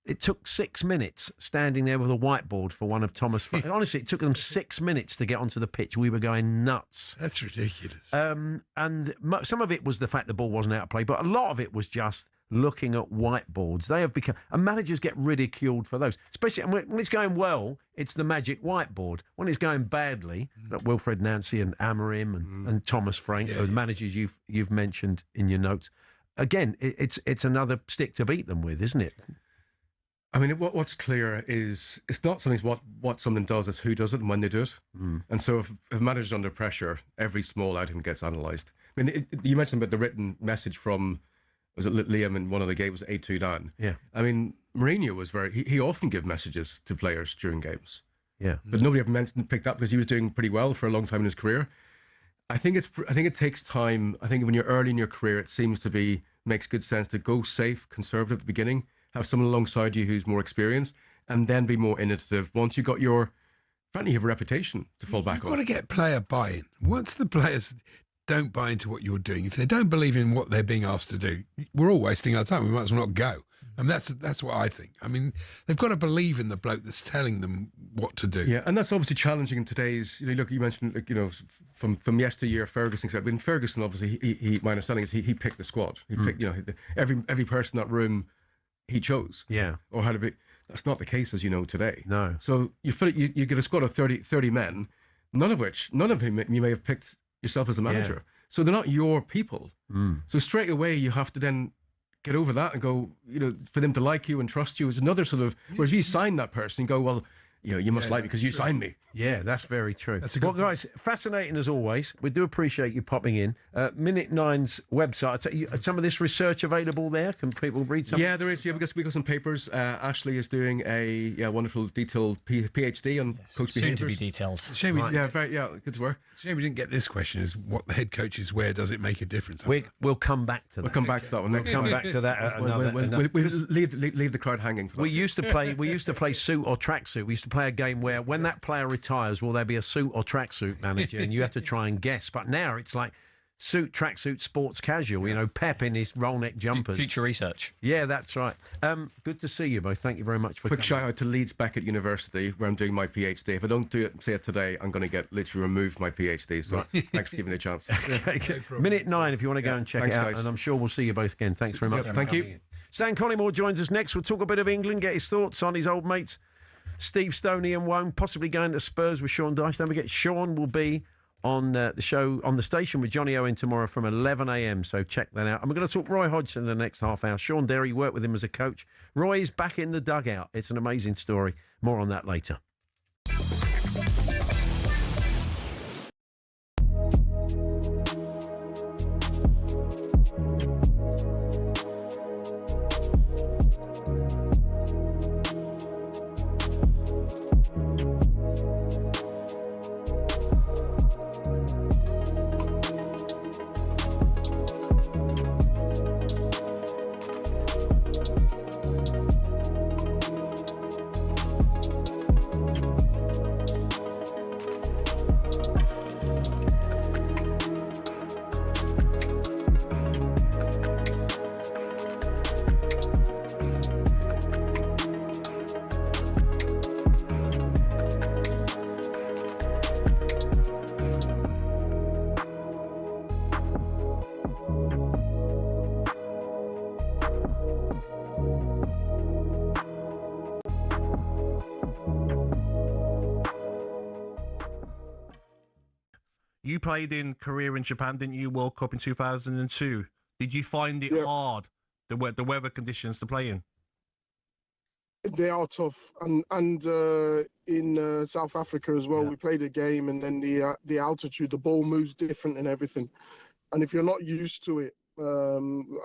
It took 6 minutes standing there with a whiteboard for one of Thomas Frank. Honestly, it took them 6 minutes to get onto the pitch. We were going nuts. That's ridiculous. And some of it was the fact the ball wasn't out of play, but a lot of it was just looking at whiteboards. They have become, and managers get ridiculed for those. Especially when it's going well, it's the magic whiteboard. When it's going badly, like Wilfred Nancy and Amorim and Thomas Frank, the managers you've mentioned in your notes, again, it's another stick to beat them with, isn't it? I mean, what's clear is it's not something what someone does, it's who does it and when they do it. And so if a manager's under pressure, every small item gets analysed. I mean, you mentioned about the written message from, was it Liam in one of the games, 8-2 down? Yeah. I mean, Mourinho was he often gave messages to players during games. Yeah. But nobody ever picked up because he was doing pretty well for a long time in his career. I think it takes time. I think when you're early in your career, it seems to makes good sense to go safe, conservative at the beginning, have someone alongside you who's more experienced, and then be more innovative. Once you got frankly, you have a reputation to fall back on. You've got to get player buy-in. Once the players don't buy into what you're doing, if they don't believe in what they're being asked to do, we're all wasting our time. We might as well not go. And that's what I think. I mean, they've got to believe in the bloke that's telling them what to do. Yeah, and that's obviously challenging in today's. Look, you mentioned from yesteryear, Ferguson said. When Ferguson, obviously, my understanding is he picked the squad. He picked every person in that room he chose. Yeah, or had to be. That's not the case as you know today. No. So you get a squad of 30 men, none of whom you may have picked yourself as a manager. Yeah. So they're not your people. So straight away you have to then get over that and go, for them to like you and trust you is another sort of, whereas if you sign that person and go, well, you must like me because you signed me. Yeah, that's very true. That's a good guys, fascinating as always. We do appreciate you popping in. Minute Nine's website, some of this research available there? Can people read something? Yeah, there is. Yeah, we got some papers. Ashley is doing a wonderful detailed PhD on coach behaviours. Soon to be detailed. Shame we, good work. Shame we didn't get this question, is what the head coaches wear, does it make a difference? We'll come back to that. We'll come back to that one. We'll come back to that another. We'll leave the crowd hanging for that. We used to play suit or tracksuit. We used to play a game where when that player retires, will there be a suit or tracksuit manager? And you have to try and guess. But now it's like suit, tracksuit, sports casual. Pep in his roll neck jumpers. Future research. Yeah, that's right. Good to see you both. Thank you very much for quick coming. shout out to Leeds Beckett University, where I'm doing my PhD. If I don't say it today, I'm going to get literally removed my PhD. So thanks for giving me a chance. Minute 9, if you want to go and check thanks, it out. guys. And I'm sure we'll see you both again. Thanks very much. Thank you. Stan Collymore joins us next. We'll talk a bit of England, get his thoughts on his old mates Steve Stoney and Wone, possibly going to Spurs with Sean Dyche. Don't forget, Sean will be on the show on the station with Johnny Owen tomorrow from 11 a.m. So check that out. And we're going to talk Roy Hodgson in the next half hour. Sean Derry worked with him as a coach. Roy is back in the dugout. It's an amazing story. More on that later. You played in Korea and Japan, didn't you? World Cup in 2002. Did you find it hard, the weather conditions to play in? They are tough, and in South Africa as well. We played a game, and then the altitude, the ball moves different and everything. And if you're not used to it,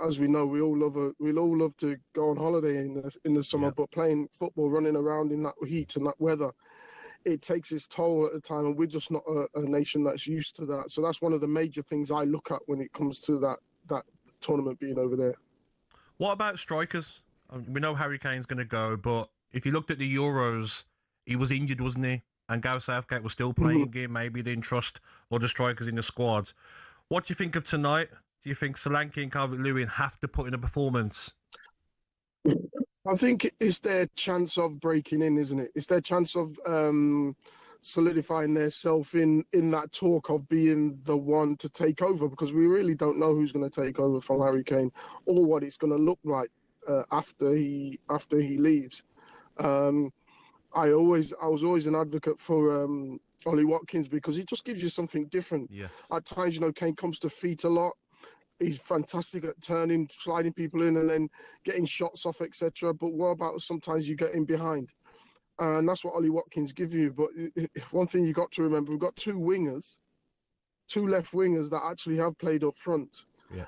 as we know, we all love to go on holiday in the summer, but playing football, running around in that heat and that weather, it takes its toll at the time, and we're just not a nation that's used to that. So that's one of the major things I look at when it comes to that tournament being over there. What about strikers? We know Harry Kane's going to go, but if you looked at the Euros, he was injured, wasn't he? And Gareth Southgate was still playing game. Maybe they didn't trust other strikers in the squad. What do you think of tonight? Do you think Solanke and Calvert-Lewin have to put in a performance? I think it's their chance of breaking in, isn't it? It's their chance of solidifying themselves in that talk of being the one to take over, because we really don't know who's going to take over from Harry Kane or what it's going to look like after he leaves. I was always an advocate for Ollie Watkins, because he just gives you something different. Yes. At times, Kane comes to feet a lot. He's fantastic at turning, sliding people in, and then getting shots off, etc. But what about sometimes you get in behind? And that's what Ollie Watkins gives you. But one thing you got to remember, we've got two left wingers that actually have played up front. Yeah.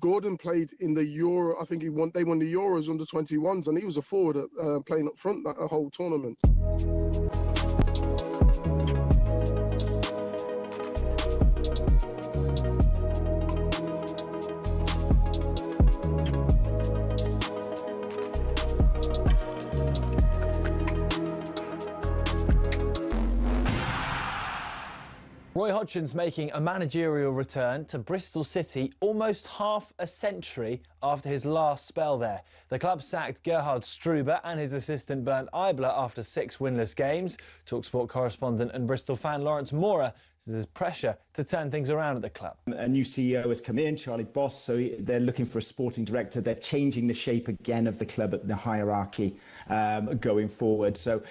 Gordon played in the Euro. I think they won the Euros under 21s, and he was a forward playing up front that whole tournament. Roy Hodgson's making a managerial return to Bristol City almost half a century after his last spell there. The club sacked Gerhard Struber and his assistant Bernd Eibler after 6 winless games. talkSPORT correspondent and Bristol fan Lawrence Mora says there's pressure to turn things around at the club. A new CEO has come in, Charlie Boss, so they're looking for a sporting director. They're changing the shape again of the club at the hierarchy going forward. So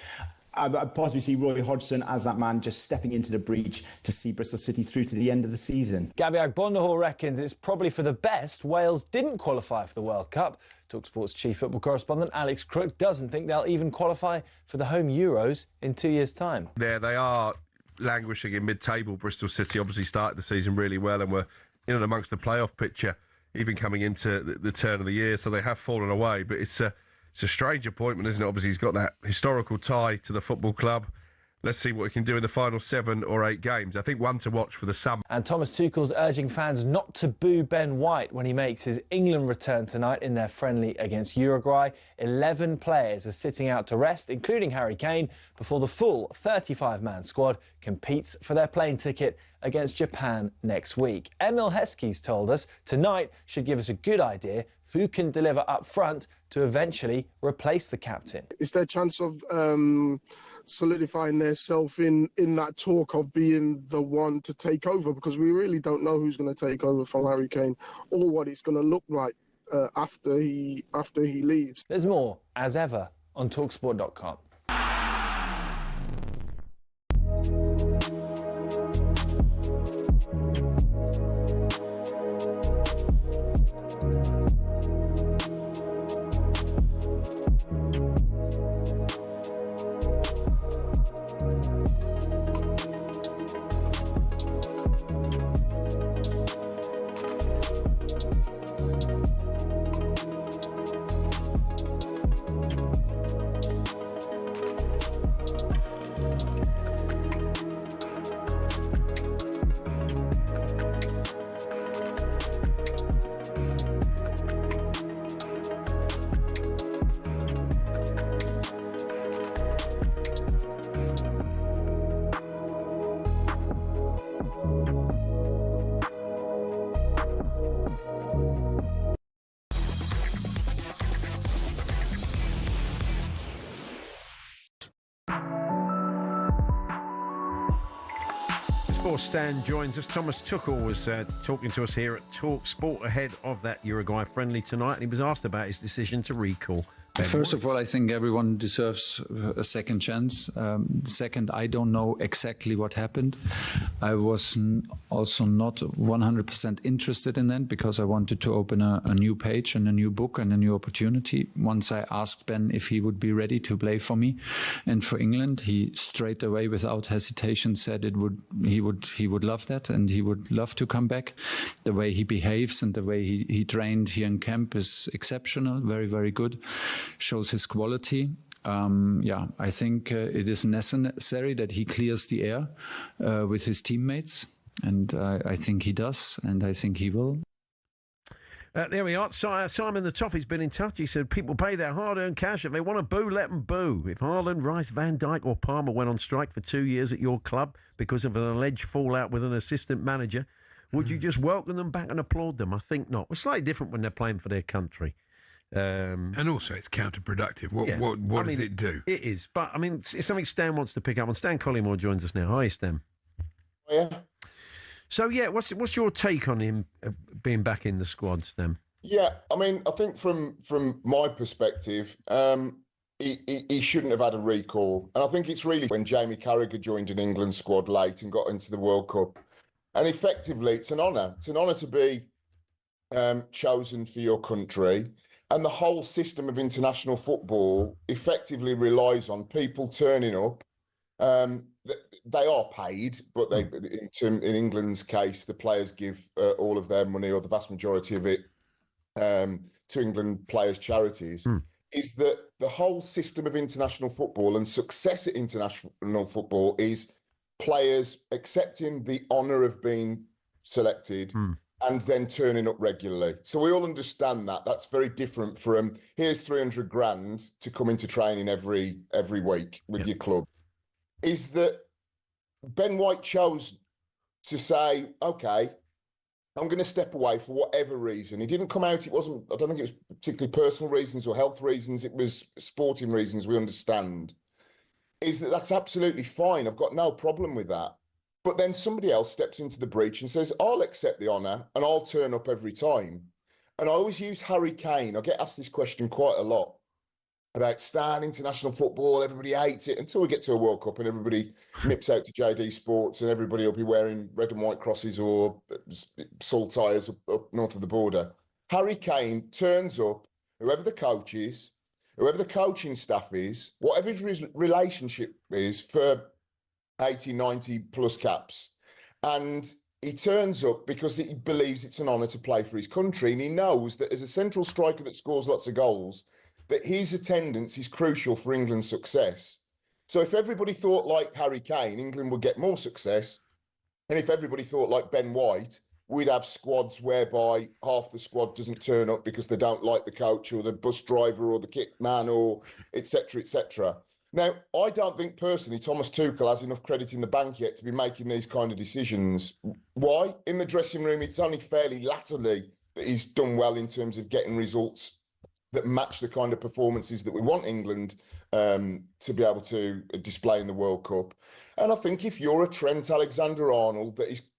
I possibly see Roy Hodgson as that man just stepping into the breach to see Bristol City through to the end of the season. Gabby Agbonahor reckons it's probably for the best Wales didn't qualify for the World Cup. talkSPORT's chief football correspondent Alex Crook doesn't think they'll even qualify for the home Euros in 2 years' time. There they are, languishing in mid-table. Bristol City obviously started the season really well and were in and amongst the playoff picture, even coming into the turn of the year, so they have fallen away. But it's a strange appointment, isn't it? Obviously, he's got that historical tie to the football club. Let's see what he can do in the final 7 or 8 games. I think one to watch for the summer. And Thomas Tuchel's urging fans not to boo Ben White when he makes his England return tonight in their friendly against Uruguay. 11 players are sitting out to rest, including Harry Kane, before the full 35-man squad competes for their plane ticket against Japan next week. Emil Heskey's told us tonight should give us a good idea who can deliver up front to eventually replace the captain. It's their chance of solidifying themselves in that talk of being the one to take over, because we really don't know who's going to take over from Harry Kane or what it's going to look like after he leaves. There's more, as ever, on talkSPORT.com. Stan joins us. Thomas Tuchel was talking to us here at talkSPORT ahead of that Uruguay friendly tonight, and he was asked about his decision to recall First of all, I think everyone deserves a second chance. Second, I don't know exactly what happened. I was also not 100% interested in that because I wanted to open a new page and a new book and a new opportunity. Once I asked Ben if he would be ready to play for me and for England, he straight away, without hesitation, said he would love that and he would love to come back. The way he behaves and the way he trained here in camp is exceptional, very, very good. Shows his quality. I think it is necessary that he clears the air with his teammates, and I think he does, and I think he will. There we are. Simon the Toffee's been in touch. He said people pay their hard-earned cash. If they want to boo, let them boo. If Haaland, Rice, Van Dijk or Palmer went on strike for 2 years at your club because of an alleged fallout with an assistant manager, would you just welcome them back and applaud them? I think not. It's slightly different when they're playing for their country. And also it's counterproductive. What does it do? It is. But, I mean, it's something Stan wants to pick up on. Stan Collymore joins us now. Hi, Stan. Yeah. So, what's your take on him being back in the squad, Stan? Yeah, I mean, I think from my perspective, he shouldn't have had a recall. And I think it's really when Jamie Carragher joined an England squad late and got into the World Cup. And effectively, it's an honour. It's an honour to be chosen for your country. And the whole system of international football effectively relies on people turning up. They are paid, but in England's case, the players give all of their money or the vast majority of it to England players' charities. Is that the whole system of international football and success at international football is players accepting the honour of being selected and then turning up regularly. So we all understand that. That's very different from here's 300 grand to come into training every week with your club. Is that Ben White chose to say, okay, I'm going to step away for whatever reason. He didn't come out, I don't think it was particularly personal reasons or health reasons, it was sporting reasons, we understand. Is that's absolutely fine. I've got no problem with that. But then somebody else steps into the breach and says, I'll accept the honour and I'll turn up every time. And I always use Harry Kane. I get asked this question quite a lot about Stan, international football. Everybody hates it until we get to a World Cup and everybody nips out to JD Sports and everybody will be wearing red and white crosses or salt tyres up north of the border. Harry Kane turns up, whoever the coach is, whoever the coaching staff is, whatever his relationship is for 80, 90 plus caps. And he turns up because he believes it's an honour to play for his country. And he knows that as a central striker that scores lots of goals, that his attendance is crucial for England's success. So if everybody thought like Harry Kane, England would get more success. And if everybody thought like Ben White, we'd have squads whereby half the squad doesn't turn up because they don't like the coach or the bus driver or the kit man or et cetera, et cetera. Now, I don't think personally Thomas Tuchel has enough credit in the bank yet to be making these kind of decisions. Why? In the dressing room, it's only fairly latterly that he's done well in terms of getting results that match the kind of performances that we want England to be able to display in the World Cup. And I think if you're a Trent Alexander-Arnold that is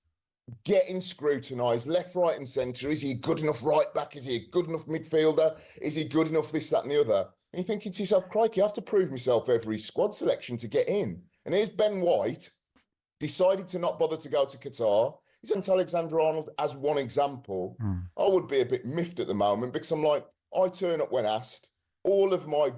getting scrutinised left, right and centre, is he a good enough right back? Is he a good enough midfielder? Is he good enough this, that and the other? And you're thinking to yourself, crikey, I have to prove myself every squad selection to get in. And here's Ben White, decided to not bother to go to Qatar. He's Trent Alexander-Arnold as one example. I would be a bit miffed at the moment because I'm like, I turn up when asked. All of my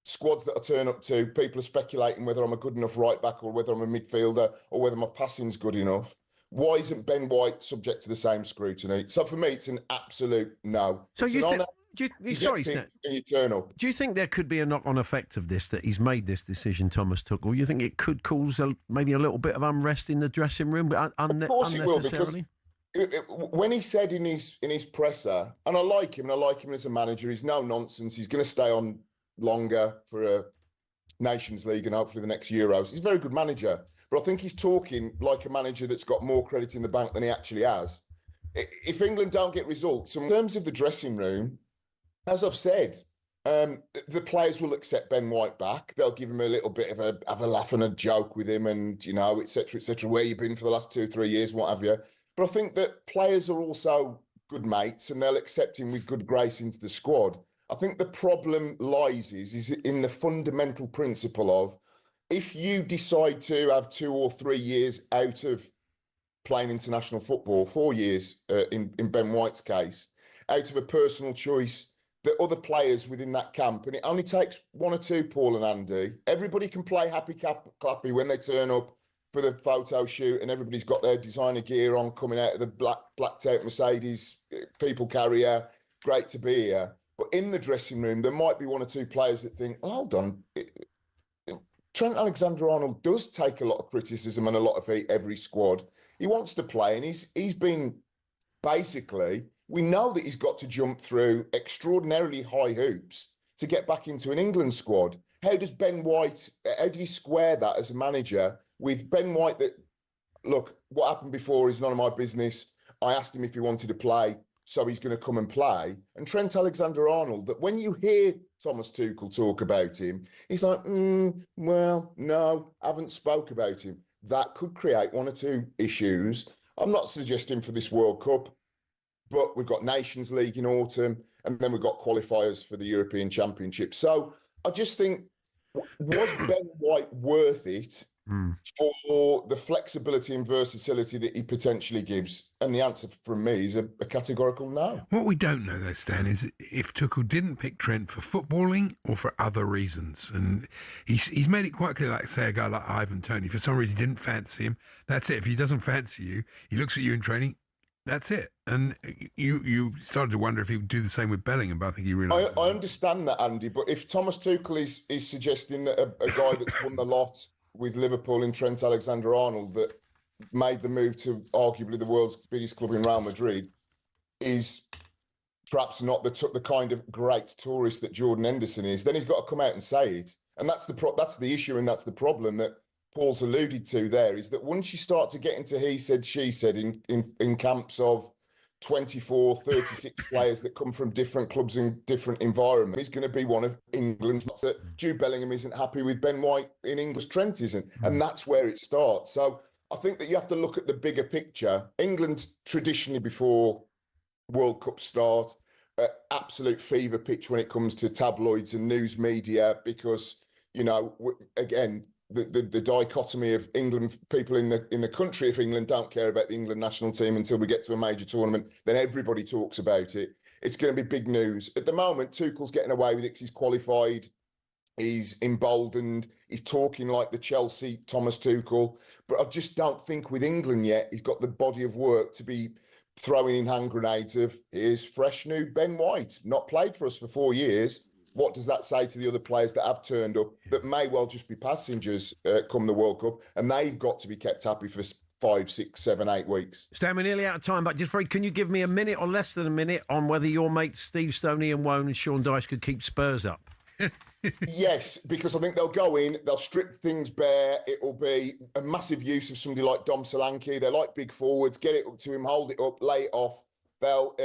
squads that I turn up to, people are speculating whether I'm a good enough right back or whether I'm a midfielder or whether my passing's good enough. Why isn't Ben White subject to the same scrutiny? So for me, it's an absolute no. So it's you an think... honour. Sorry, Stan. And you turn up. Do you think there could be a knock-on effect of this, that he's made this decision, Thomas Tuchel? You think it could cause maybe a little bit of unrest in the dressing room? Of course it will, because when he said in his presser, and I like him as a manager, he's no nonsense, he's going to stay on longer for a Nations League and hopefully the next Euros. He's a very good manager, but I think he's talking like a manager that's got more credit in the bank than he actually has. If England don't get results, in terms of the dressing room, as I've said, the players will accept Ben White back. They'll give him a little bit of a laugh and a joke with him and, you know, et cetera, where you've been for the last 2-3 years, what have you. But I think that players are also good mates and they'll accept him with good grace into the squad. I think the problem lies is in the fundamental principle of, if you decide to have 2 or 3 years out of playing international football, 4 years in Ben White's case, out of a personal choice, that other players within that camp, and it only takes 1 or 2, Paul and Andy, everybody can play happy clappy when they turn up for the photo shoot and everybody's got their designer gear on, coming out of the blacked out Mercedes people carrier, great to be here. But in the dressing room, there might be 1 or 2 players that think, oh, hold on, Trent Alexander-Arnold does take a lot of criticism and a lot of heat every squad. He wants to play, and he's been basically, we know that he's got to jump through extraordinarily high hoops to get back into an England squad. How does Ben White, how do you square that as a manager with Ben White that, look, what happened before is none of my business. I asked him if he wanted to play, so he's going to come and play. And Trent Alexander-Arnold, that when you hear Thomas Tuchel talk about him, he's like, well, no, haven't spoke about him. That could create 1 or 2 issues. I'm not suggesting for this World Cup, but we've got Nations League in autumn, and then we've got qualifiers for the European Championship. So I just think, was Ben White worth it for the flexibility and versatility that he potentially gives? And the answer from me is a categorical no. What we don't know, though, Stan, is if Tuchel didn't pick Trent for footballing or for other reasons. And he's made it quite clear, like, say, a guy like Ivan Toney, for some reason he didn't fancy him. That's it. If he doesn't fancy you, he looks at you in training, that's it. And you started to wonder if he would do the same with Bellingham, but I think he realised. I understand that, Andy, but if Thomas Tuchel is suggesting that a guy that's won the lot with Liverpool and Trent Alexander-Arnold, that made the move to arguably the world's biggest club in Real Madrid, is perhaps not the kind of great tourist that Jordan Henderson is, then he's got to come out and say it. And that's the issue, and that's the problem that Paul's alluded to there, is that once you start to get into he said, she said in camps of 24, 36 players that come from different clubs and different environments, he's going to be one of England's. That Jude Bellingham isn't happy with Ben White in England, Trent isn't. And that's where it starts. So I think that you have to look at the bigger picture. England traditionally before World Cup start, absolute fever pitch when it comes to tabloids and news media, because, you know, again, the dichotomy of England, people in the country of England don't care about the England national team until we get to a major tournament. Then everybody talks about it. It's going to be big news. At the moment, Tuchel's getting away with it because he's qualified. He's emboldened. He's talking like the Chelsea Thomas Tuchel. But I just don't think with England yet he's got the body of work to be throwing in hand grenades of, here's fresh new Ben White, not played for us for 4 years. What does that say to the other players that have turned up that may well just be passengers come the World Cup, and they've got to be kept happy for 5, 6, 7, 8 weeks? Stan, we're nearly out of time, but just very, can you give me a minute or less than a minute on whether your mates Steve Stoney and Wone and Sean Dyche could keep Spurs up? Yes, because I think they'll go in, they'll strip things bare. It'll be a massive use of somebody like Dom Solanke. They're like big forwards. Get it up to him, hold it up, lay it off. They'll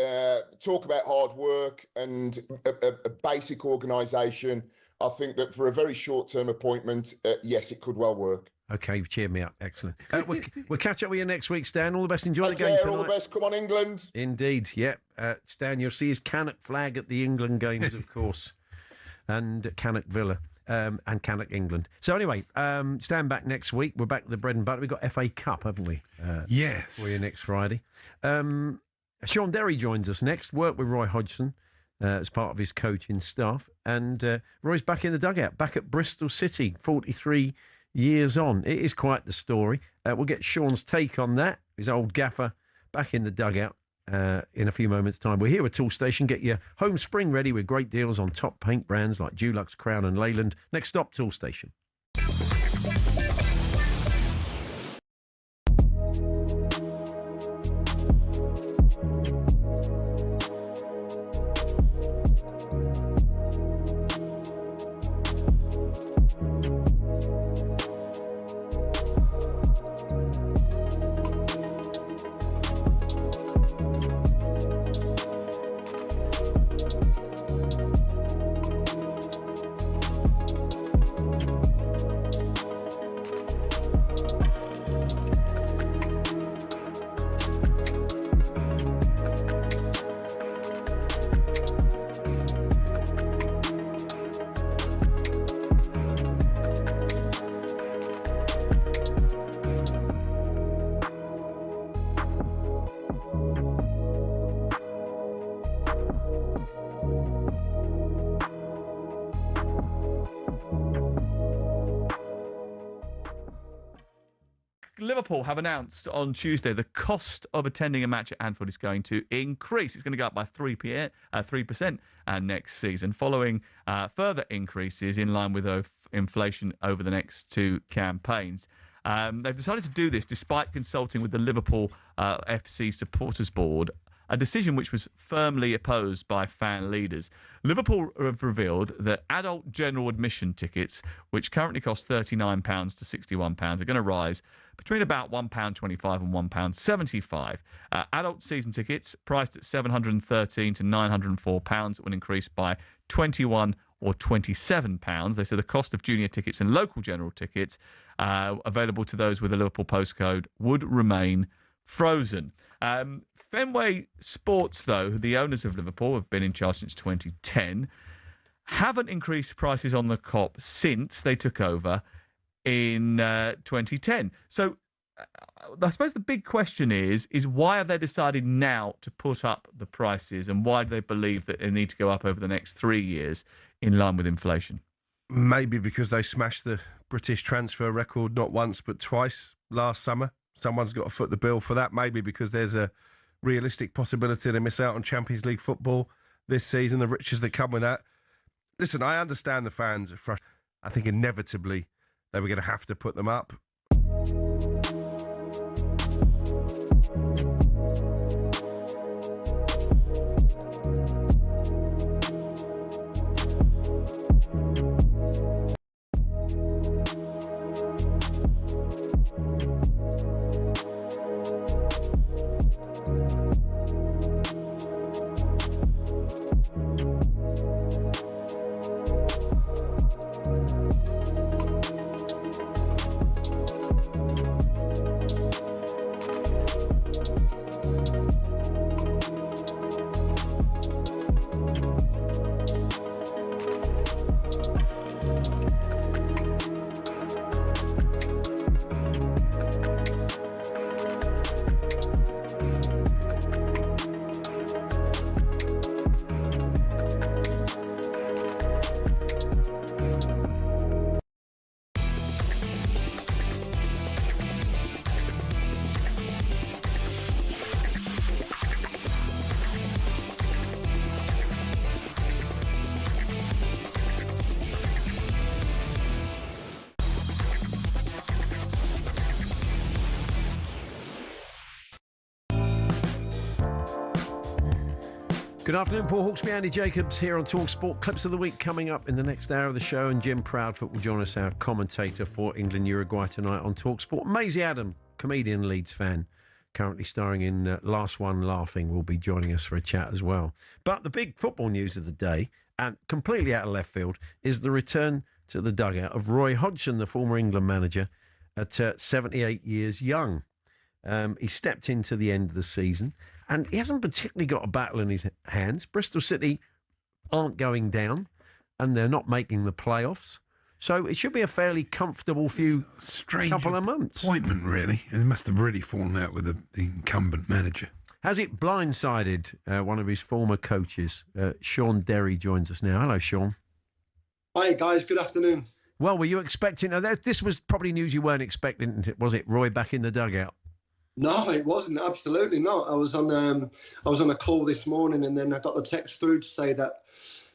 talk about hard work and a basic organisation. I think that for a very short-term appointment, yes, it could well work. Okay, you've cheered me up. Excellent. We'll catch up with you next week, Stan. All the best. Enjoy the game tonight. All the best. Come on, England. Indeed, yeah. Stan, you'll see his Cannock flag at the England games, of course, and Cannock Villa. And Cannock England. So anyway, stand back next week. We're back to the bread and butter. We've got FA Cup, haven't we? Yes. For you next Friday. Sean Derry joins us next. Worked with Roy Hodgson as part of his coaching staff. And Roy's back in the dugout, back at Bristol City, 43 years on. It is quite the story. We'll get Sean's take on that. His old gaffer back in the dugout in a few moments' time. We're here at Tool Station. Get your home spring ready with great deals on top paint brands like Dulux, Crown and Leyland. Next stop, Tool Station. Liverpool have announced on Tuesday the cost of attending a match at Anfield is going to increase. It's going to go up by 3% next season, following further increases in line with inflation over the next 2 campaigns. They've decided to do this despite consulting with the Liverpool FC Supporters Board, a decision which was firmly opposed by fan leaders. Liverpool have revealed that adult general admission tickets, which currently cost £39 to £61, are going to rise between about £1.25 and £1.75. Adult season tickets, priced at £713 to £904, will increase by £21 or £27. They say the cost of junior tickets and local general tickets available to those with a Liverpool postcode would remain frozen. Fenway Sports, though, the owners of Liverpool, have been in charge since 2010, haven't increased prices on the Kop since they took over in 2010. So I suppose the big question is why have they decided now to put up the prices, and why do they believe that they need to go up over the next 3 years in line with inflation? Maybe because they smashed the British transfer record not once but twice last summer. Someone's got to foot the bill for that. Maybe because there's a realistic possibility they miss out on Champions League football this season, the riches that come with that. Listen, I understand the fans are frustrated. I think inevitably they were going to have to put them up. Good afternoon, Paul Hawksbee, Andy Jacobs here on talkSPORT. Clips of the week coming up in the next hour of the show, and Jim Proudfoot will join us, our commentator for England-Uruguay tonight on talkSPORT. Maisy Adam, comedian, Leeds fan, currently starring in Last One Laughing, will be joining us for a chat as well. But the big football news of the day, and completely out of left field, is the return to the dugout of Roy Hodgson, the former England manager, at 78 years young. He stepped into the end of the season, and he hasn't particularly got a battle in his hands. Bristol City aren't going down, and they're not making the playoffs. So it should be a fairly comfortable couple of months. Appointment, really. He must have really fallen out with the incumbent manager. Has it blindsided one of his former coaches? Sean Derry joins us now. Hello, Sean. Hi, guys. Good afternoon. Well, were you expecting... this was probably news you weren't expecting, was it? Roy back in the dugout? No, it wasn't. Absolutely not. I was on a call this morning, and then I got the text through to say that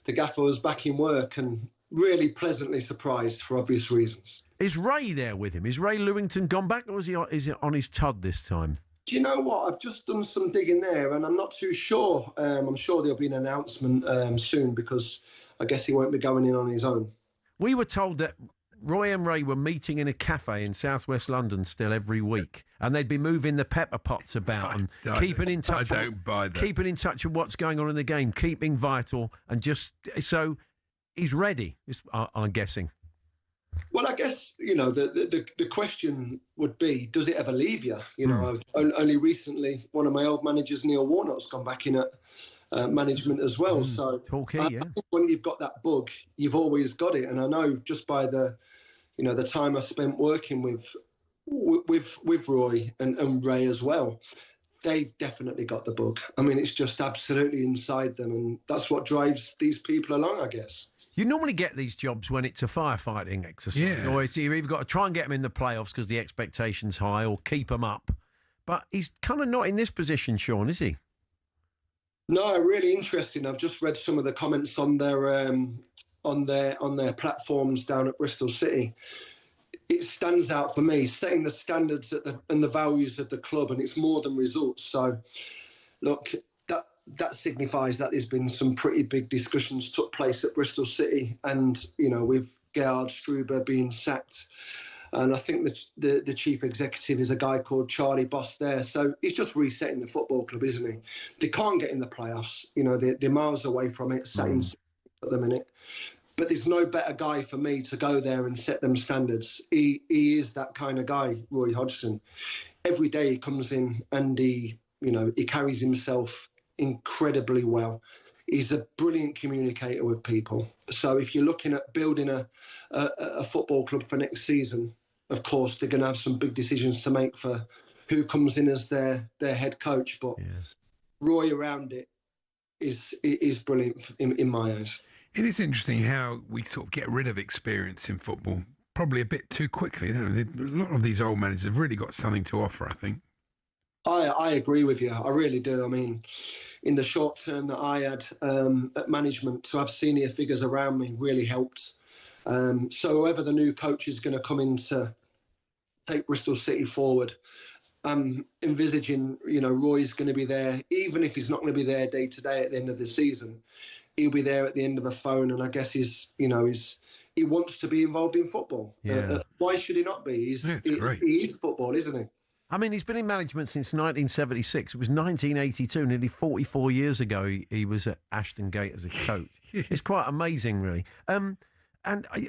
the gaffer was back in work, and really pleasantly surprised for obvious reasons. Is Ray there with him? Is Ray Lewington gone back, or is he on his Todd this time? Do you know what? I've just done some digging there, and I'm not too sure. I'm sure there'll be an announcement soon, because I guess he won't be going in on his own. We were told that Roy and Ray were meeting in a cafe in southwest London still every week, and they'd be moving the pepper pots about and keeping in touch. I don't buy that. Keeping in touch with what's going on in the game, keeping vital, and just so he's ready. I'm guessing. Well, I guess the question would be, does it ever leave you? Only recently, one of my old managers, Neil Warnock's gone back in at management as well. So I think when you've got that bug, you've always got it. And I know just by the time I spent working with Roy and Ray as well, they've definitely got the bug. I mean, it's just absolutely inside them, and that's what drives these people along, I guess. You normally get these jobs when it's a firefighting exercise, or you've either got to try and get them in the playoffs because the expectation's high, or keep them up. But he's kind of not in this position, Sean, is he? No, really interesting. I've just read some of the comments on their platforms down at Bristol City. It stands out for me, setting the standards and the values of the club, and it's more than results. So, look, that signifies that there's been some pretty big discussions took place at Bristol City, and with Gerhard Struber being sacked, and I think the chief executive is a guy called Charlie Boss there. So he's just resetting the football club, isn't he? They can't get in the playoffs. They're miles away from it, sat in at the minute. But there's no better guy for me to go there and set them standards. He is that kind of guy, Roy Hodgson. Every day he comes in and he carries himself incredibly well. He's a brilliant communicator with people. So if you're looking at building a football club for next season, of course they're going to have some big decisions to make for who comes in as their head coach. But Roy around it is brilliant in my eyes. It is interesting how we sort of get rid of experience in football probably a bit too quickly, don't we? A lot of these old managers have really got something to offer, I think. I agree with you. I really do. I mean, in the short term that I had at management, to have senior figures around me really helped. So whoever the new coach is going to come in to take Bristol City forward, I'm envisaging, Roy's going to be there, even if he's not going to be there day to day at the end of the season. He'll be there at the end of a phone, and I guess he wants to be involved in football. Yeah. Why should he not be? He is football, isn't he? I mean, he's been in management since 1976. It was 1982, nearly 44 years ago, he was at Ashton Gate as a coach. It's quite amazing, really. And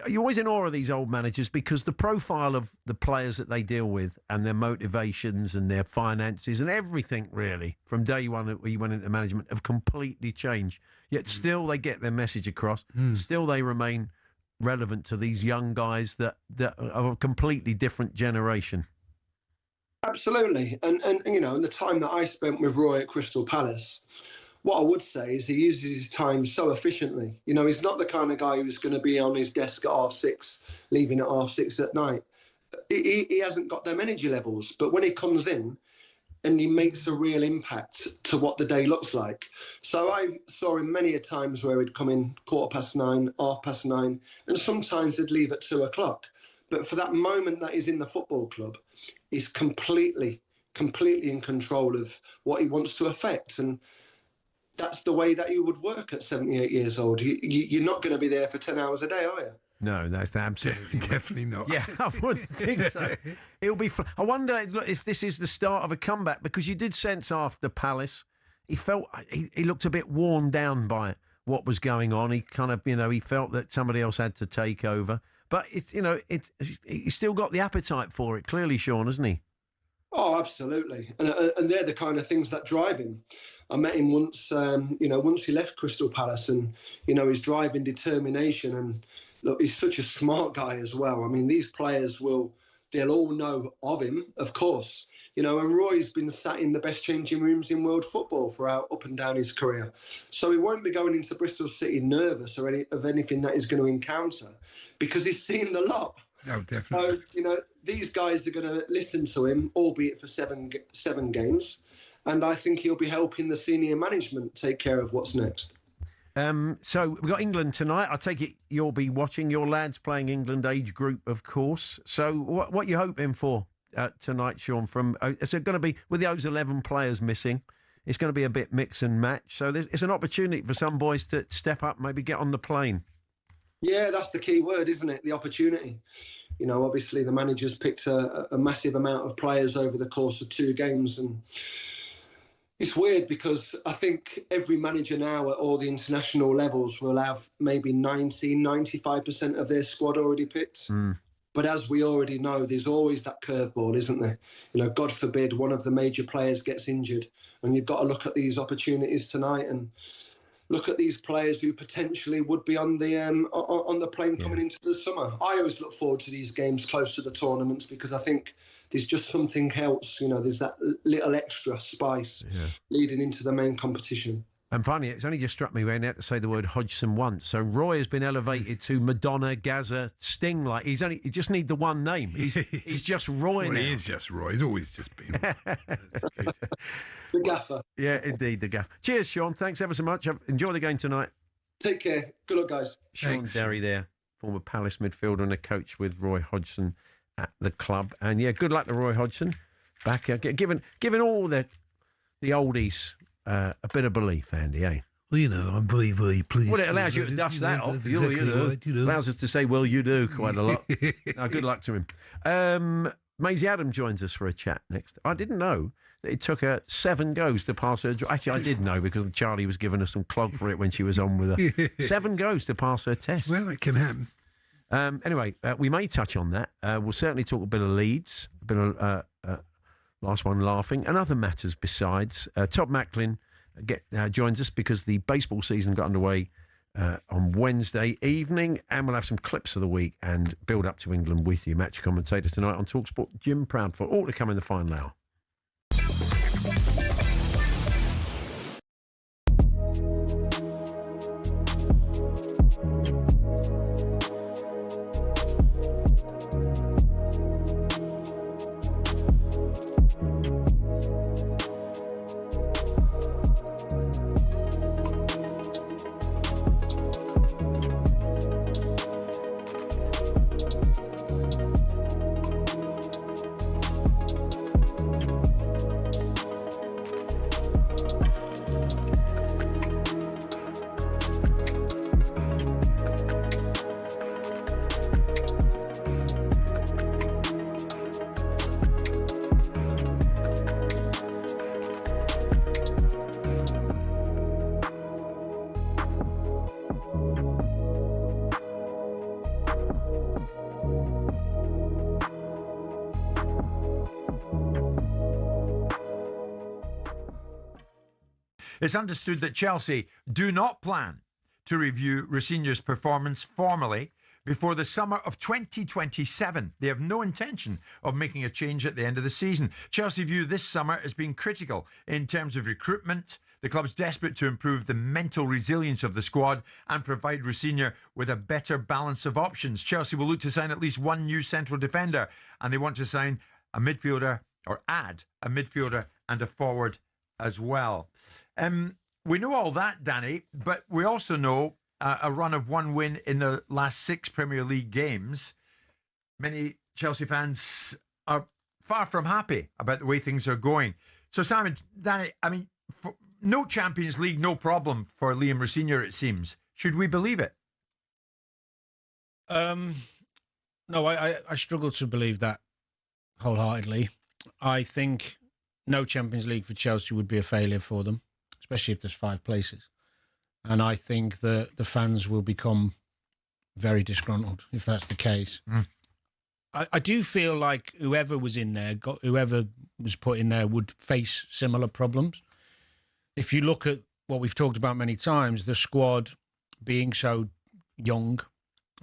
you're always in awe of these old managers because the profile of the players that they deal with and their motivations and their finances and everything, really, from day one that we went into management have completely changed. Yet still they get their message across. Still they remain relevant to these young guys that are a completely different generation. Absolutely. And in the time that I spent with Roy at Crystal Palace, what I would say is he uses his time so efficiently. He's not the kind of guy who's going to be on his desk at 6:30, leaving at 6:30 at night. He hasn't got them energy levels. But when he comes in and he makes a real impact to what the day looks like. So I saw him many a times where he'd come in 9:15, 9:30, and sometimes he'd leave at 2:00. But for that moment that he's in the football club, he's completely in control of what he wants to affect. And that's the way that you would work at 78 years old. You're not going to be there for 10 hours a day, are you? No, that's absolutely definitely not. Yeah, I wouldn't think so. It'll be. I wonder if this is the start of a comeback, because you did sense after Palace, he felt he looked a bit worn down by what was going on. He kind of, he felt that somebody else had to take over. But he's still got the appetite for it. Clearly, Sean, hasn't he? Oh, absolutely. And they're the kind of things that drive him. I met him once, once he left Crystal Palace, and, his drive and determination. And look, he's such a smart guy as well. I mean, these players they'll all know of him, of course. And Roy's been sat in the best changing rooms in world football throughout up and down his career. So he won't be going into Bristol City nervous of anything that he's going to encounter, because he's seen the lot. No, definitely. So, these guys are going to listen to him, albeit for seven games. And I think he'll be helping the senior management take care of what's next. So we've got England tonight. I take it you'll be watching. Your lads playing England age group, of course. So what are you hoping for tonight, Sean? Is it going to be, with those 11 players missing, it's going to be a bit mix and match. So it's an opportunity for some boys to step up, maybe get on the plane. Yeah, that's the key word, isn't it? The opportunity. Obviously the manager's picked a massive amount of players over the course of 2 games, and it's weird because I think every manager now at all the international levels will have maybe 95% of their squad already picked. But as we already know, there's always that curveball, isn't there? God forbid one of the major players gets injured, and you've got to look at these opportunities tonight and look at these players who potentially would be on the plane coming into the summer. I always look forward to these games close to the tournaments because I think there's just something else. There's that little extra spice leading into the main competition. And finally, it's only just struck me when he had to say the word Hodgson once. So Roy has been elevated to Madonna, Gaza, Sting. Like he just need the one name. He's just Roy now. He is just Roy. He's always just been Roy. The gaffer. Yeah, indeed, the gaffer. Cheers, Sean. Thanks ever so much. Enjoy the game tonight. Take care. Good luck, guys. Sean Derry there, former Palace midfielder and a coach with Roy Hodgson at the club. And yeah, good luck to Roy Hodgson. Back giving all the oldies a bit of belief, Andy, eh? Well, I'm very, very pleased. Well, it allows you to dust that off. Exactly right, Allows us to say, well, you do quite a lot. Now, good luck to him. Maisy Adam joins us for a chat next. I didn't know that it took her 7 goes to pass her... Actually, I did know because Charlie was giving her some clog for it when she was on with her. 7 goes to pass her test. Well, it can happen. Anyway, we may touch on that. We'll certainly talk a bit of Leeds, a bit of last one laughing, and other matters besides. Todd Macklin joins us because the baseball season got underway on Wednesday evening, and we'll have some clips of the week and build up to England with you. Match commentator tonight on talkSPORT, Jim Proudfoot. All to come in the final hour. It's understood that Chelsea do not plan to review Rosenior's performance formally before the summer of 2027. They have no intention of making a change at the end of the season. Chelsea view this summer as being critical in terms of recruitment. The club's desperate to improve the mental resilience of the squad and provide Rosenior with a better balance of options. Chelsea will look to sign at least one new central defender, and they want to sign a midfielder or add a midfielder and a forward as well. We know all that, Danny, but we also know a run of 1 win in the last 6 Premier League games. Many Chelsea fans are far from happy about the way things are going. So, Simon, Danny, I mean, no Champions League, no problem for Liam Rosenior, it seems. Should we believe it? No, I struggle to believe that wholeheartedly. I think no Champions League for Chelsea would be a failure for them, especially if there's 5 places. And I think that the fans will become very disgruntled if that's the case. I do feel like whoever was in there, whoever was put in there would face similar problems. If you look at what we've talked about many times, the squad being so young,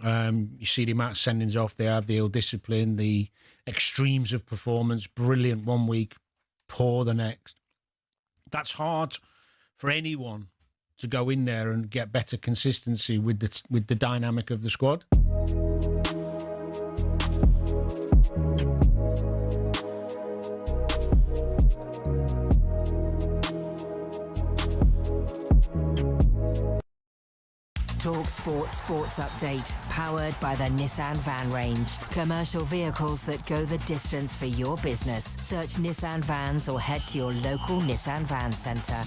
you see the amount of sendings off they have, the ill discipline, the extremes of performance, brilliant one week, poor the next. That's hard for anyone to go in there and get better consistency with the dynamic of the squad. talkSPORT Sports Update, powered by the Nissan Van Range. Commercial vehicles that go the distance for your business. Search Nissan Vans or head to your local Nissan Van Centre.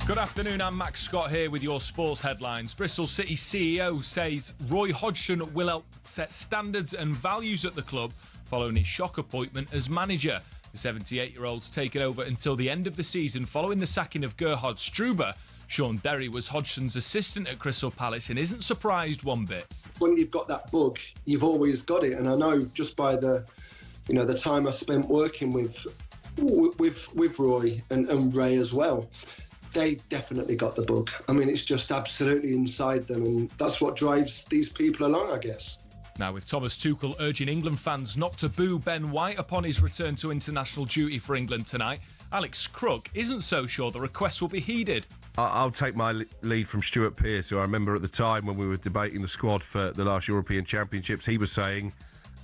Good afternoon, I'm Max Scott here with your sports headlines. Bristol City CEO says Roy Hodgson will help set standards and values at the club following his shock appointment as manager. The 78-year-old's taken over until the end of the season following the sacking of Gerhard Struber. Sean Derry was Hodgson's assistant at Crystal Palace and isn't surprised one bit. When you've got that bug, you've always got it. And I know just by the time I spent working with Roy and Ray as well, they definitely got the bug. I mean, it's just absolutely inside them, and that's what drives these people along, I guess. Now, with Thomas Tuchel urging England fans not to boo Ben White upon his return to international duty for England tonight, Alex Crook isn't so sure the request will be heeded. I'll take my lead from Stuart Pearce, who I remember at the time when we were debating the squad for the last European Championships, he was saying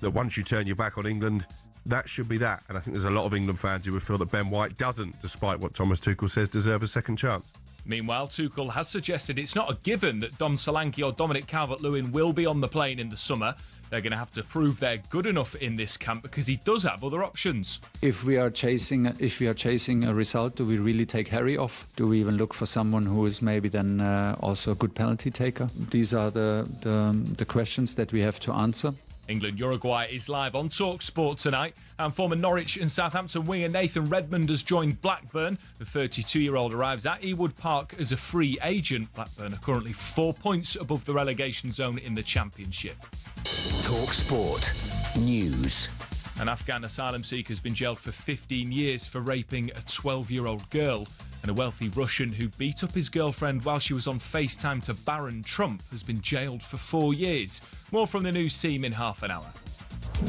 that once you turn your back on England, that should be that. And I think there's a lot of England fans who would feel that Ben White doesn't, despite what Thomas Tuchel says, deserve a second chance. Meanwhile, Tuchel has suggested it's not a given that Dom Solanke or Dominic Calvert-Lewin will be on the plane in the summer. They're going to have to prove they're good enough in this camp because he does have other options. If we are chasing a result, do we really take Harry off? Do we even look for someone who is maybe then also a good penalty taker? These are the questions that we have to answer. England-Uruguay is live on talkSPORT tonight, and former Norwich and Southampton winger Nathan Redmond has joined Blackburn. The 32-year-old arrives at Ewood Park as a free agent. Blackburn are currently 4 points above the relegation zone in the Championship. talkSPORT News. An Afghan asylum seeker has been jailed for 15 years for raping a 12-year-old girl. And a wealthy Russian who beat up his girlfriend while she was on FaceTime to Baron Trump has been jailed for 4 years. More from the news team in half an hour.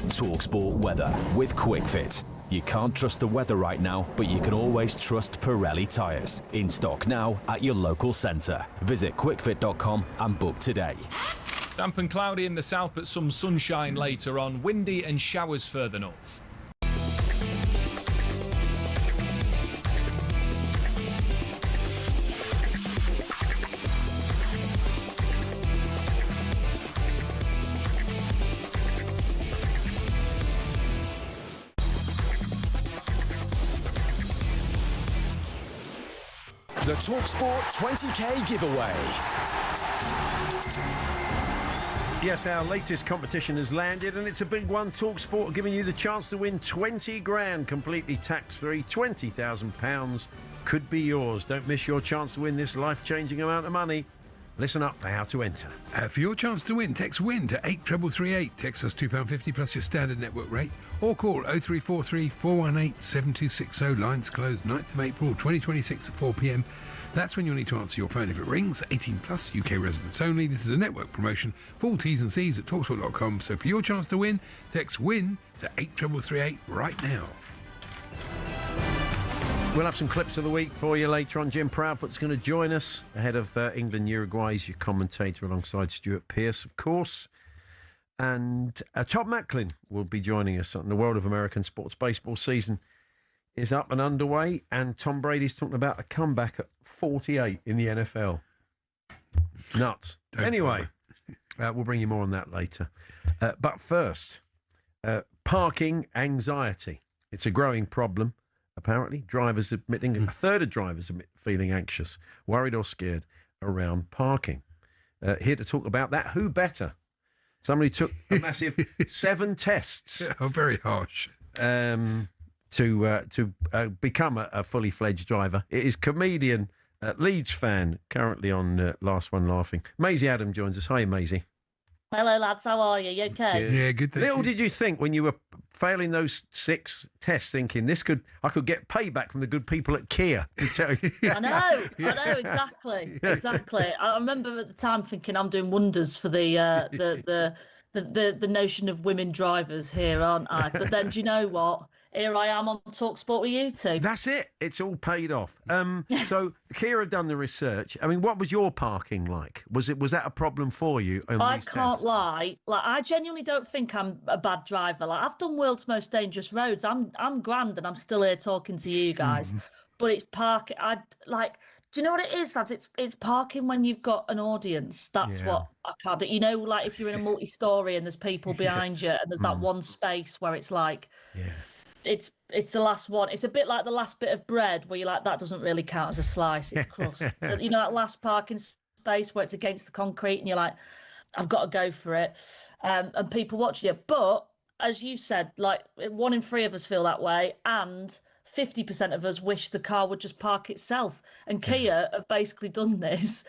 talkSPORT weather with QuickFit. You can't trust the weather right now, but you can always trust Pirelli tyres. In stock now at your local centre. Visit quickfit.com and book today. Damp and cloudy in the south, but some sunshine later on. Windy and showers further north. The talkSPORT 20k giveaway. Yes, our latest competition has landed, and it's a big one. talkSPORT giving you the chance to win 20 grand, completely tax-free. £20,000 could be yours. Don't miss your chance to win this life-changing amount of money. Listen up for how to enter. For your chance to win, text WIN to 83338. Text us £2.50 plus your standard network rate, or call 0343 418 7260. Lines closed 9th of April 2026 at 4 p.m. That's when you'll need to answer your phone if it rings. 18 plus, UK residents only. This is a network promotion. Full T's and C's at talksport.com. So for your chance to win, text WIN to 83338 right now. We'll have some clips of the week for you later on. Jim Proudfoot's going to join us ahead of England-Uruguay. He's your commentator alongside Stuart Pearce, of course. And Todd Macklin will be joining us on the World of American Sports. Baseball season is up and underway, and Tom Brady's talking about a comeback at 48 in the NFL. Nuts. Anyway, we'll bring you more on that later. But first, parking anxiety. It's a growing problem. Apparently, drivers admitting a third of drivers feeling anxious, worried or scared around parking. Here to talk about that, who better? Somebody took a massive 7 tests. Oh, very harsh. To become a fully fledged driver. It is comedian, Leeds fan, currently on Last One Laughing. Maisy Adam joins us. Hi, Maisy. Hello, lads. How are you? You okay? Yeah, good. Little did you think when you were failing those 6 tests, thinking I could get payback from the good people at Kia. To tell you. I know, exactly. I remember at the time thinking I'm doing wonders for the notion of women drivers here, aren't I? But then, do you know what? Here I am on talkSPORT with you two. That's it. It's all paid off. So Kia have done the research. I mean, what was your parking like? Was that a problem for you? I can't lie. Like, I genuinely don't think I'm a bad driver. Like, I've done world's most dangerous roads. I'm grand, and I'm still here talking to you guys. But it's parking. Do you know what it is, lads? It's parking when you've got an audience. That's what I can't do. You know, like if you're in a multi-story and there's people behind you, and there's that one space where it's like. Yeah. It's the last one. It's a bit like the last bit of bread where you're like, that doesn't really count as a slice. It's crust. You know, that last parking space where it's against the concrete and you're like, I've got to go for it. And people watching you. But as you said, like 1 in 3 of us feel that way. And 50% of us wish the car would just park itself. And Kia have basically done this.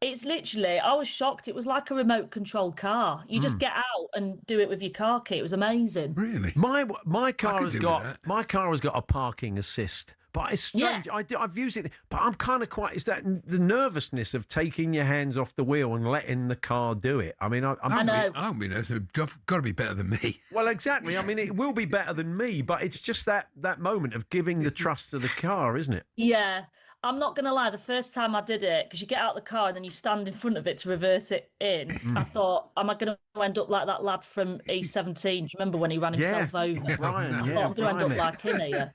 It's literally, I was shocked. It was like a remote controlled car. You just get out and do it with your car key. It was amazing. Really? My car has do got with my car has got a parking assist. But it's strange. I've used it, but I'm kind of quite. Is that the nervousness of taking your hands off the wheel and letting the car do it? I mean, I know. I mean, it's got to be better than me. Well, exactly. I mean, it will be better than me, but it's just that moment of giving the trust to the car, isn't it? Yeah. I'm not going to lie, the first time I did it, because you get out of the car and then you stand in front of it to reverse it in, I thought, am I going to end up like that lad from E17? Do you remember when he ran himself over? Brian, I thought, I'm going to end up like him here.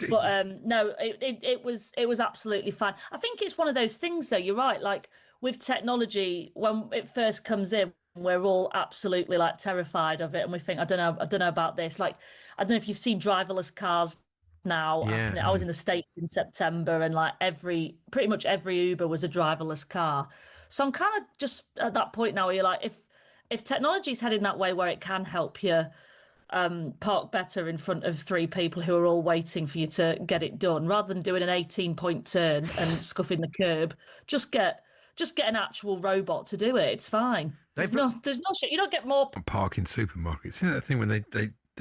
But no, it was absolutely fine. I think it's one of those things, though, you're right, like with technology, when it first comes in, we're all absolutely like terrified of it, and we think, I don't know about this. Like, I don't know if you've seen driverless cars now. I was in the States in September, and like pretty much every Uber was a driverless car. So I'm kind of just at that point now where you're like, if technology's heading that way where it can help you park better in front of three people who are all waiting for you to get it done, rather than doing an 18-point turn and scuffing the curb, just get an actual robot to do it. It's fine. There's no shit. You don't get more Park in supermarkets. You know that thing when they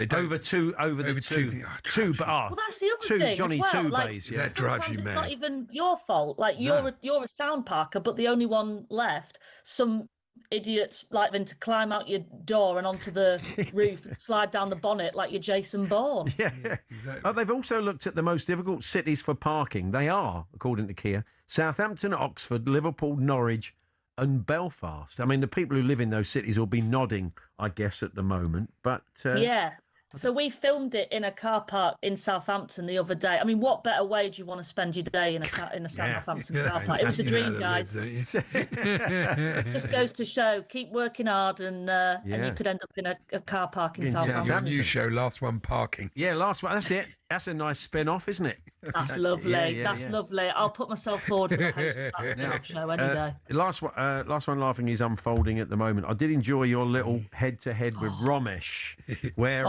don't over two. Well, that's the other thing. Johnny as well. two Like, bays. Yeah, that drives you it's mad. not even your fault. Like you're a sound parker, but the only one left. Some idiots like them to climb out your door and onto the roof and slide down the bonnet like you're Jason Bourne. Yeah, exactly. Oh, they've also looked at the most difficult cities for parking. They are, according to Kia, Southampton, Oxford, Liverpool, Norwich, and Belfast. I mean, the people who live in those cities will be nodding, I guess, at the moment. But yeah. So we filmed it in a car park in Southampton the other day. I mean, what better way do you want to spend your day in a Southampton car park? It was a dream, guys. Just goes to show, keep working hard, and you could end up in a car park in Southampton. Your new show, Last One Parking. Yeah, Last One. That's it. That's a nice spin-off, isn't it? That's lovely. That's lovely. I'll put myself forward for the host of that spin-off show any day. Last One Laughing is unfolding at the moment. I did enjoy your little head-to-head with Romesh, where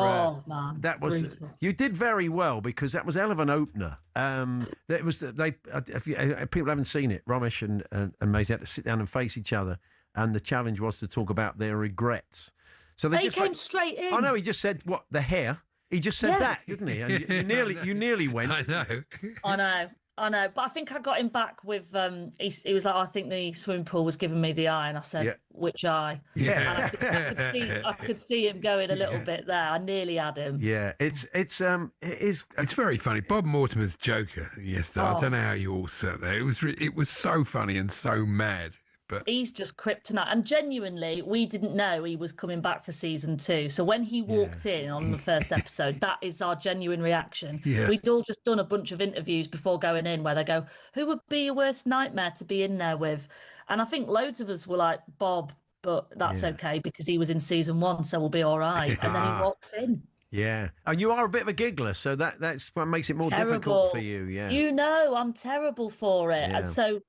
man, that was brutal. You did very well, because that was hell of an opener. That was if people haven't seen it, Romesh and Maisy had to sit down and face each other, and the challenge was to talk about their regrets. So they he came straight in. I know. He just said what the hair. He just said that, didn't he? And you nearly went. I know. But I think I got him back with. He was like, I think the swimming pool was giving me the eye, and I said, which eye? Yeah. And I could see him going a little bit there. I nearly had him. Yeah, it is. It's very funny. Bob Mortimer's Joker yesterday. I don't know how you all sat there. It was so funny and so mad. But he's just kryptonite, and genuinely, we didn't know he was coming back for season 2. So when he walked in on the first episode, that is our genuine reaction. Yeah. We'd all just done a bunch of interviews before going in, where they go, "Who would be your worst nightmare to be in there with?" And I think loads of us were like, "Bob," but that's okay because he was in season 1, so we'll be all right. And then he walks in. Yeah, and you are a bit of a giggler, so that's what makes it more difficult for you. Yeah, you know, I'm terrible for it, Yeah. and so.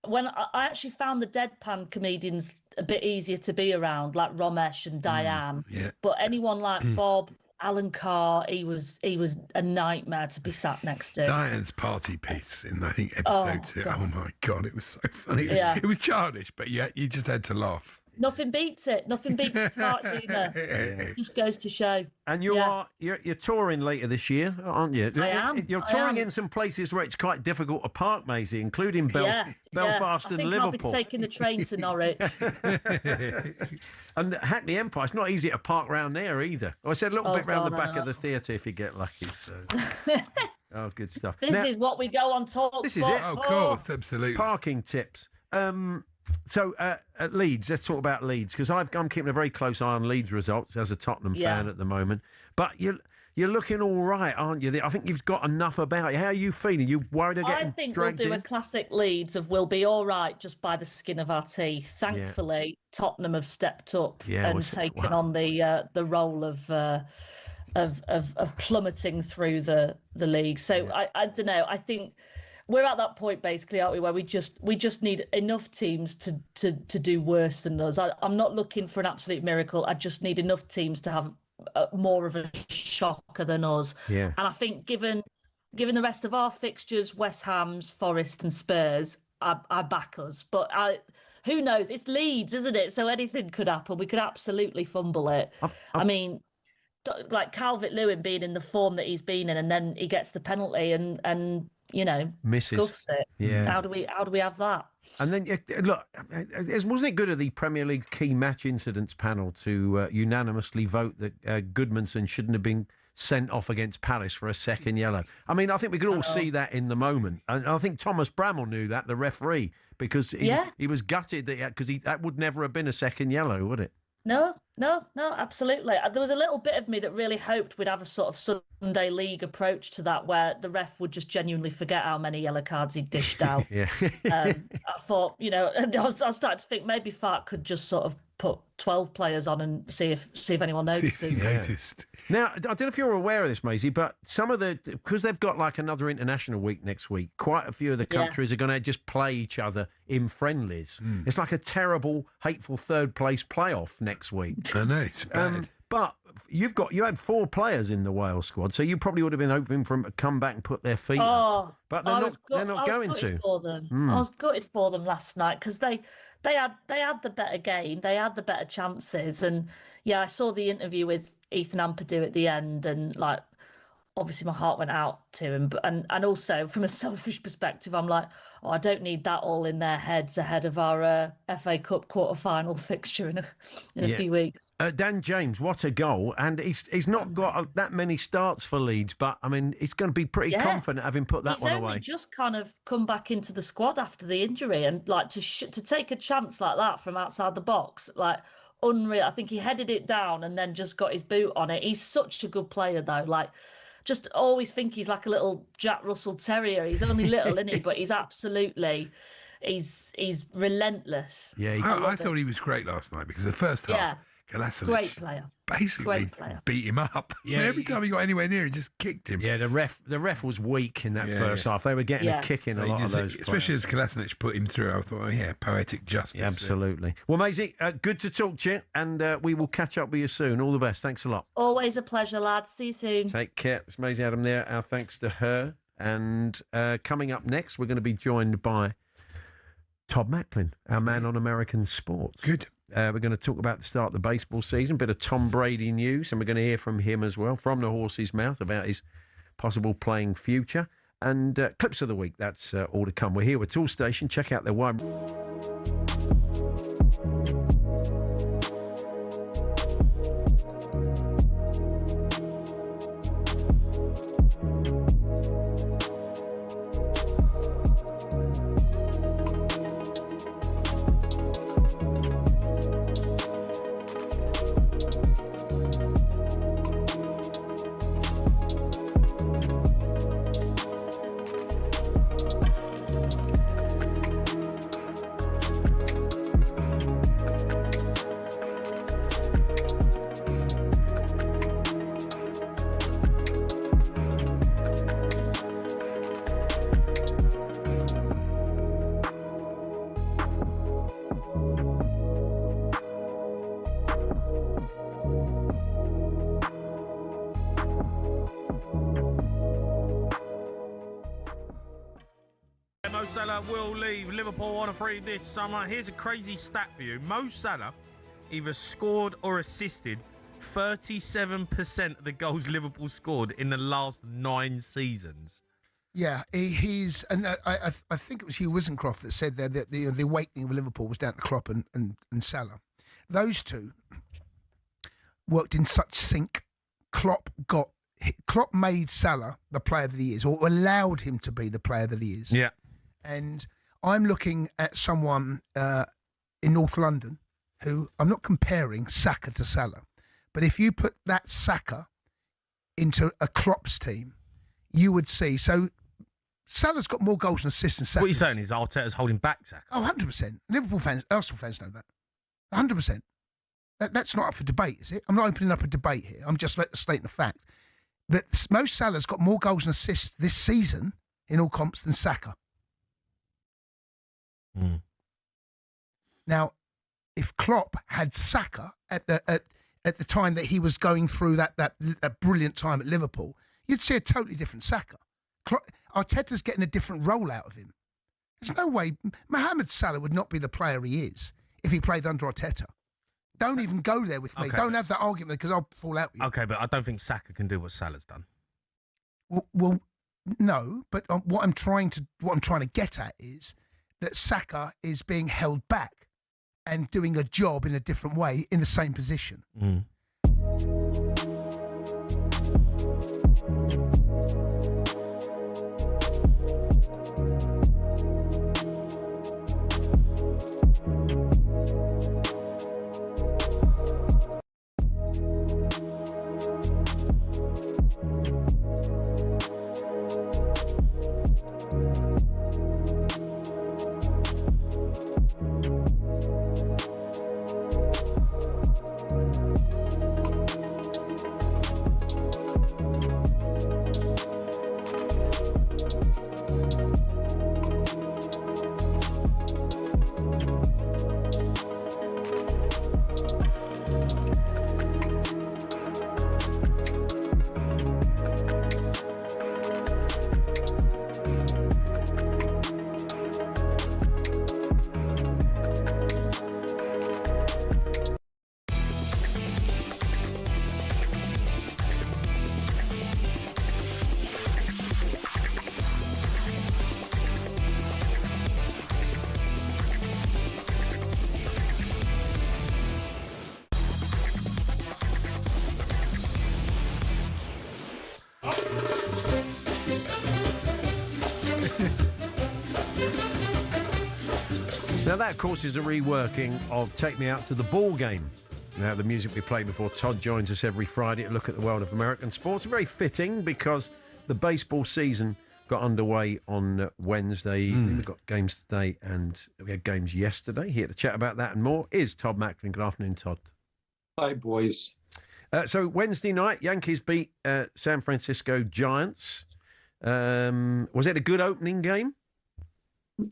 When I actually found the deadpan comedians a bit easier to be around, like Romesh and Diane, but anyone like Bob, Alan Carr, he was a nightmare to be sat next to. Diane's party piece in, I think, episode 2. God. Oh my God, it was so funny. It was childish, but you just had to laugh. Nothing beats it. Nothing beats its fart humour. Just goes to show. And you're touring later this year, aren't you? I am. You're touring in some places where it's quite difficult to park, Maisie, including Belfast and Liverpool. I'll be taking the train to Norwich. And Hackney Empire, it's not easy to park round there either. I said a little bit round the back of the theatre if you get lucky. So. Oh, good stuff. This is what we go on talk. This is it. Oh, of course, absolutely. Parking tips. So at Leeds, let's talk about Leeds, because I'm keeping a very close eye on Leeds results as a Tottenham fan at the moment. But you're looking all right, aren't you? I think you've got enough about you. How are you feeling? You worried of getting I think dragged we'll do in? a classic Leeds of we'll be all right just by the skin of our teeth. Thankfully, Tottenham have stepped up and taken on the role of plummeting through the league. So I don't know. I think we're at that point basically, aren't we, where we just need enough teams to do worse than us. I'm not looking for an absolute miracle. I just need enough teams to have more of a shocker than us. Yeah. And I think given the rest of our fixtures, West Ham's, Forest and Spurs, I back us. But who knows? It's Leeds, isn't it? So anything could happen. We could absolutely fumble it. I mean, like Calvert-Lewin being in the form that he's been in, and then he gets the penalty and misses. Scuffs it. Yeah. How do we have that? And then, look, wasn't it good of the Premier League key match incidents panel to unanimously vote that Goodmanson shouldn't have been sent off against Palace for a second yellow? I mean, I think we could all see that in the moment. And I think Thomas Bramall knew that, the referee, because he was gutted because that would never have been a second yellow, would it? No, absolutely. There was a little bit of me that really hoped we'd have a sort of Sunday League approach to that, where the ref would just genuinely forget how many yellow cards he dished out. I thought, I was starting to think maybe Fark could just sort of put 12 players on and see if anyone notices. Noticed. Now, I don't know if you're aware of this, Maisy, but because they've got like another international week next week, quite a few of the countries are going to just play each other in friendlies. It's like a terrible, hateful third place playoff next week. I know, it's bad. But you had 4 players in the Wales squad, so you probably would have been hoping for them to come back and put their feet up. But they're not going to. For them. I was gutted for them last night because they had the better game, they had the better chances, and I saw the interview with Ethan Ampadu at the end, and like obviously my heart went out to him, and also from a selfish perspective, I'm like, I don't need that all in their heads ahead of our FA Cup quarter-final fixture in a few weeks. Dan James, what a goal. And he's not got that many starts for Leeds, but, I mean, he's going to be pretty confident having put that one away. He's only just kind of come back into the squad after the injury, and like to take a chance like that from outside the box, like, unreal. I think he headed it down and then just got his boot on it. He's such a good player, though. Like, just always think he's like a little Jack Russell Terrier. He's only little, isn't he? But he's absolutely, he's relentless. Yeah, I thought he was great last night because the first half, Kolasinac great player. Basically beat him up. Yeah, every time he got anywhere near, he just kicked him. Yeah, the ref was weak in that first half. They were getting a kick in a lot of those especially as Kolasinac put him through. I thought, poetic justice. Yeah, absolutely. Well, Maisy, good to talk to you, and we will catch up with you soon. All the best. Thanks a lot. Always a pleasure, lads. See you soon. Take care. It's Maisy Adam there. Our thanks to her. And coming up next, we're going to be joined by Todd Macklin, our man on American sports. Good. We're going to talk about the start of the baseball season, bit of Tom Brady news, and we're going to hear from him as well, from the horse's mouth, about his possible playing future. And clips of the week, that's all to come. We're here with Tool Station. Check out their wide... Mo Salah will leave Liverpool on a free this summer. Here's a crazy stat for you. Mo Salah either scored or assisted 37% of the goals Liverpool scored in the last 9 seasons. Yeah, he's, and I think it was Hugh Wisencroft that said there that the awakening of Liverpool was down to Klopp and Salah. Those two worked in such sync. Klopp made Salah the player that he is, or allowed him to be the player that he is. Yeah. And I'm looking at someone in North London who, I'm not comparing Saka to Salah, but if you put that Saka into a Klopp's team, you would see. So Salah's got more goals and assists than Saka. What you're saying is Arteta's holding back Saka? Oh, 100%. Liverpool fans, Arsenal fans know that. 100%. That's not up for debate, is it? I'm not opening up a debate here. I'm just stating the fact that Mo Salah's got more goals and assists this season in all comps than Saka. Mm. Now, if Klopp had Saka at the time that he was going through that brilliant time at Liverpool, you'd see a totally different Saka. Arteta's getting a different role out of him. There's no way Mohamed Salah would not be the player he is if he played under Arteta. Don't even go there with me. Okay. Don't have that argument because I'll fall out with you. Okay, but I don't think Saka can do what Salah's done. Well, no. But what I'm trying to get at is that Saka is being held back and doing a job in a different way in the same position. Now that, of course, is a reworking of Take Me Out to the Ball Game. Now, the music we play before Todd joins us every Friday to look at the world of American sports. Very fitting because the baseball season got underway on Wednesday. We've got games today and we had games yesterday. Here to chat about that and more is Todd Macklin. Good afternoon, Todd. Hi, boys. So Wednesday night, Yankees beat San Francisco Giants. Was it a good opening game?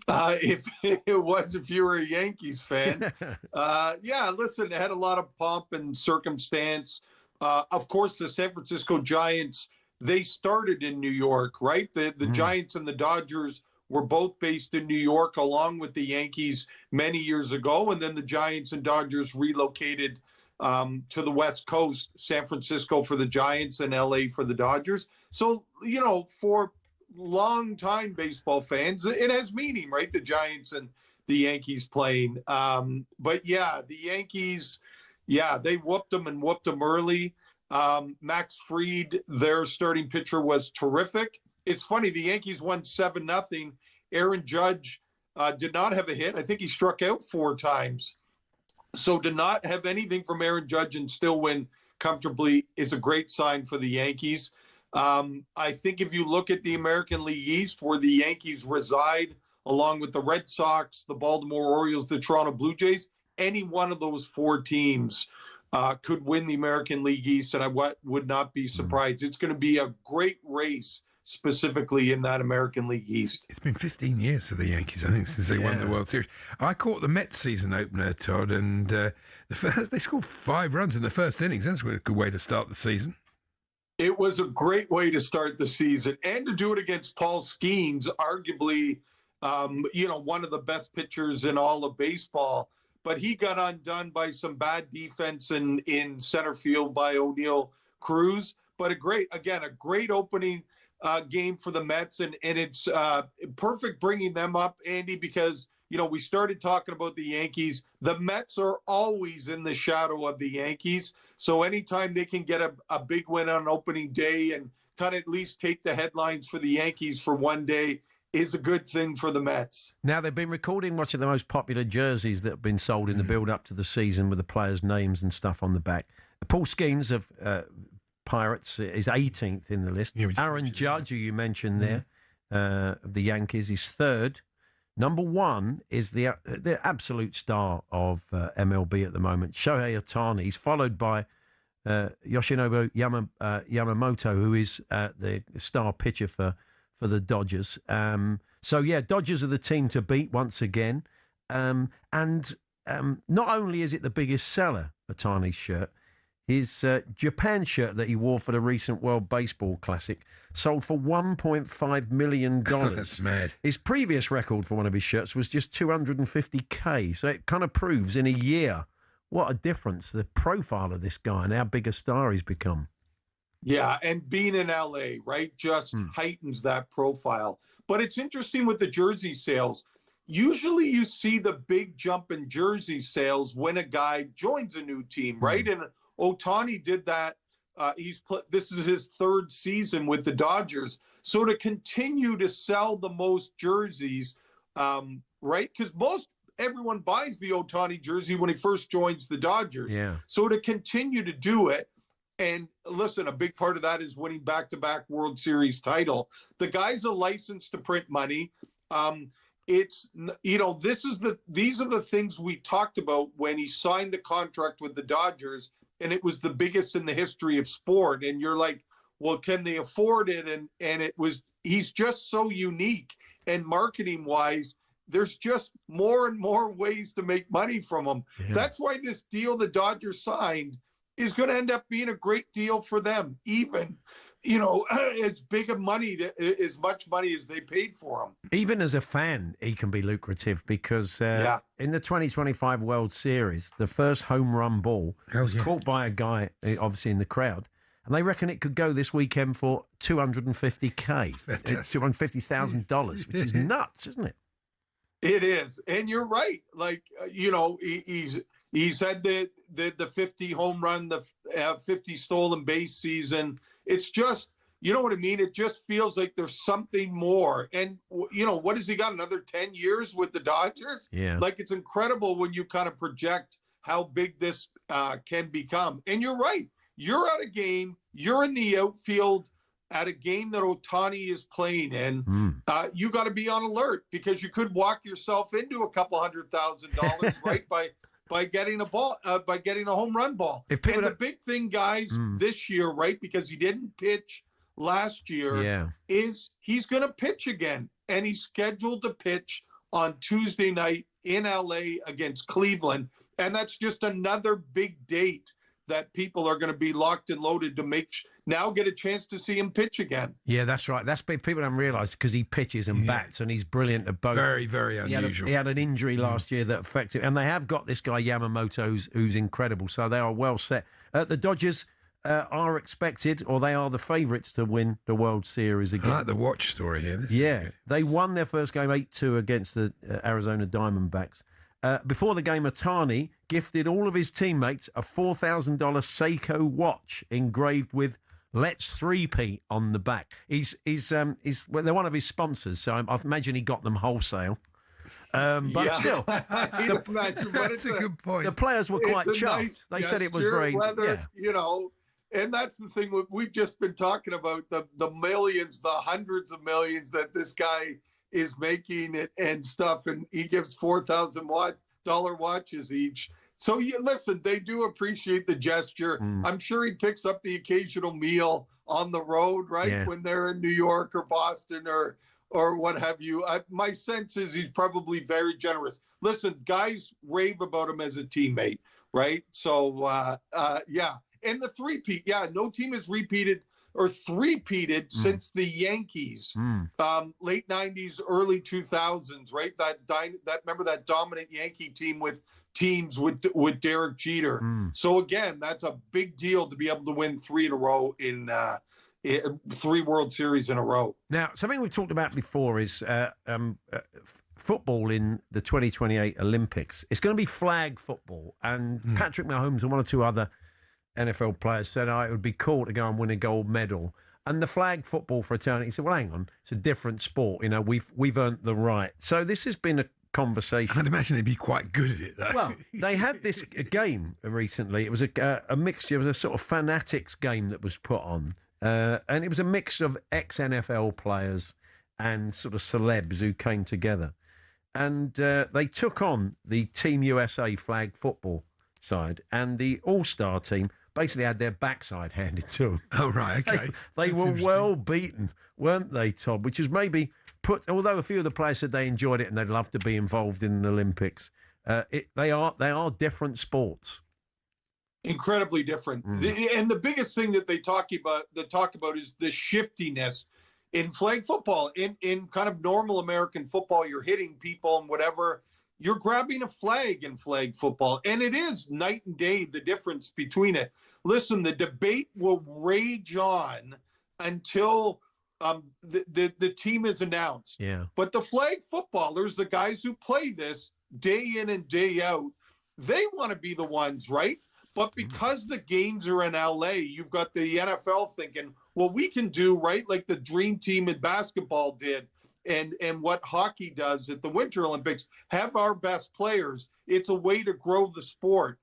If it was, if you were a Yankees fan. Yeah, listen, it had a lot of pomp and circumstance. Of course, the San Francisco Giants, they started in New York, right? The Giants and the Dodgers were both based in New York, along with the Yankees many years ago. And then the Giants and Dodgers relocated to the West Coast, San Francisco for the Giants and LA for the Dodgers. So, you know, for long-time baseball fans, it has meaning, right? The Giants and the Yankees playing. But yeah, the Yankees, they whooped them and whooped them early. Max Fried, their starting pitcher, was terrific. It's funny, the Yankees won 7-0. Aaron Judge did not have a hit. I think he struck out 4 times. So to not have anything from Aaron Judge and still win comfortably is a great sign for the Yankees. I think if you look at the American League East, where the Yankees reside, along with the Red Sox, the Baltimore Orioles, the Toronto Blue Jays, any one of those 4 teams could win the American League East, and I would not be surprised. It's going to be a great race, specifically in that American League East. It's been 15 years for the Yankees, I think, since they won the World Series. I caught the Mets season opener, Todd, and they scored 5 runs in the first innings. That's a good way to start the season. It was a great way to start the season, and to do it against Paul Skeens, arguably, one of the best pitchers in all of baseball. But he got undone by some bad defense in center field by O'Neal Cruz. But a great opening game for the Mets, and it's perfect bringing them up, Andy, because we started talking about the Yankees. The Mets are always in the shadow of the Yankees. So anytime they can get a big win on opening day and kind of at least take the headlines for the Yankees for one day is a good thing for the Mets. Now, they've been recording much of the most popular jerseys that have been sold in the build-up to the season with the players' names and stuff on the back. Paul Skeens of Pirates is 18th in the list. Aaron Judge, who you mentioned there, of the Yankees, is 3rd. Number 1 is the absolute star of MLB at the moment, Shohei Ohtani. He's followed by Yoshinobu Yamamoto, who is the star pitcher for the Dodgers. Dodgers are the team to beat once again. And not only is it the biggest seller, Ohtani's shirt, His Japan shirt that he wore for the recent World Baseball Classic sold for $1.5 million. That's mad. His previous record for one of his shirts was just $250K. So it kind of proves in a year what a difference the profile of this guy and how big a star he's become. Yeah, and being in LA, right, just heightens that profile. But it's interesting with the jersey sales. Usually you see the big jump in jersey sales when a guy joins a new team, right? And Ohtani did that. This is his third season with the Dodgers. So to continue to sell the most jerseys, right? Because everyone buys the Ohtani jersey when he first joins the Dodgers. Yeah. So to continue to do it, and listen, a big part of that is winning back-to-back World Series title. The guy's a license to print money. It's, these are the things we talked about when he signed the contract with the Dodgers, and it was the biggest in the history of sport. And you're like, well, can they afford it? And he's just so unique. And marketing wise, there's just more and more ways to make money from him. Yeah. That's why this deal the Dodgers signed is going to end up being a great deal for them, even, as big of money, as much money as they paid for him. Even as a fan, he can be lucrative because in the 2025 World Series, the first home run ball was caught by a guy, obviously in the crowd, and they reckon it could go this weekend for $250K, $250,000, which is nuts, isn't it? It is. And you're right. Like, he's had the 50 home run, the 50 stolen base season. It's just, you know what I mean? It just feels like there's something more. And, what has he got? Another 10 years with the Dodgers? Yeah. Like, it's incredible when you kind of project how big this can become. And you're right. You're at a game. You're in the outfield at a game that Ohtani is playing in. You got to be on alert because you could walk yourself into a couple $100,000, right? By getting a ball, by getting a home run ball. The big thing, guys, this year, right, because he didn't pitch last year, is he's going to pitch again. And he's scheduled to pitch on Tuesday night in LA against Cleveland. And that's just another big date that people are going to be locked and loaded to now get a chance to see him pitch again. Yeah, that's right. That's big. People don't realise because he pitches and bats and he's brilliant at both. Very, very unusual. He had an injury last year that affected him. And they have got this guy Yamamoto who's incredible. So they are well set. The Dodgers are expected, or they are the favourites to win the World Series again. I like the watch story here. This is good. They won their first game 8-2 against the Arizona Diamondbacks. Before the game, Ohtani gifted all of his teammates a $4,000 Seiko watch engraved with "Let's Three-Peat" on the back. They're one of his sponsors, so I imagine he got them wholesale. But still, that's a good point. The players were quite chuffed. They said it was very, and that's the thing we've just been talking about, the millions, the hundreds of millions that this guy is making it and stuff, and he gives $4,000 watches each. So listen, they do appreciate the gesture. I'm sure he picks up the occasional meal on the road, right? Yeah. When they're in New York or Boston or what have you. My sense is he's probably very generous. Listen, guys rave about him as a teammate, right? So and the three-peat, no team has repeated or three-peated since the Yankees, late 90s, early 2000s, right? Remember that dominant Yankee team with Derek Jeter. So again, that's a big deal to be able to win three in a row in 3 World Series in a row. Now, something we've talked about before is football in the 2028 Olympics. It's going to be flag football, and Patrick Mahomes and one or two other NFL players said, it would be cool to go and win a gold medal. And the flag football fraternity said, well, hang on, it's a different sport. We've earned the right. So this has been a conversation. I'd imagine they'd be quite good at it, though. Well, they had this game recently. It was a mixture. It was a sort of fanatics game that was put on. And it was a mix of ex-NFL players and sort of celebs who came together. And they took on the Team USA flag football side, and the All-Star team basically had their backside handed to them. Oh, right, okay. They were well beaten, weren't they, Todd? Which is maybe although a few of the players said they enjoyed it and they'd love to be involved in the Olympics, they are different sports. Incredibly different. And the biggest thing that they talk about is the shiftiness in flag football. In kind of normal American football, you're hitting people and whatever. You're grabbing a flag in flag football, and it is night and day, the difference between it. Listen, the debate will rage on until the team is announced. Yeah. But the flag footballers, the guys who play this day in and day out, they want to be the ones, right? But because the games are in LA, you've got the NFL thinking, well, we can do, right, like the dream team in basketball did and what hockey does at the Winter Olympics, have our best players. It's a way to grow the sport.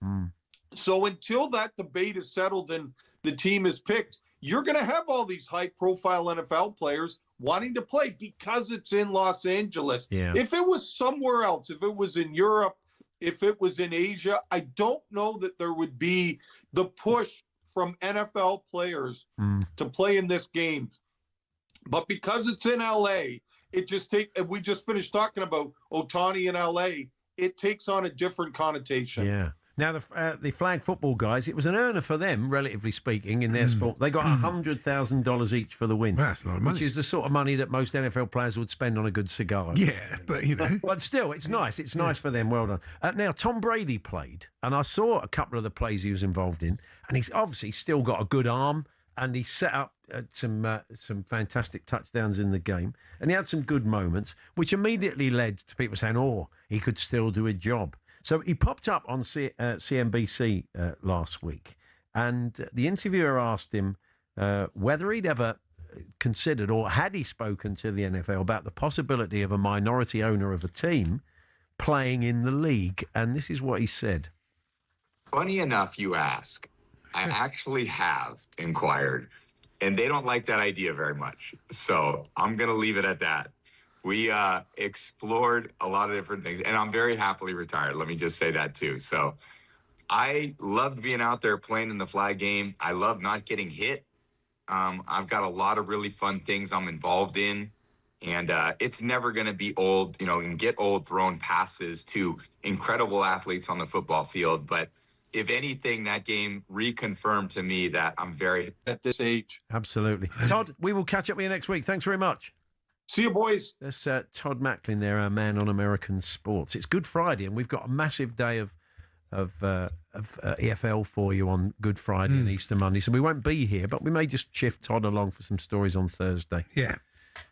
So until that debate is settled and the team is picked, you're going to have all these high-profile NFL players wanting to play because it's in Los Angeles. Yeah. If it was somewhere else, if it was in Europe, if it was in Asia, I don't know that there would be the push from NFL players to play in this game. But because it's in LA, we just finished talking about Ohtani in LA, it takes on a different connotation. Yeah. Now, the flag football guys, it was an earner for them, relatively speaking, in their sport. They got $100,000 each for the win. Well, that's a lot of money. Which is the sort of money that most NFL players would spend on a good cigar. Yeah, but, you know. But still, it's nice. It's nice for them. Well done. Now, Tom Brady played, and I saw a couple of the plays he was involved in, and he's obviously still got a good arm, and he set up some fantastic touchdowns in the game, and he had some good moments, which immediately led to people saying, oh, he could still do a job. So he popped up on CNBC last week, and the interviewer asked him whether he'd ever considered, or had he spoken to the NFL about the possibility of a minority owner of a team playing in the league. And this is what he said. Funny enough, you ask. I actually have inquired, and they don't like that idea very much. So I'm going to leave it at that. We explored a lot of different things, and I'm very happily retired. Let me just say that too. So I loved being out there playing in the flag game. I love not getting hit. I've got a lot of really fun things I'm involved in, and it's never going to be old, and get old throwing passes to incredible athletes on the football field. But if anything, that game reconfirmed to me that I'm very at this age. Absolutely. Todd, we will catch up with you next week. Thanks very much. See you, boys. That's Todd Macklin there, our man on American sports. It's Good Friday, and we've got a massive day of EFL for you on Good Friday and Easter Monday. So we won't be here, but we may just shift Todd along for some stories on Thursday. Yeah.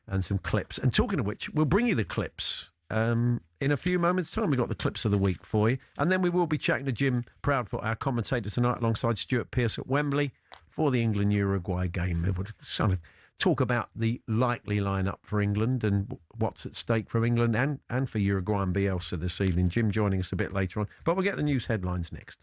And some clips. And talking of which, we'll bring you the clips in a few moments' time. We've got the clips of the week for you. And then we will be chatting to Jim Proudfoot, our commentator tonight, alongside Stuart Pearce at Wembley for the England-Uruguay game. We'll sort of talk about the likely lineup for England and what's at stake for England and for Uruguay and Bielsa this evening. Jim joining us a bit later on. But we'll get the news headlines next.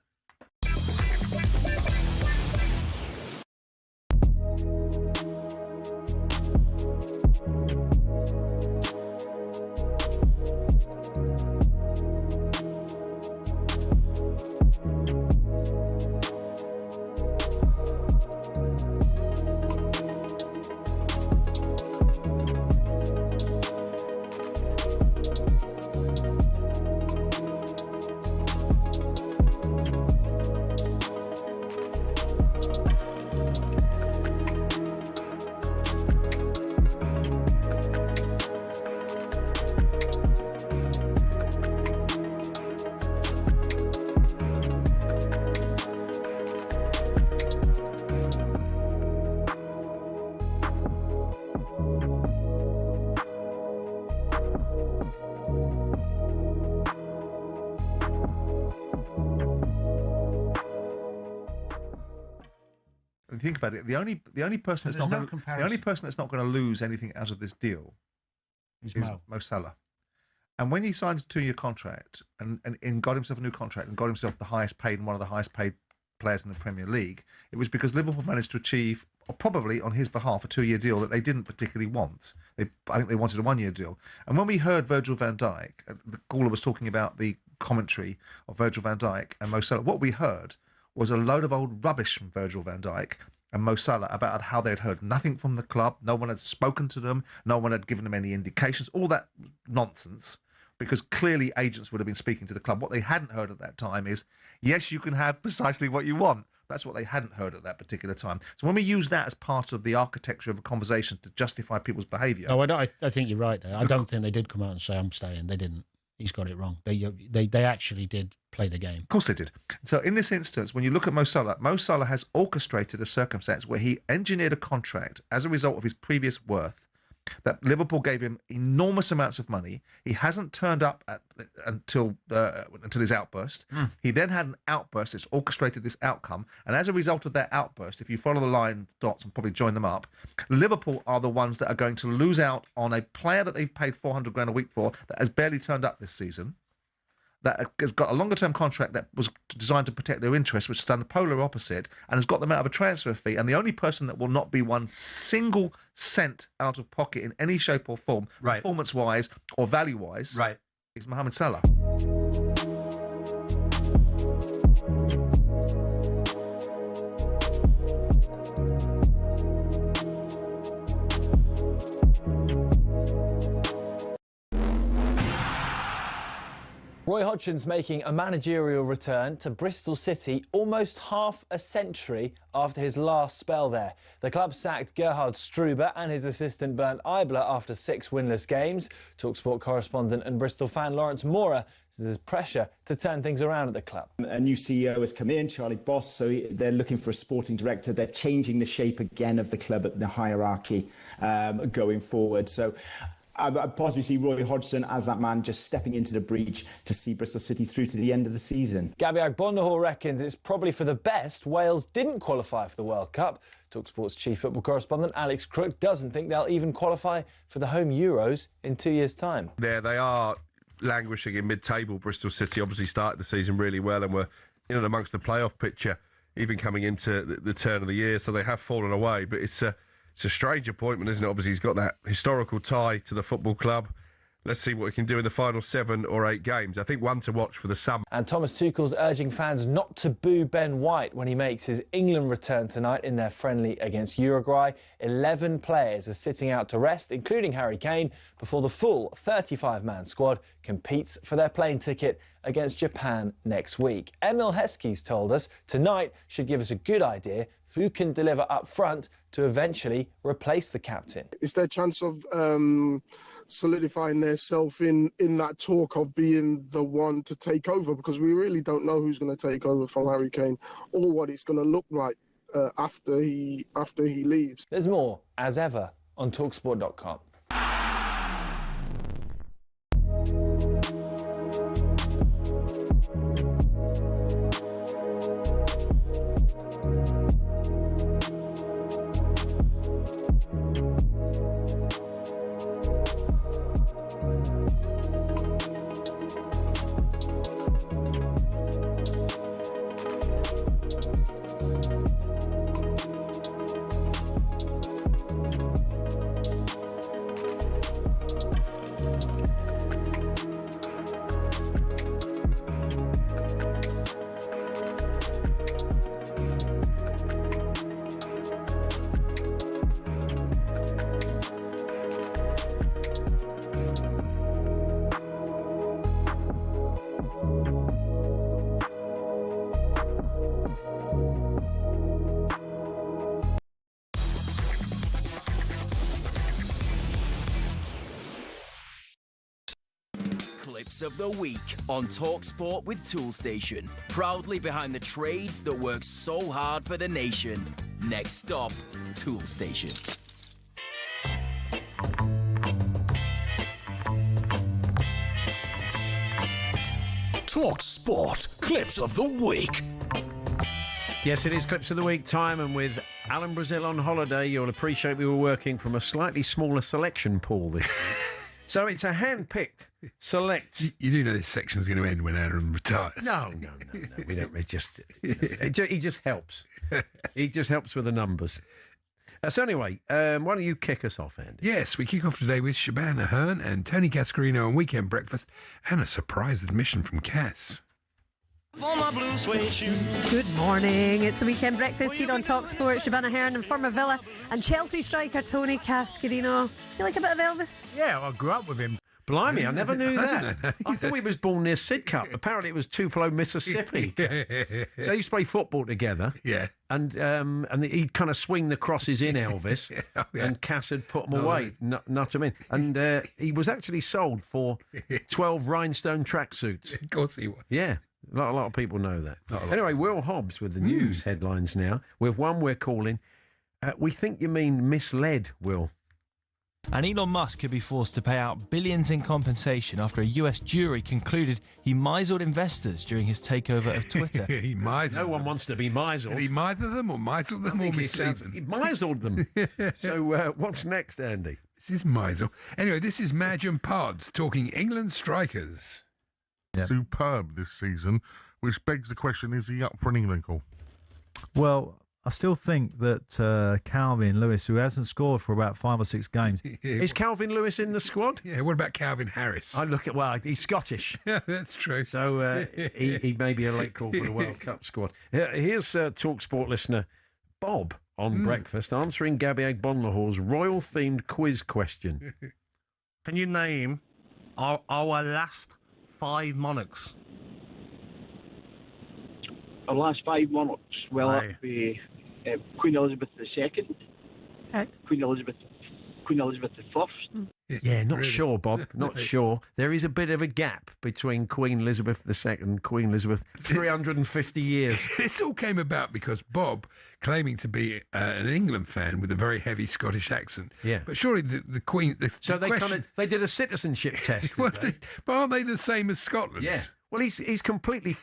Think about it. The only person that's not going to lose anything out of this deal is Mo Salah. And when he signs a 2-year contract and got himself a new contract and got himself the highest paid and one of the highest paid players in the Premier League, it was because Liverpool managed to achieve, or probably on his behalf, a 2-year deal that they didn't particularly want. I think they wanted a 1-year deal. And when we heard Virgil van Dijk, the caller was talking about the commentary of Virgil van Dijk and Mo Salah, what we heard was a load of old rubbish from Virgil van Dijk and Mo Salah about how they'd heard nothing from the club, no one had spoken to them, no one had given them any indications, all that nonsense, because clearly agents would have been speaking to the club. What they hadn't heard at that time is, yes, you can have precisely what you want. That's what they hadn't heard at that particular time. So when we use that as part of the architecture of a conversation to justify people's behaviour... No, I think you're right there. I don't think they did come out and say, I'm staying. They didn't. He's got it wrong. They actually did play the game. Of course they did. So in this instance, when you look at Mo Salah has orchestrated a circumstance where he engineered a contract as a result of his previous worth, that Liverpool gave him enormous amounts of money. He hasn't turned up until his outburst. He then had an outburst that's orchestrated this outcome. And as a result of that outburst, if you follow the line dots and probably join them up, Liverpool are the ones that are going to lose out on a player that they've paid 400 grand a week for that has barely turned up this season, that has got a longer-term contract that was designed to protect their interests, which has done the polar opposite, and has got them out of a transfer fee. And the only person that will not be 1 single cent out of pocket in any shape or form, performance-wise or value-wise, is Mohamed Salah. Roy Hodgson's making a managerial return to Bristol City almost half a century after his last spell there. The club sacked Gerhard Struber and his assistant Bernd Eibler after 6 winless games. talkSPORT correspondent and Bristol fan Lawrence Mora says there's pressure to turn things around at the club. A new CEO has come in, Charlie Boss, so they're looking for a sporting director. They're changing the shape again of the club at the hierarchy going forward. So I possibly see Roy Hodgson as that man just stepping into the breach to see Bristol City through to the end of the season. Gabby Agbonahor reckons it's probably for the best Wales didn't qualify for the World Cup. talkSPORT's chief football correspondent Alex Crook doesn't think they'll even qualify for the home Euros in 2 years' time. There they are, languishing in mid-table. Bristol City obviously started the season really well and were in and amongst the playoff picture, even coming into the turn of the year, so they have fallen away. But it's a strange appointment, isn't it? Obviously, he's got that historical tie to the football club. Let's see what he can do in the final 7 or 8 games. I think one to watch for the summer. And Thomas Tuchel's urging fans not to boo Ben White when he makes his England return tonight in their friendly against Uruguay. 11 players are sitting out to rest, including Harry Kane, before the full 35-man squad competes for their plane ticket against Japan next week. Emil Heskey's told us tonight should give us a good idea who can deliver up front to eventually replace the captain. It's their chance of solidifying themselves in that talk of being the one to take over, because we really don't know who's going to take over from Harry Kane or what it's going to look like after he leaves. There's more, as ever, on talkSPORT.com. Of the week on talkSPORT with Toolstation. Proudly behind the trades that work so hard for the nation. Next stop, Toolstation. talkSPORT Clips of the Week. Yes, it is Clips of the Week time, and with Alan Brazil on holiday, you'll appreciate we were working from a slightly smaller selection pool this week. So it's a hand-picked select. You do know this section's going to end when Aaron retires. No. We don't. It just he just helps. He just helps with the numbers. So anyway, why don't you kick us off, Andy? Yes, we kick off today with Shabana Hearn and Tony Cascarino on Weekend Breakfast, and a surprise admission from Cass. Good morning. It's the Weekend Breakfast here on talkSPORT. Shabana Hearn and former Villa and Chelsea striker Tony Cascarino. You like a bit of Elvis? Yeah, I grew up with him. Blimey, I never knew that. I thought he was born near Sidcup. Apparently it was Tupelo, Mississippi. So they used to play football together. Yeah. And he'd kind of swing the crosses in Elvis, and Cass had put them away, nut them in. And he was actually sold for 12 rhinestone tracksuits. Of course he was. Yeah. A lot of people know that. Anyway, Will Hobbs with the news headlines now. With one we're calling, we think you mean misled, Will. And Elon Musk could be forced to pay out billions in compensation after a US jury concluded he misled investors during his takeover of Twitter. He misled No one wants to be misled. Did he mither them or misled them or mislead them? He misled them. So what's next, Andy? This is misle. Anyway, this is Madge and Pods talking England strikers. Superb this season, which begs the question, is he up for an England call? Well, I still think that Calvin Lewis, who hasn't scored for about 5 or 6 games... Is Calvin Lewis in the squad? Yeah, what about Calvin Harris? He's Scottish. Yeah, that's true. So he may be a late call for the World Cup squad. Here's TalkSport listener Bob on breakfast answering Gabby Agbonlahore's royal-themed quiz question. Can you name our last 5 monarchs? Our last 5 monarchs? Well, that'd be Queen Elizabeth II, Queen Elizabeth I. Yeah, not sure, Bob. Not sure. There is a bit of a gap between Queen Elizabeth II and Queen Elizabeth. 350 years. This all came about because Bob, claiming to be an England fan with a very heavy Scottish accent, but surely the Queen. They did a citizenship test. But aren't they the same as Scotland? Yeah. Well, he's completely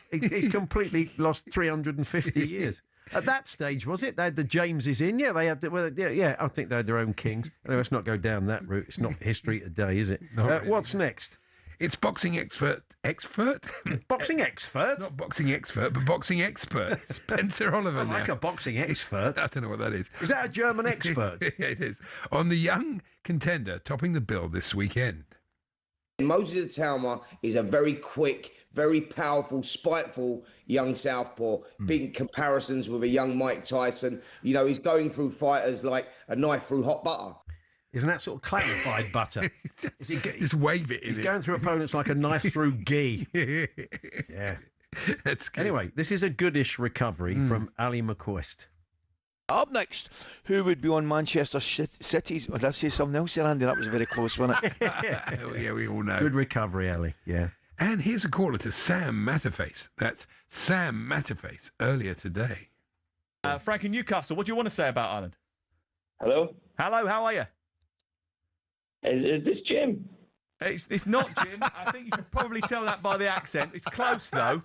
lost 350 years. At that stage, was it? They had the Jameses in. Yeah, they had. I think they had their own kings. Anyway, let's not go down that route. It's not history today, is it? Really. What's next? It's boxing expert. Boxing expert? Not boxing expert, but boxing expert. Spencer Oliver. I like a boxing expert. I don't know what that is. Is that a German expert? Yeah, it is. On the young contender topping the bill this weekend. Moses Atalma is a very quick, very powerful, spiteful young southpaw. Big comparisons with a young Mike Tyson. You know, he's going through fighters like a knife through hot butter. Isn't that sort of clarified butter? Just wave it in. He's going through opponents like a knife through ghee. Yeah. That's good. Anyway, this is a goodish recovery from Ali McCoist. Up next, who would be on Manchester City's... Oh, did I say something else there, Andy? That was very close, wasn't it? Yeah, we all know. Good recovery, Ali. Yeah. And here's a caller to Sam Matterface. That's Sam Matterface earlier today. Frank in Newcastle, what do you want to say about Ireland? Hello? Hello, how are you? Is this Jim? It's not Jim. I think you can probably tell that by the accent. It's close, though.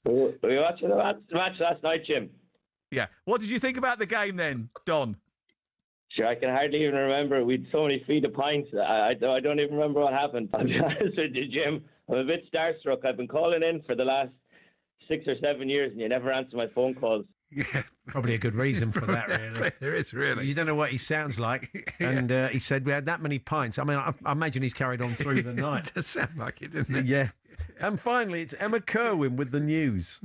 Were you watching the match last night, Jim? Yeah. What did you think about the game then, Don? Sure, I can hardly even remember. We had so many feet of pints. I don't even remember what happened. I'll be honest with you, Jim. I'm a bit starstruck. I've been calling in for the last 6 or 7 years, and you never answer my phone calls. Yeah, probably a good reason for that, really. There is, really. You don't know what he sounds like. And he said we had that many pints. I mean, I imagine he's carried on through the night. It does sound like it, doesn't it? Yeah. And finally, it's Emma Kerwin with the news.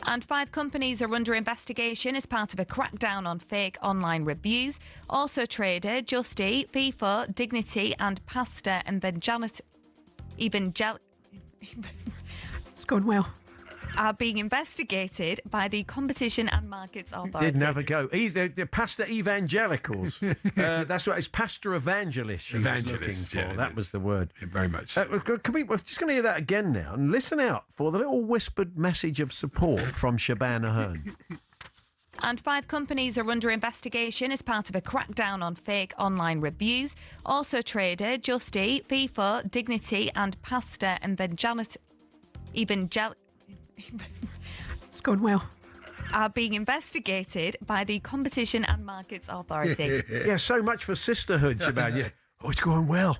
And 5 companies are under investigation as part of a crackdown on fake online reviews. Also Trader, Just Eat, FIFA, Dignity and Pasta It's going well. Are being investigated by the Competition and Markets Authority. Didn't have a go. The Pasta Evangelicals. That's what it's Pastor Evangelist she was looking for. Yeah, that was the word. Yeah, very much so. We're just going to hear that again now and listen out for the little whispered message of support from Shabana Ahern. And 5 companies are under investigation as part of a crackdown on fake online reviews. Also Trader, Just Eat, FIFA, Dignity and Pasta It's going well. Are being investigated by the Competition and Markets Authority. Yeah, so much for sisterhood, Shabana. Yeah. Oh, it's going well.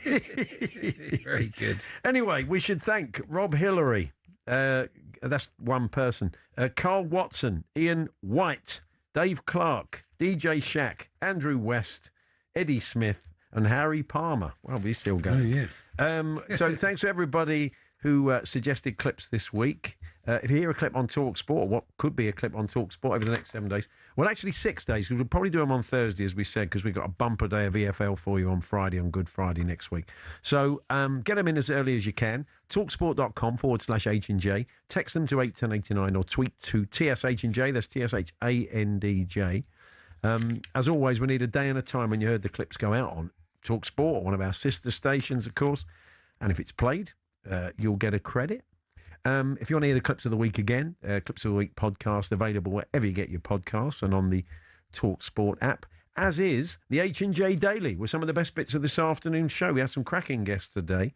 Very good. Anyway, we should thank Rob Hillary. That's one person. Carl Watson, Ian White, Dave Clark, DJ Shack, Andrew West, Eddie Smith, and Harry Palmer. Well, we're still going. Oh, yeah. So thanks to everybody who suggested clips this week. If you hear a clip on talkSPORT, or what could be a clip on talkSPORT over the next 7 days, well, actually 6 days, because we'll probably do them on Thursday, as we said, because we've got a bumper day of EFL for you on Friday, on Good Friday next week. So get them in as early as you can. talksport.com/H&J. Text them to 81089 or tweet to TSH&J. That's TSHANDJ. As always, we need a day and a time when you heard the clips go out on talkSPORT, one of our sister stations, of course. And if it's played, you'll get a credit. If you want to hear the Clips of the Week again, Clips of the Week podcast available wherever you get your podcasts and on the talkSPORT app, as is the H&J Daily with some of the best bits of this afternoon's show. We had some cracking guests today.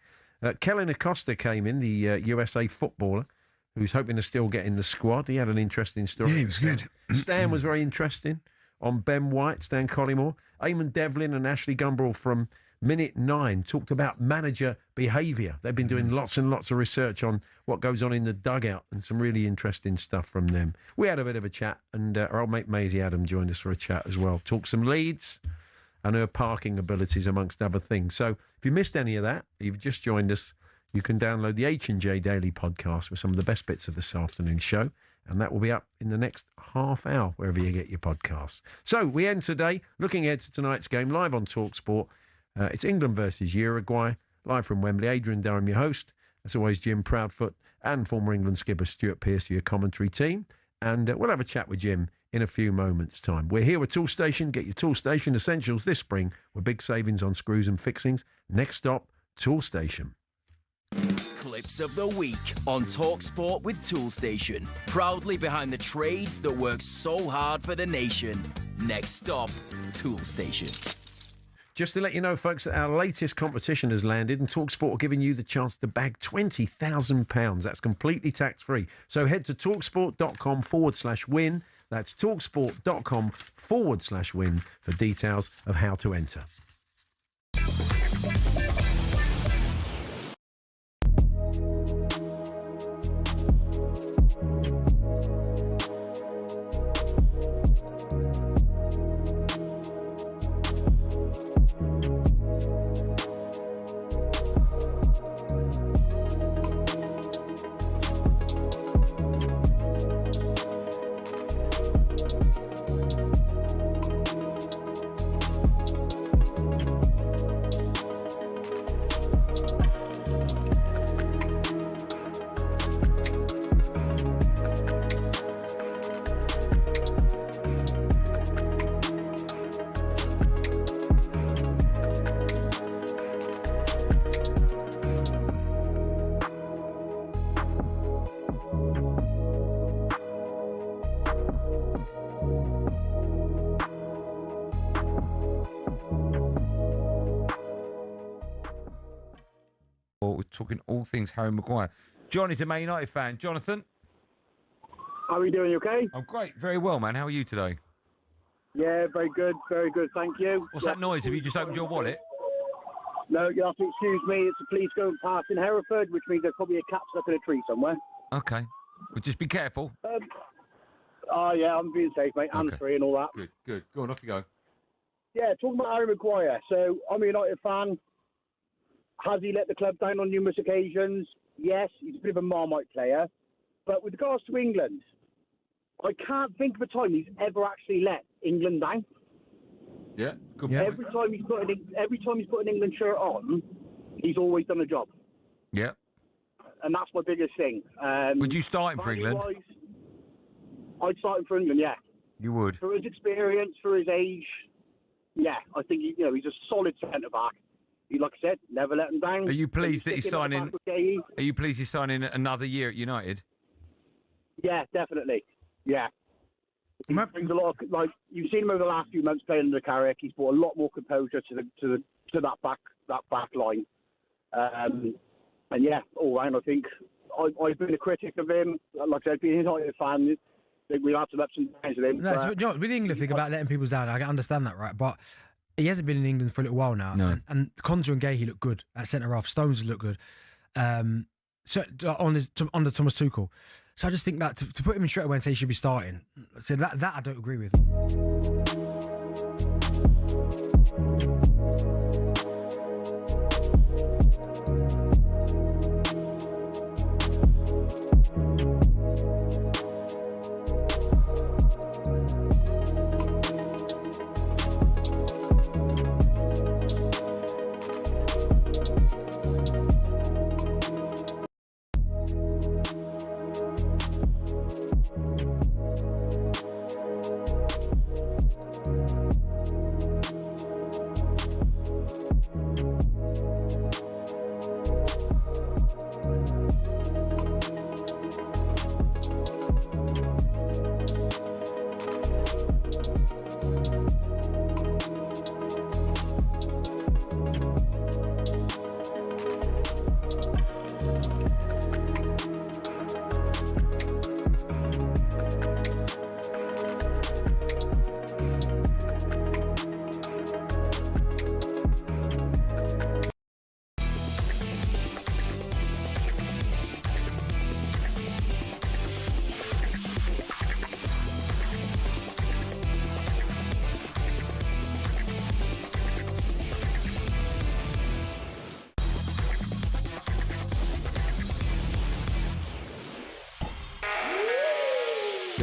Kellyn Acosta came in, the USA footballer, who's hoping to still get in the squad. He had an interesting story. Yeah, he was good. Stan was very interesting on Ben White, Stan Collymore. Eamon Devlin and Ashley Gumbrell from Minute 9 talked about manager behaviour. They've been doing lots and lots of research on what goes on in the dugout and some really interesting stuff from them. We had a bit of a chat, and our old mate Maisy Adam joined us for a chat as well. Talked some Leeds and her parking abilities, amongst other things. So if you missed any of that, you've just joined us, you can download the H&J Daily podcast with some of the best bits of this afternoon's show, and that will be up in the next half hour, wherever you get your podcasts. So we end today looking ahead to tonight's game, live on talkSPORT. It's England versus Uruguay, live from Wembley. Adrian Durham, your host. As always, Jim Proudfoot and former England skipper Stuart Pearce, your commentary team. And we'll have a chat with Jim in a few moments' time. We're here with Toolstation. Get your Toolstation essentials this spring with big savings on screws and fixings. Next stop, Toolstation. Clips of the Week on talkSPORT with Toolstation. Proudly behind the trades that work so hard for the nation. Next stop, Toolstation. Just to let you know, folks, that our latest competition has landed and talkSPORT are giving you the chance to bag £20,000. That's completely tax-free. So head to talksport.com/win. That's talksport.com/win for details of how to enter. Talking all things Harry Maguire. John is a Man United fan. Jonathan? How are you doing? You okay? I'm great. Very well, man. How are you today? Yeah, very good. Very good. Thank you. What's that noise? Have you just opened your wallet? No, you have to excuse me. It's the police going past in Hereford, which means there's probably a cat stuck in a tree somewhere. Okay. Well, just be careful. Yeah, I'm being safe, mate. Hands free and all that. Good, good. Go on, off you go. Yeah, talking about Harry Maguire. So, I'm a United fan. Has he let the club down on numerous occasions? Yes, he's a bit of a Marmite player. But with regards to England, I can't think of a time he's ever actually let England down. Yeah, good point. point. Every time he's put an England shirt on, he's always done a job. Yeah. And that's my biggest thing. Would you start him for England? I'd start him for England, yeah. You would? For his experience, for his age, yeah. I think he's a solid centre-back. Like I said, never let him down. Are you pleased that he's signing? Are you pleased he's signing another year at United? Yeah, definitely. Yeah. He brings a lot of, you've seen him over the last few months playing under Carrick. He's brought a lot more composure to that back line. And yeah, all round, I think I've been a critic of him. Like I said, being a United fan, we've had some ups and downs with him. No, you know, with the England thing about letting people down, I can understand that, right? But he hasn't been in England for a little while now. No. And Conter and Gahey look good at centre-half. Stones look good. So under Thomas Tuchel. So I just think that to put him in straight away and say he should be starting, so that I don't agree with.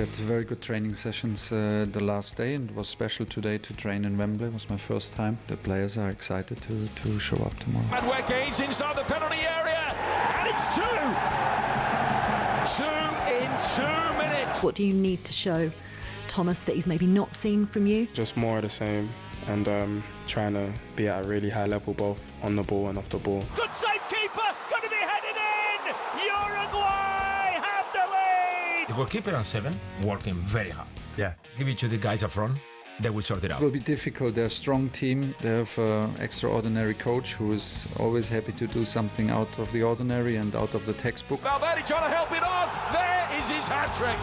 We had very good training sessions the last day, and it was special today to train in Wembley. It was my first time. The players are excited to show up tomorrow. And where Gaines inside the penalty area, and it's 2 in 2 minutes. What do you need to show Thomas that he's maybe not seen from you? Just more of the same, and trying to be at a really high level both on the ball and off the ball. Good save, keeper, going to be headed in. Uruguay have the lead. The goalkeeper on 7 working very hard. Yeah. Give it to the guys up front. They will sort it out. It will be difficult. They're a strong team. They have an extraordinary coach who is always happy to do something out of the ordinary and out of the textbook. Valverde trying to help it on. There is his hat-trick.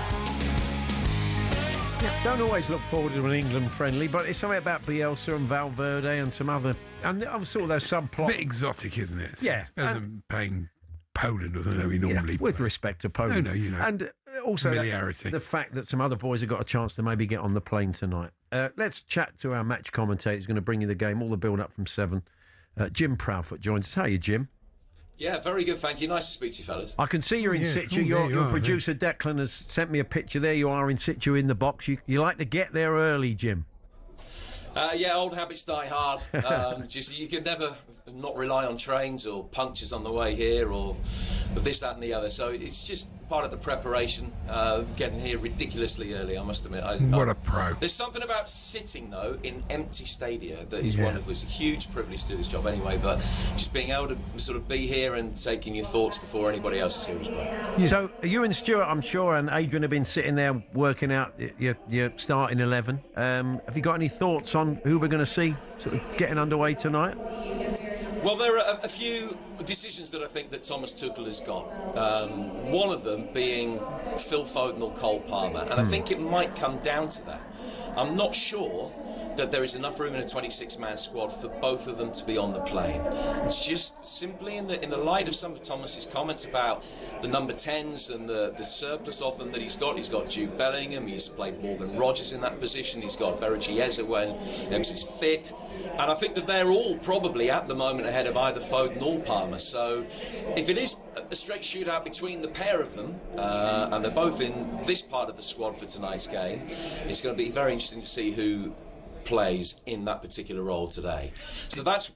Don't always look forward to an England friendly, but it's something about Bielsa and Valverde and some other. And I saw those subplots. A bit exotic, isn't it? Yeah. It's better than playing Poland, or something we normally with respect to Poland. No, you know. And also familiarity. The fact that some other boys have got a chance to maybe get on the plane tonight. Let's chat to our match commentator who's going to bring you the game, all the build-up from 7. Jim Proudfoot joins us. How are you, Jim? Yeah, very good, thank you. Nice to speak to you, fellas. I can see you're in situ. Your producer Declan has sent me a picture. There you are in situ in the box. You like to get there early, Jim. Yeah, old habits die hard. Just you can never not rely on trains or punctures on the way here or this, that and the other. So it's just part of the preparation, getting here ridiculously early, I must admit. What a pro. There's something about sitting, though, in empty stadia that is wonderful. It's a huge privilege to do this job anyway, but just being able to sort of be here and taking your thoughts before anybody else is here is great. So you and Stuart, I'm sure, and Adrian have been sitting there working out your starting 11. Have you got any thoughts on who we're going to see sort of getting underway tonight? Well, there are a few decisions that I think that Thomas Tuchel has got. One of them being Phil Foden or Cole Palmer, and I think it might come down to that. I'm not sure that there is enough room in a 26-man squad for both of them to be on the plane. It's just simply in the light of some of Thomas's comments about the number 10s and the surplus of them that he's got. He's got Jude Bellingham, he's played Morgan Rogers in that position, he's got Berechi Eze when Ems fit, and I think that they're all probably at the moment ahead of either Foden or Palmer. So if it is a straight shootout between the pair of them, and they're both in this part of the squad for tonight's game, it's going to be very interesting to see who plays in that particular role today. So that's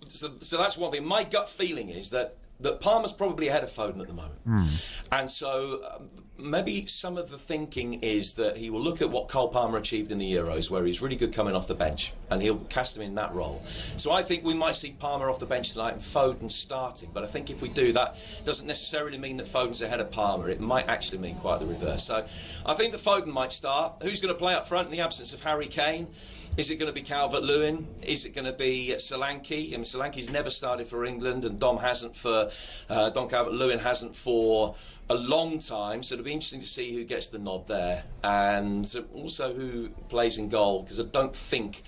one thing. My gut feeling is that Palmer's probably ahead of Foden at the moment. And so maybe some of the thinking is that he will look at what Cole Palmer achieved in the Euros, where he's really good coming off the bench, and he'll cast him in that role. So I think we might see Palmer off the bench tonight and Foden starting. But I think if we do, that doesn't necessarily mean that Foden's ahead of Palmer. It might actually mean quite the reverse. So I think that Foden might start. Who's going to play up front in the absence of Harry Kane? Is it going to be Calvert-Lewin? Is it going to be Solanke? I mean, Solanke's never started for England, and Dom Calvert-Lewin hasn't for a long time. So it'll be interesting to see who gets the nod there, and also who plays in goal, because I don't think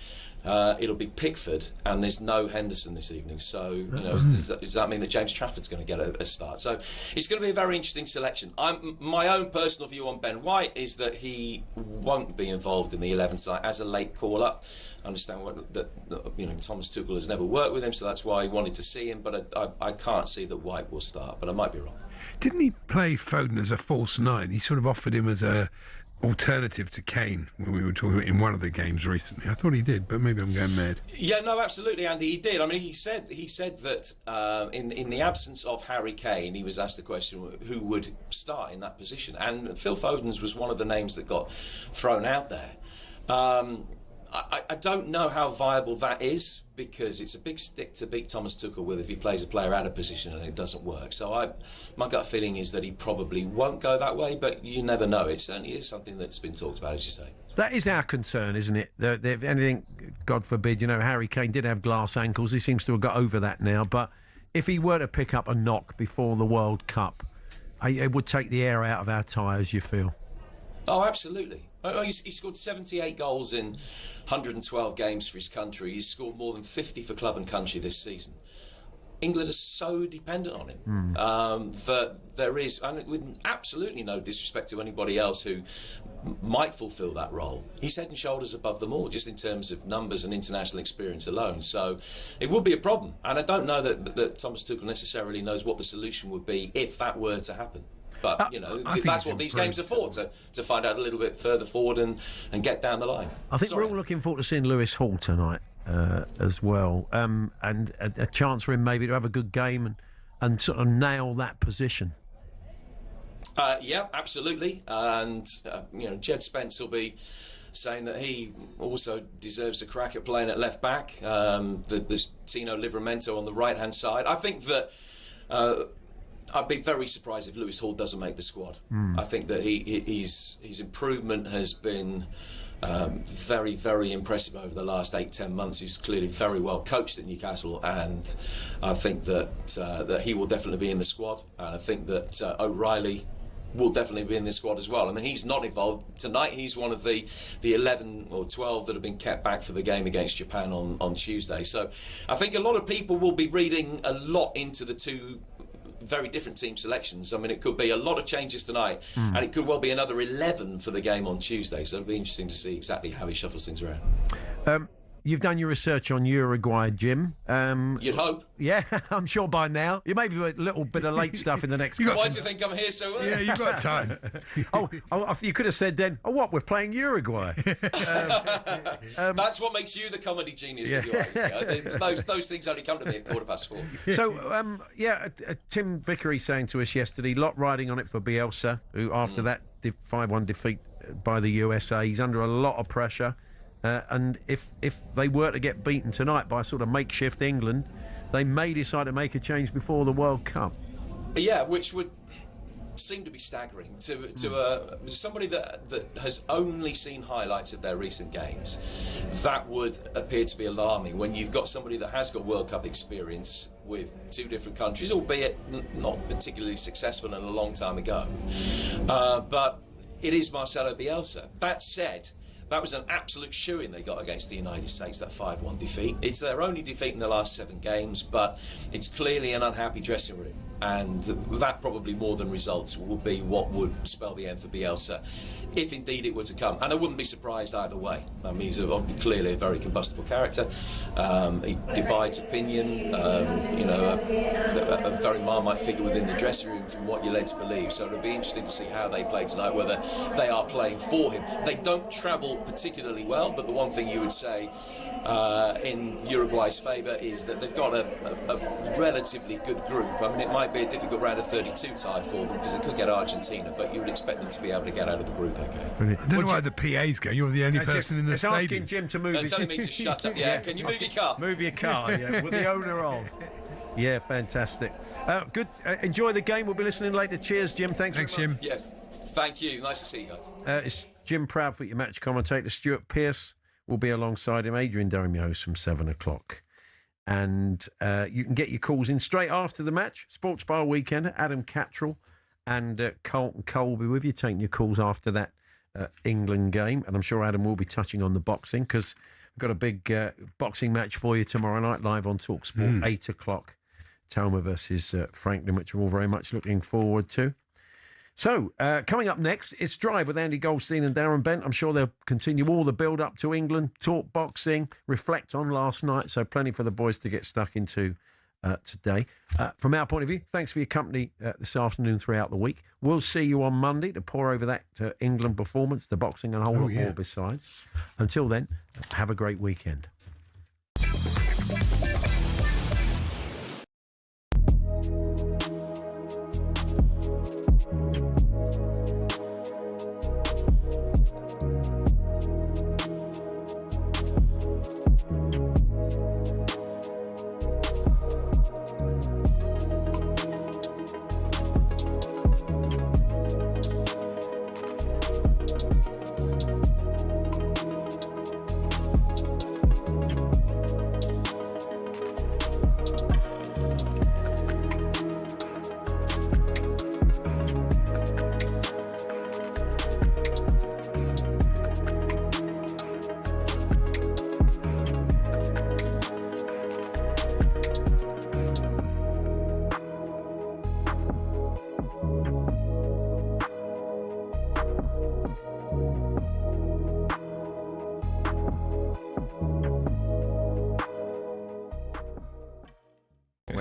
it'll be Pickford, and there's no Henderson this evening. So, you know, does that mean that James Trafford's going to get a start? So it's going to be a very interesting selection. My own personal view on Ben White is that he won't be involved in the 11 tonight as a late call-up. I understand that Thomas Tuchel has never worked with him, so that's why he wanted to see him, but I can't see that White will start, but I might be wrong. Didn't he play Foden as a false 9? He sort of offered him as a alternative to Kane when we were talking in one of the games recently. I thought he did, but maybe I'm going mad. Yeah, no, absolutely, Andy, he did. I mean, he said that in the absence of Harry Kane, he was asked the question who would start in that position, and Phil Foden's was one of the names that got thrown out there. I don't know how viable that is, because it's a big stick to beat Thomas Tuchel with if he plays a player out of position and it doesn't work. So my gut feeling is that he probably won't go that way, but you never know. It certainly is something that's been talked about, as you say. That is our concern, isn't it? If anything, God forbid, Harry Kane did have glass ankles. He seems to have got over that now. But if he were to pick up a knock before the World Cup, it would take the air out of our tyres, you feel? Oh, absolutely. He scored 78 goals in 112 games for his country. He's scored more than 50 for club and country this season. England is so dependent on him that there is, and with absolutely no disrespect to anybody else who might fulfil that role, he's head and shoulders above them all, just in terms of numbers and international experience alone. So it would be a problem, and I don't know that Thomas Tuchel necessarily knows what the solution would be if that were to happen. But, that's what these games are for, to find out a little bit further forward and get down the line. I think we're all looking forward to seeing Lewis Hall tonight as well, and a chance for him maybe to have a good game and sort of nail that position. Yeah, absolutely. And, Jed Spence will be saying that he also deserves a crack at playing at left back. There's Tino Livramento on the right-hand side. I think that I'd be very surprised if Lewis Hall doesn't make the squad. I think that his improvement has been very, very impressive over the last 8-10 months. He's clearly very well coached at Newcastle, and I think that he will definitely be in the squad. And I think that O'Reilly will definitely be in this squad as well. I mean, he's not involved tonight. He's one of the 11 or 12 that have been kept back for the game against Japan on Tuesday. So I think a lot of people will be reading a lot into the two very different team selections. I mean, it could be a lot of changes tonight, and it could well be another 11 for the game on Tuesday. So it'll be interesting to see exactly how he shuffles things around. You've done your research on Uruguay, Jim. You'd hope. Yeah, I'm sure by now. You may be a little bit of late stuff in the next... Why do you think I'm here so early? Yeah, you've got time. You could have said then, we're playing Uruguay. That's what makes you the comedy genius of your eyes. Those things only come to me at 4:15. So, Tim Vickery saying to us yesterday, lot riding on it for Bielsa, who after that 5-1 defeat by the USA, he's under a lot of pressure. And if they were to get beaten tonight by sort of makeshift England, they may decide to make a change before the World Cup. Yeah, which would seem to be staggering to somebody that has only seen highlights of their recent games. That would appear to be alarming when you've got somebody that has got World Cup experience with two different countries, albeit not particularly successful and a long time ago. But it is Marcelo Bielsa. That said, that was an absolute shoo-in they got against the United States, that 5-1 defeat. It's their only defeat in the last 7 games, but it's clearly an unhappy dressing room. And that probably more than results would be what would spell the end for Bielsa, if indeed it were to come. And I wouldn't be surprised either way. I mean, he's clearly a very combustible character. He divides opinion, a very Marmite figure within the dressing room from what you're led to believe. So it'll be interesting to see how they play tonight, whether they are playing for him. They don't travel particularly well, but the one thing you would say in Uruguay's favour is that they've got a relatively good group. I mean, it might be a difficult round of 32 tie for them because they could get Argentina, but you would expect them to be able to get out of the group okay. I don't know why the PA's going. You're the only person in the stadium. Asking Jim to move. They're telling me to shut up. Yeah, can you move your car? Move your car, yeah, with the owner of. Yeah, fantastic. Good. Enjoy the game. We'll be listening later. Cheers, Jim. Thanks Jim. Yeah, thank you. Nice to see you guys. It's Jim Proudfoot, your match commentator. Stuart Pearce will be alongside him. Adrian Durham, your host, from 7 o'clock. And you can get your calls in straight after the match. Sports Bar Weekend. Adam Cattrall and Colton Cole will be with you, taking your calls after that England game. And I'm sure Adam will be touching on the boxing, because we've got a big boxing match for you tomorrow night, live on talkSPORT, 8 o'clock. Talma versus Franklin, which we're all very much looking forward to. So, coming up next, it's Drive with Andy Goldstein and Darren Bent. I'm sure they'll continue all the build-up to England, talk boxing, reflect on last night, so plenty for the boys to get stuck into today. From our point of view, thanks for your company this afternoon throughout the week. We'll see you on Monday to pour over that England performance, the boxing, and a whole lot more besides. Until then, have a great weekend.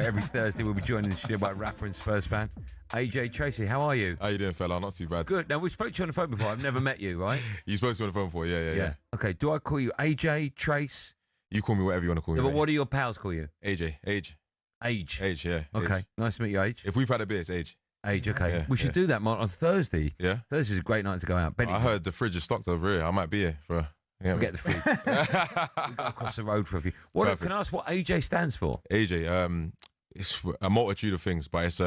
where every Thursday we'll be joined in the studio by a rapper and Spurs fan, AJ Tracey. How are you? How you doing, fella? Not too bad. Good. Now, we spoke to you on the phone before. I've never met you, right? You spoke to me on the phone before, yeah. Okay, do I call you AJ, Trace? You call me whatever you want to call me. Yeah, but what do your pals call you? AJ. Age, yeah. Okay, Age. nice to meet you, Age. If we've had a beer, it's Age. Age, okay. Yeah, we should do that on Thursday. Yeah? Thursday's a great night to go out. I heard the fridge is stocked over here. I might be here for... Forget the food. We go across the road for a few. Can I ask what AJ stands for? AJ, it's a multitude of things, but it's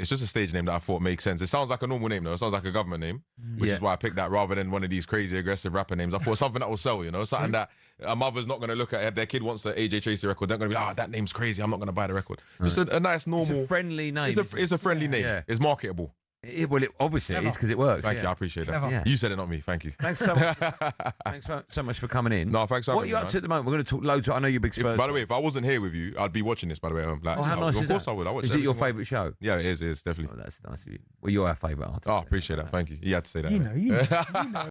just a stage name that I thought makes sense. It sounds like a normal name, though. It sounds like a government name, which is why I picked that rather than one of these crazy aggressive rapper names. I thought something that will sell, something that a mother's not going to look at. If their kid wants the AJ Tracey record, they're going to be like, that name's crazy. I'm not going to buy the record. Just a nice, normal... It's a friendly name. It's a friendly name. Yeah. It's marketable. Obviously it is because it works. Thank you, I appreciate that. Yeah. You said it, not me. Thank you. Thanks so much. Thanks so much for coming in. No, thanks for having me. What are you up to at the moment? We're going to talk loads. I know you're big Spurs. By the way, if I wasn't here with you, I'd be watching this. By the way, how nice is that? Of course I would. I watch. Is it your favourite show? Yeah, it is definitely. Oh, that's nice of you. Well, you're our favourite artist. Oh, appreciate that. Thank you. You had to say that. You know.